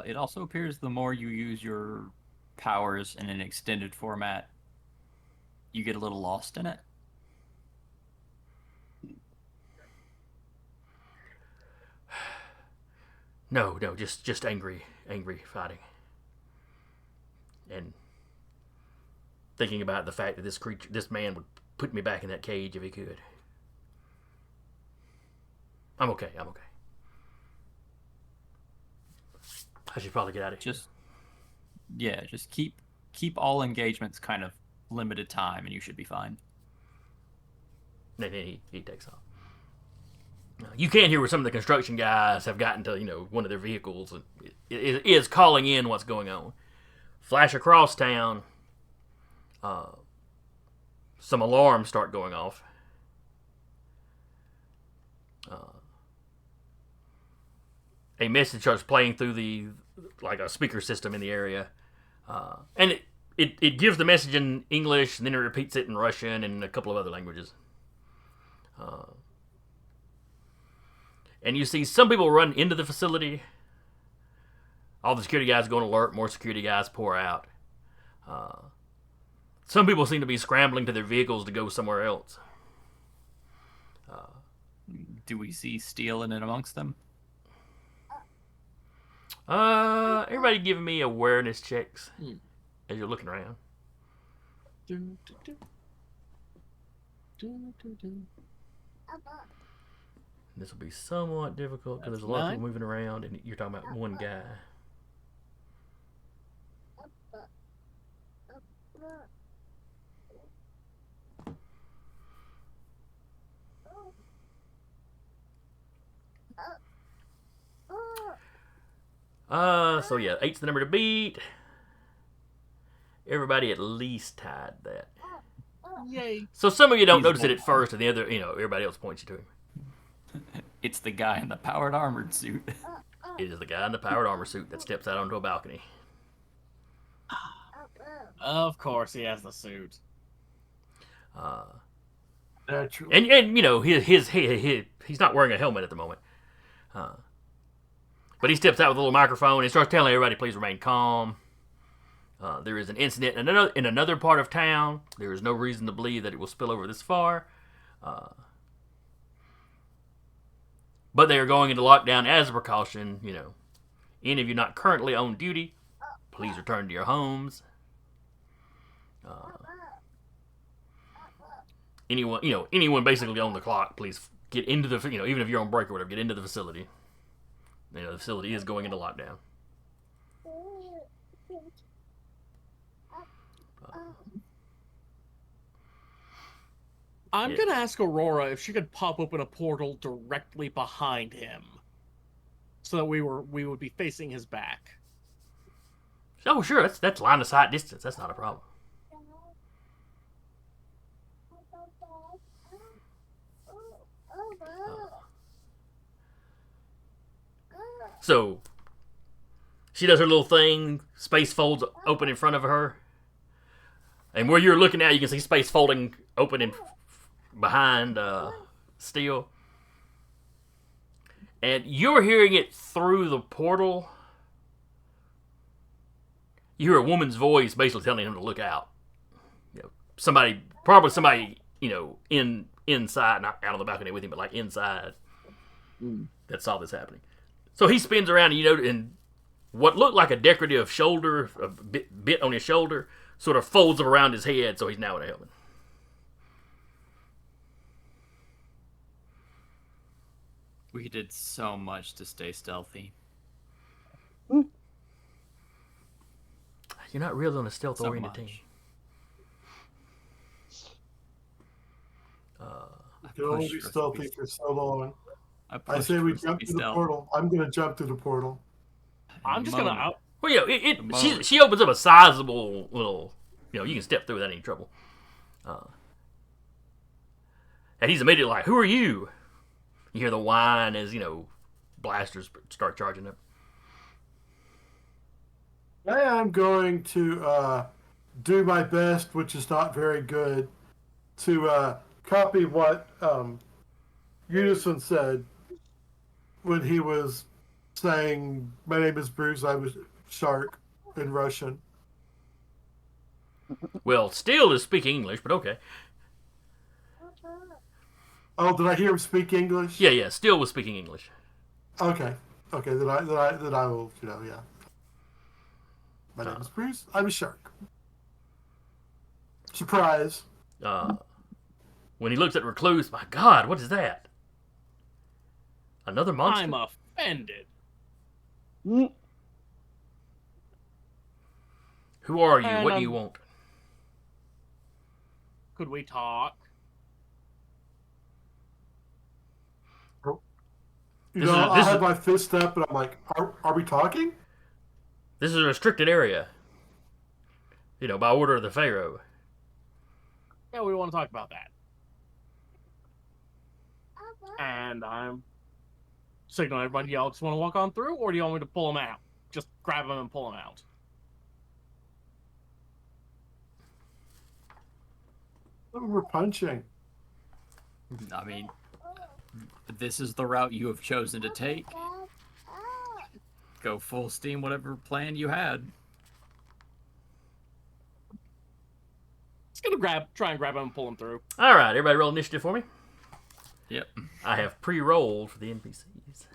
It also appears the more you use your powers in an extended format, you get a little lost in it. No, just angry fighting. And thinking about the fact that this man would put me back in that cage if he could. I'm okay. I should probably get out of here. Just keep all engagements kind of limited time, and you should be fine. And then he takes off. You can hear where some of the construction guys have gotten to, you know, one of their vehicles and it is calling in what's going on. Flash across town. Some alarms start going off. A message starts playing through a speaker system in the area. And it gives the message in English, and then it repeats it in Russian and a couple of other languages. And you see some people run into the facility. All the security guys go on alert. More security guys pour out. Some people seem to be scrambling to their vehicles to go somewhere else. Do we see Steele in and amongst them? Everybody give me awareness checks as you're looking around. This will be somewhat difficult because there's a lot of people moving around, and you're talking about one guy. So yeah, 8's the number to beat. Everybody at least tied that. Yay. So some of you don't notice it at first, and the other, you know, everybody else points you to him. It's the guy in the powered armored suit. It is the guy in the powered armor suit that steps out onto a balcony. Of course, he has the suit. Naturally. And you know, he's not wearing a helmet at the moment. But he steps out with a little microphone and starts telling everybody, please remain calm. There is an incident in another part of town. There is no reason to believe that it will spill over this far. But they are going into lockdown as a precaution. You know, any of you not currently on duty, please return to your homes. Anyone basically on the clock, please get into the, you know, even if you're on break or whatever, get into the facility. You know, the facility is going into lockdown. I'm gonna ask Aurora if she could pop open a portal directly behind him, so that we would be facing his back. Oh, sure, that's line of sight distance. That's not a problem. So she does her little thing. Space folds open in front of her. And where you're looking at, you can see space folding open in behind Steele. And you're hearing it through the portal. You hear a woman's voice basically telling him to look out. You know, probably somebody, inside, not out on the balcony with him, but like inside that saw this happening. So he spins around, and what looked like a decorative shoulder, a bit on his shoulder, sort of folds around his head, so he's now in a helmet. We did so much to stay stealthy. You're not really on a So stealth-oriented much. team. You can only be stealthy for so long. I say we jump through the stealth. portal. I'm going to jump through the portal. I'm just gonna out. Well, she opens up a sizable little, you can step through without any trouble. And he's immediately like, "Who are you?" You hear the whine as, blasters start charging up. I am going to do my best, which is not very good, to copy what Unison said when he was saying, "My name is Bruce, I was Shark," in Russian. Well, Steele is speaking English, but okay. Oh, did I hear him speak English? Yeah, Steele was speaking English. Okay, then I will, yeah. My name is Bruce, I'm a Shark. Surprise. When he looks at Recluse, my God, what is that? Another monster? I'm offended. Who are you? And, What do you want? Could we talk? I had my fist up, and I'm like, are we talking? This is a restricted area. By order of the Pharaoh. Yeah, we want to talk about that. And I'm signaling everybody. Y'all just want to walk on through, or do you want me to pull them out? Just grab them and pull them out. Oh, we're punching. I mean, this is the route you have chosen to take. Go full steam, whatever plan you had. Just gonna try and grab them and pull them through. All right, everybody roll initiative for me. Yep. I have pre-rolled for the NPCs.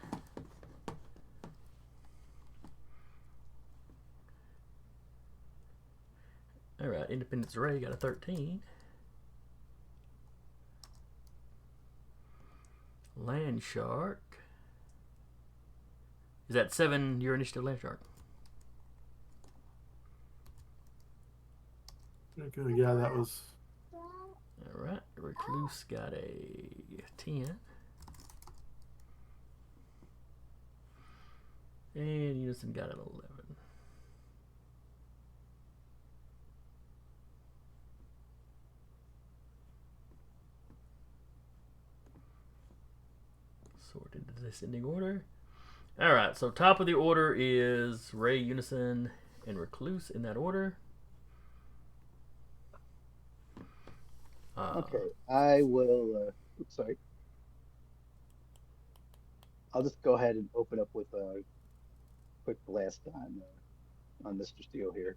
All right, Independence Ray got a 13. Land Shark. Is that 7 your initiative, Land Shark? Okay, yeah, that was... Alright, Recluse got a 10. And Unison got an 11. Sorted into descending order. Alright, so top of the order is Ray, Unison, and Recluse in that order. Okay, I will. Oops, sorry. I'll just go ahead and open up with a quick blast on Mr. Steele here.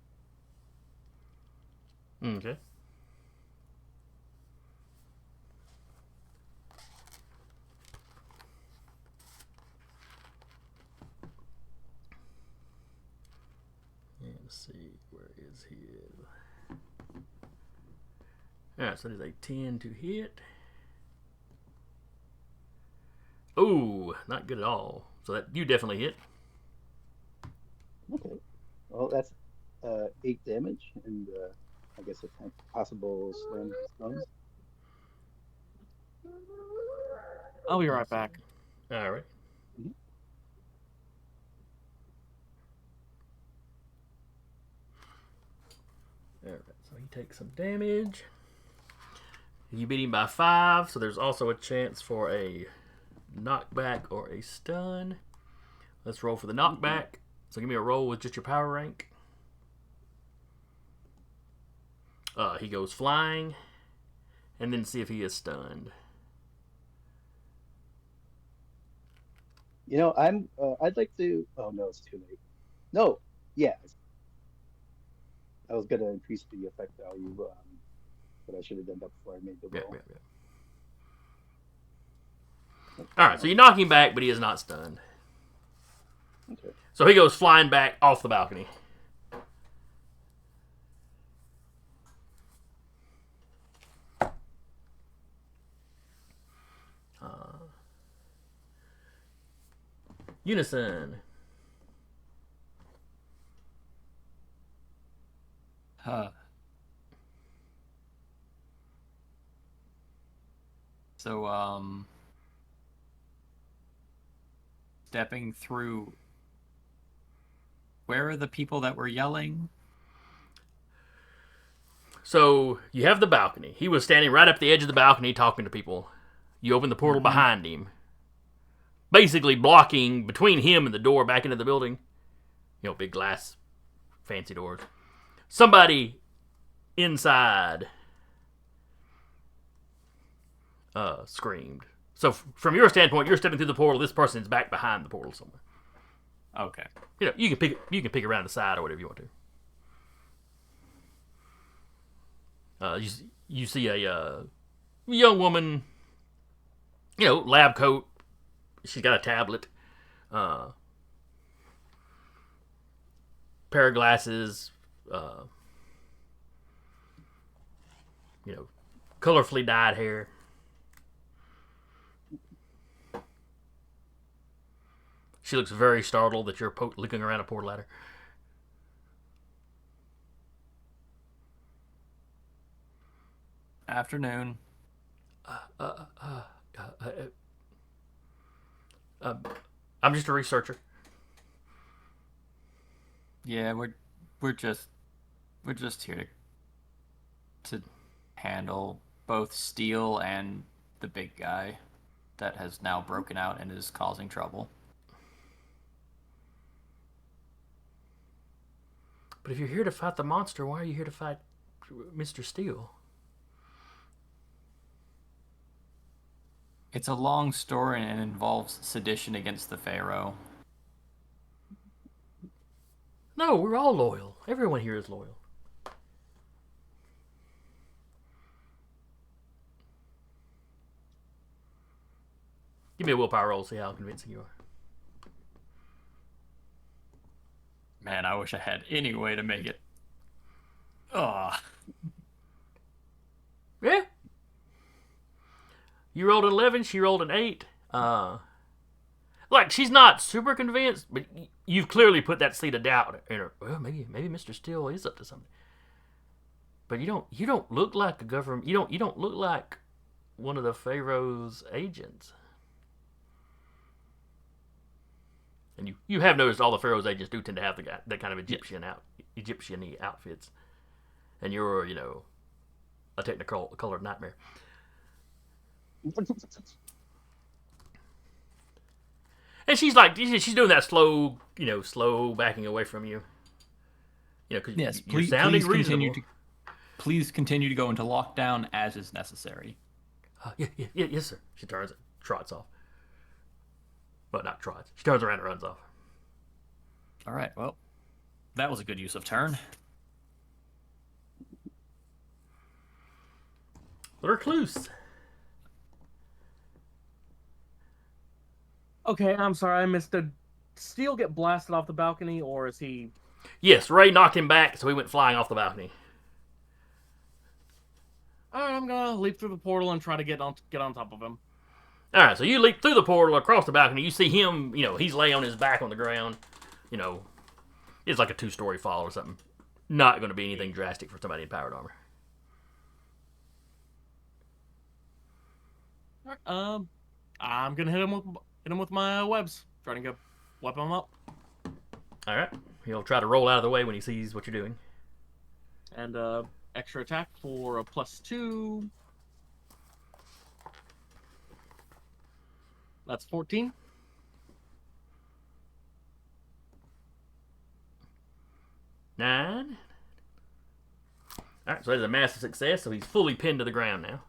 Okay. Let's see, where is he? Alright, so there's a 10 to hit. Ooh, not good at all. So that you definitely hit. Okay. Well, that's 8 damage, and I guess a possible slam stuns. I'll be right back. Alright. Alright, so he takes some damage. You beat him by 5, so there's also a chance for a knockback or a stun. Let's roll for the knockback. So give me a roll with just your power rank. He goes flying, and then see if he is stunned. You know, I'd like to. Oh no, it's too late. No, yeah. I was gonna increase the effect value, but I should have done that before I made the roll. All right, so you knock him back, but he is not stunned. Okay. So he goes flying back off the balcony. Unison. Huh. So, stepping through. Where are the people that were yelling? So you have the balcony. He was standing right up the edge of the balcony talking to people. You open the portal behind him, basically blocking between him and the door back into the building. You know, big glass, fancy doors. Somebody inside screamed. So from your standpoint, you're stepping through the portal. This person's back behind the portal somewhere. Okay. You know, you can pick around the side or whatever you want to. You see a young woman, you know, lab coat. She's got a tablet, pair of glasses, you know, colorfully dyed hair. She looks very startled that you're looking around a portal at her. Afternoon. I'm just a researcher. Yeah, we're just here to handle both Steele and the big guy that has now broken out and is causing trouble. But if you're here to fight the monster, why are you here to fight Mr. Steele? It's a long story and involves sedition against the Pharaoh. No, we're all loyal. Everyone here is loyal. Give me a willpower roll, see how convincing you are. Man, I wish I had any way to make it. Ugh. Yeah. You rolled an 11, she rolled an 8. Like, she's not super convinced, but you've clearly put that seed of doubt in her. Well, maybe Mr. Steele is up to something. But you don't look like a government. You don't look like one of the Pharaoh's agents. And you have noticed all the Pharaoh's agents do tend to have that kind of Egyptian-y outfits. And you're, you know, a technicolor nightmare. And she's doing that slow backing away from you. You know, because Yes, you're please sounding reasonable. Please continue to go into lockdown as is necessary. Yes, sir. She trots off. Well, not trots. She turns around and runs off. All right, well, that was a good use of turn. Recluse. Okay, I'm sorry, I missed. Did Steele get blasted off the balcony, or is he? Yes, Ray knocked him back, so he went flying off the balcony. All right, I'm gonna leap through the portal and try to get on top of him. All right, so you leap through the portal across the balcony. You see him, you know, he's laying on his back on the ground. You know, it's like a 2-story fall or something. Not going to be anything drastic for somebody in powered armor. All right, I'm gonna hit him with my webs, trying to whip him up. All right, he'll try to roll out of the way when he sees what you're doing. And extra attack for a +2. That's 14. 9. Alright, so that is a massive success, so he's fully pinned to the ground now.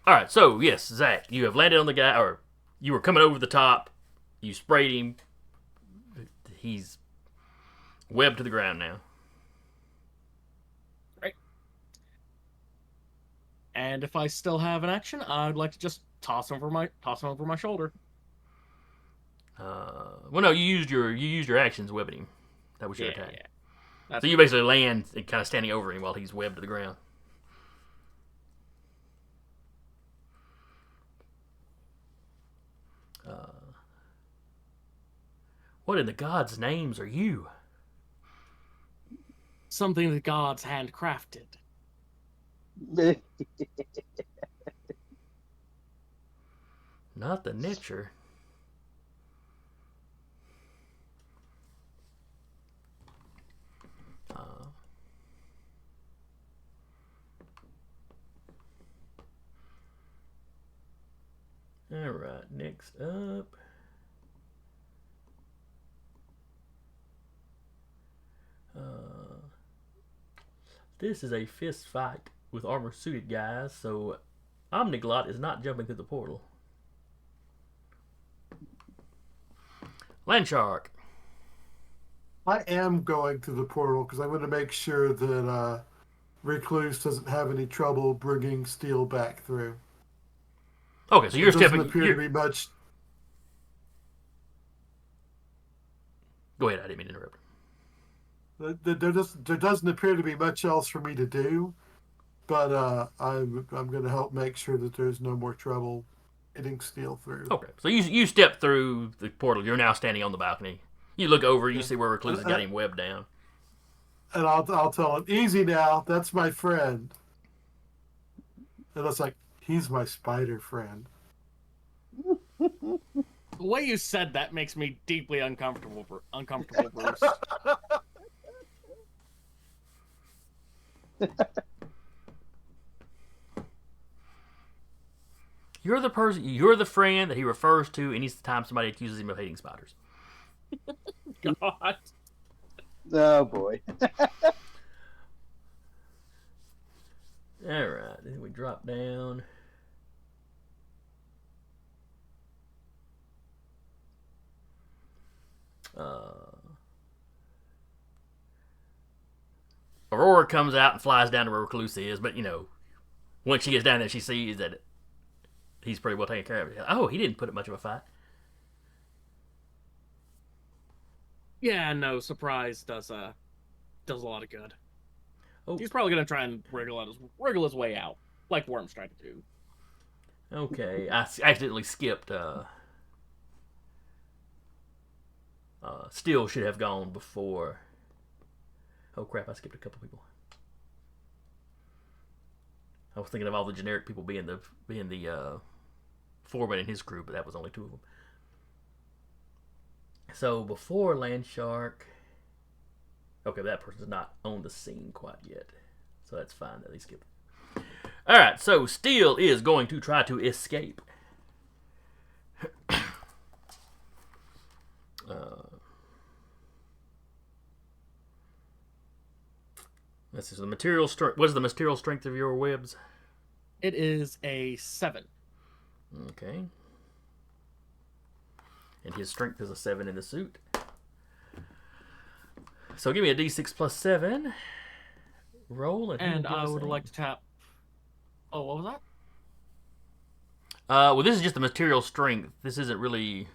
Alright, so yes, Zach, you have landed on the guy, or you were coming over the top, you sprayed him, he's webbed to the ground now. Right. And if I still have an action, I'd like to just toss him over my shoulder. Well, no, you used your actions webbing him. That was your attack. Yeah. So you basically land and kind of standing over him while he's webbed to the ground. What in the gods' names are you? Something the gods handcrafted. Not the Nitcher. Alright, next up. This is a fist fight with armor-suited guys, so Omniglot is not jumping through the portal. Landshark. I am going to the portal because I want to make sure that Recluse doesn't have any trouble bringing Steele back through. Okay, so you're stepping. Doesn't appear to be much. Go ahead, I didn't mean to interrupt. There doesn't appear to be much else for me to do, but I'm going to help make sure that there's no more trouble getting Steele through. Okay, so you step through the portal. You're now standing on the balcony. You look over. You see where Recluse has got him webbed down. And I'll tell him, easy now. That's my friend. And it's like, he's my spider friend. The way you said that makes me deeply uncomfortable, Bruce. You're the person. You're the friend that he refers to any time somebody accuses him of hating spiders. God. Oh boy. All right, then we drop down. Aurora comes out and flies down to where Recluse is, but once she gets down there, she sees that he's pretty well taken care of. Oh, he didn't put up much of a fight. Yeah, no, surprise does a lot of good. Oh. He's probably gonna try and wriggle his way out, like Worm's tried to do. Okay, I accidentally skipped. Steele should have gone before. Oh crap! I skipped a couple people. I was thinking of all the generic people being the foreman in his crew, but that was only 2 of them. So before Landshark, okay, that person's not on the scene quite yet, so that's fine that they skipped. All right, so Steele is going to try to escape. This is the material strength. What is the material strength of your webs? It is a 7. Okay. And his strength is a 7 in the suit. So give me a d6 plus 7. Roll and I would like to tap. Oh, what was that? Well, this is just the material strength. This isn't really.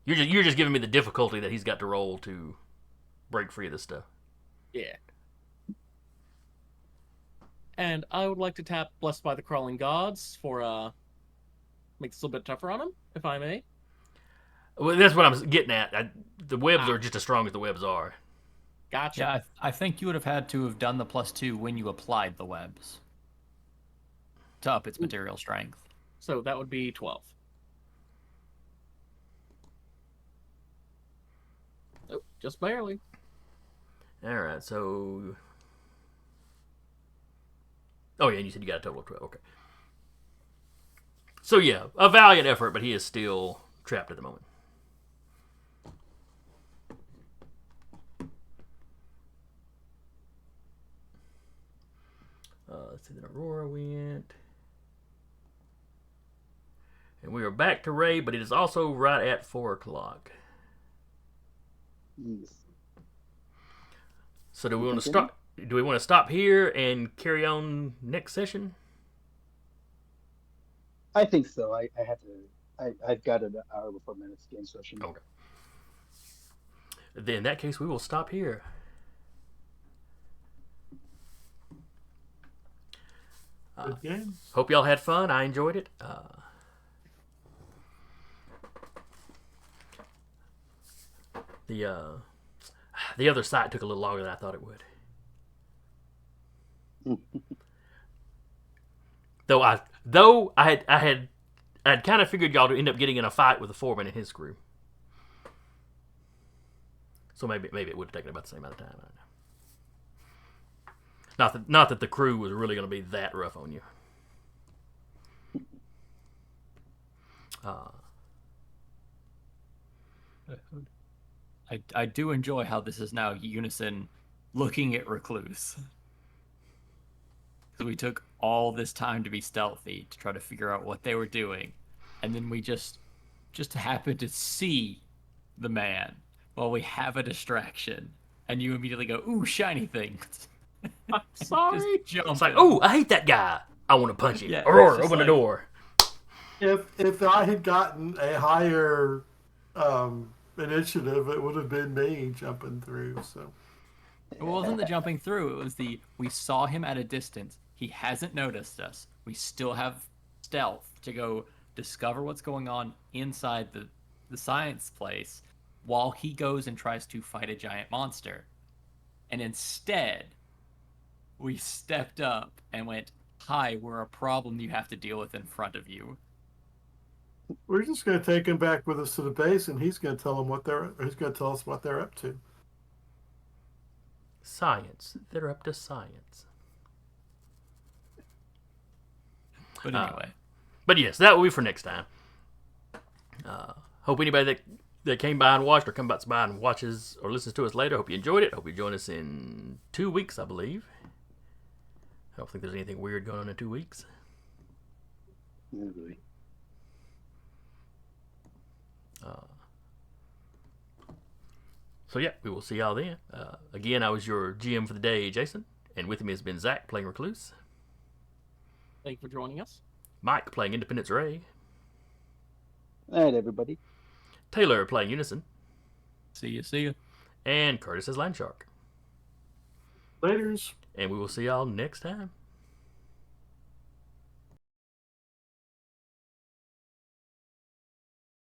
You're just giving me the difficulty that he's got to roll to break free of this stuff. Yeah. And I would like to tap Blessed by the Crawling Gods for make this a little bit tougher on him, if I may. Well, that's what I'm getting at. The webs are just as strong as the webs are. Gotcha. Yeah, I think you would have had to have done the +2 when you applied the webs to up its material strength. So that would be 12. Nope, just barely. All right, so. Oh, yeah, and you said you got a total of 12. Okay. So, yeah, a valiant effort, but he is still trapped at the moment. Let's see, then Aurora went. And we are back to Ray, but it is also right at 4 o'clock. Yes. So do we want to start? Do we want to stop here and carry on next session? I think so. I have to. I've got an hour before my next game session. Okay. Then in that case, we will stop here. Good game. Hope y'all had fun. I enjoyed it. The other site took a little longer than I thought it would. Though I had kind of figured y'all to end up getting in a fight with the foreman and his crew. So maybe it would have taken about the same amount of time. I don't know. Not that the crew was really going to be that rough on you. I do enjoy how this is now Unison looking at Recluse. Because we took all this time to be stealthy to try to figure out what they were doing, and then we just happened to see the man while we have a distraction, and you immediately go, "Ooh, shiny thing!" I'm sorry. It's like, "Oh, I hate that guy. I want to punch him." Yeah, Aurora, it's open the like- door. If I had gotten a higher initiative, it would have been me jumping through. So It wasn't the jumping through. It was we saw him at a distance. He hasn't noticed us. We still have stealth to go discover what's going on inside the science place while he goes and tries to fight a giant monster. And instead, we stepped up and went, "Hi, we're a problem you have to deal with in front of you." we're just going to take him back with us to the base, and he's going to tell them he's going to tell us what they're up to. Science. They're up to science. But anyway. But yes, that will be for next time. Hope anybody that came by and watched or comes by and watches or listens to us later, hope you enjoyed it. Hope you join us in 2 weeks, I believe. I don't think there's anything weird going on in 2 weeks. Oh, boy. So yeah, we will see y'all then. Again, I was your GM for the day, Jason, and with me has been Zach playing Recluse, Thank you for joining us. Mike playing Independence Ray, All right, everybody. Taylor playing Unison, See ya. and Curtis as Landshark. Laters. And we will see y'all next time.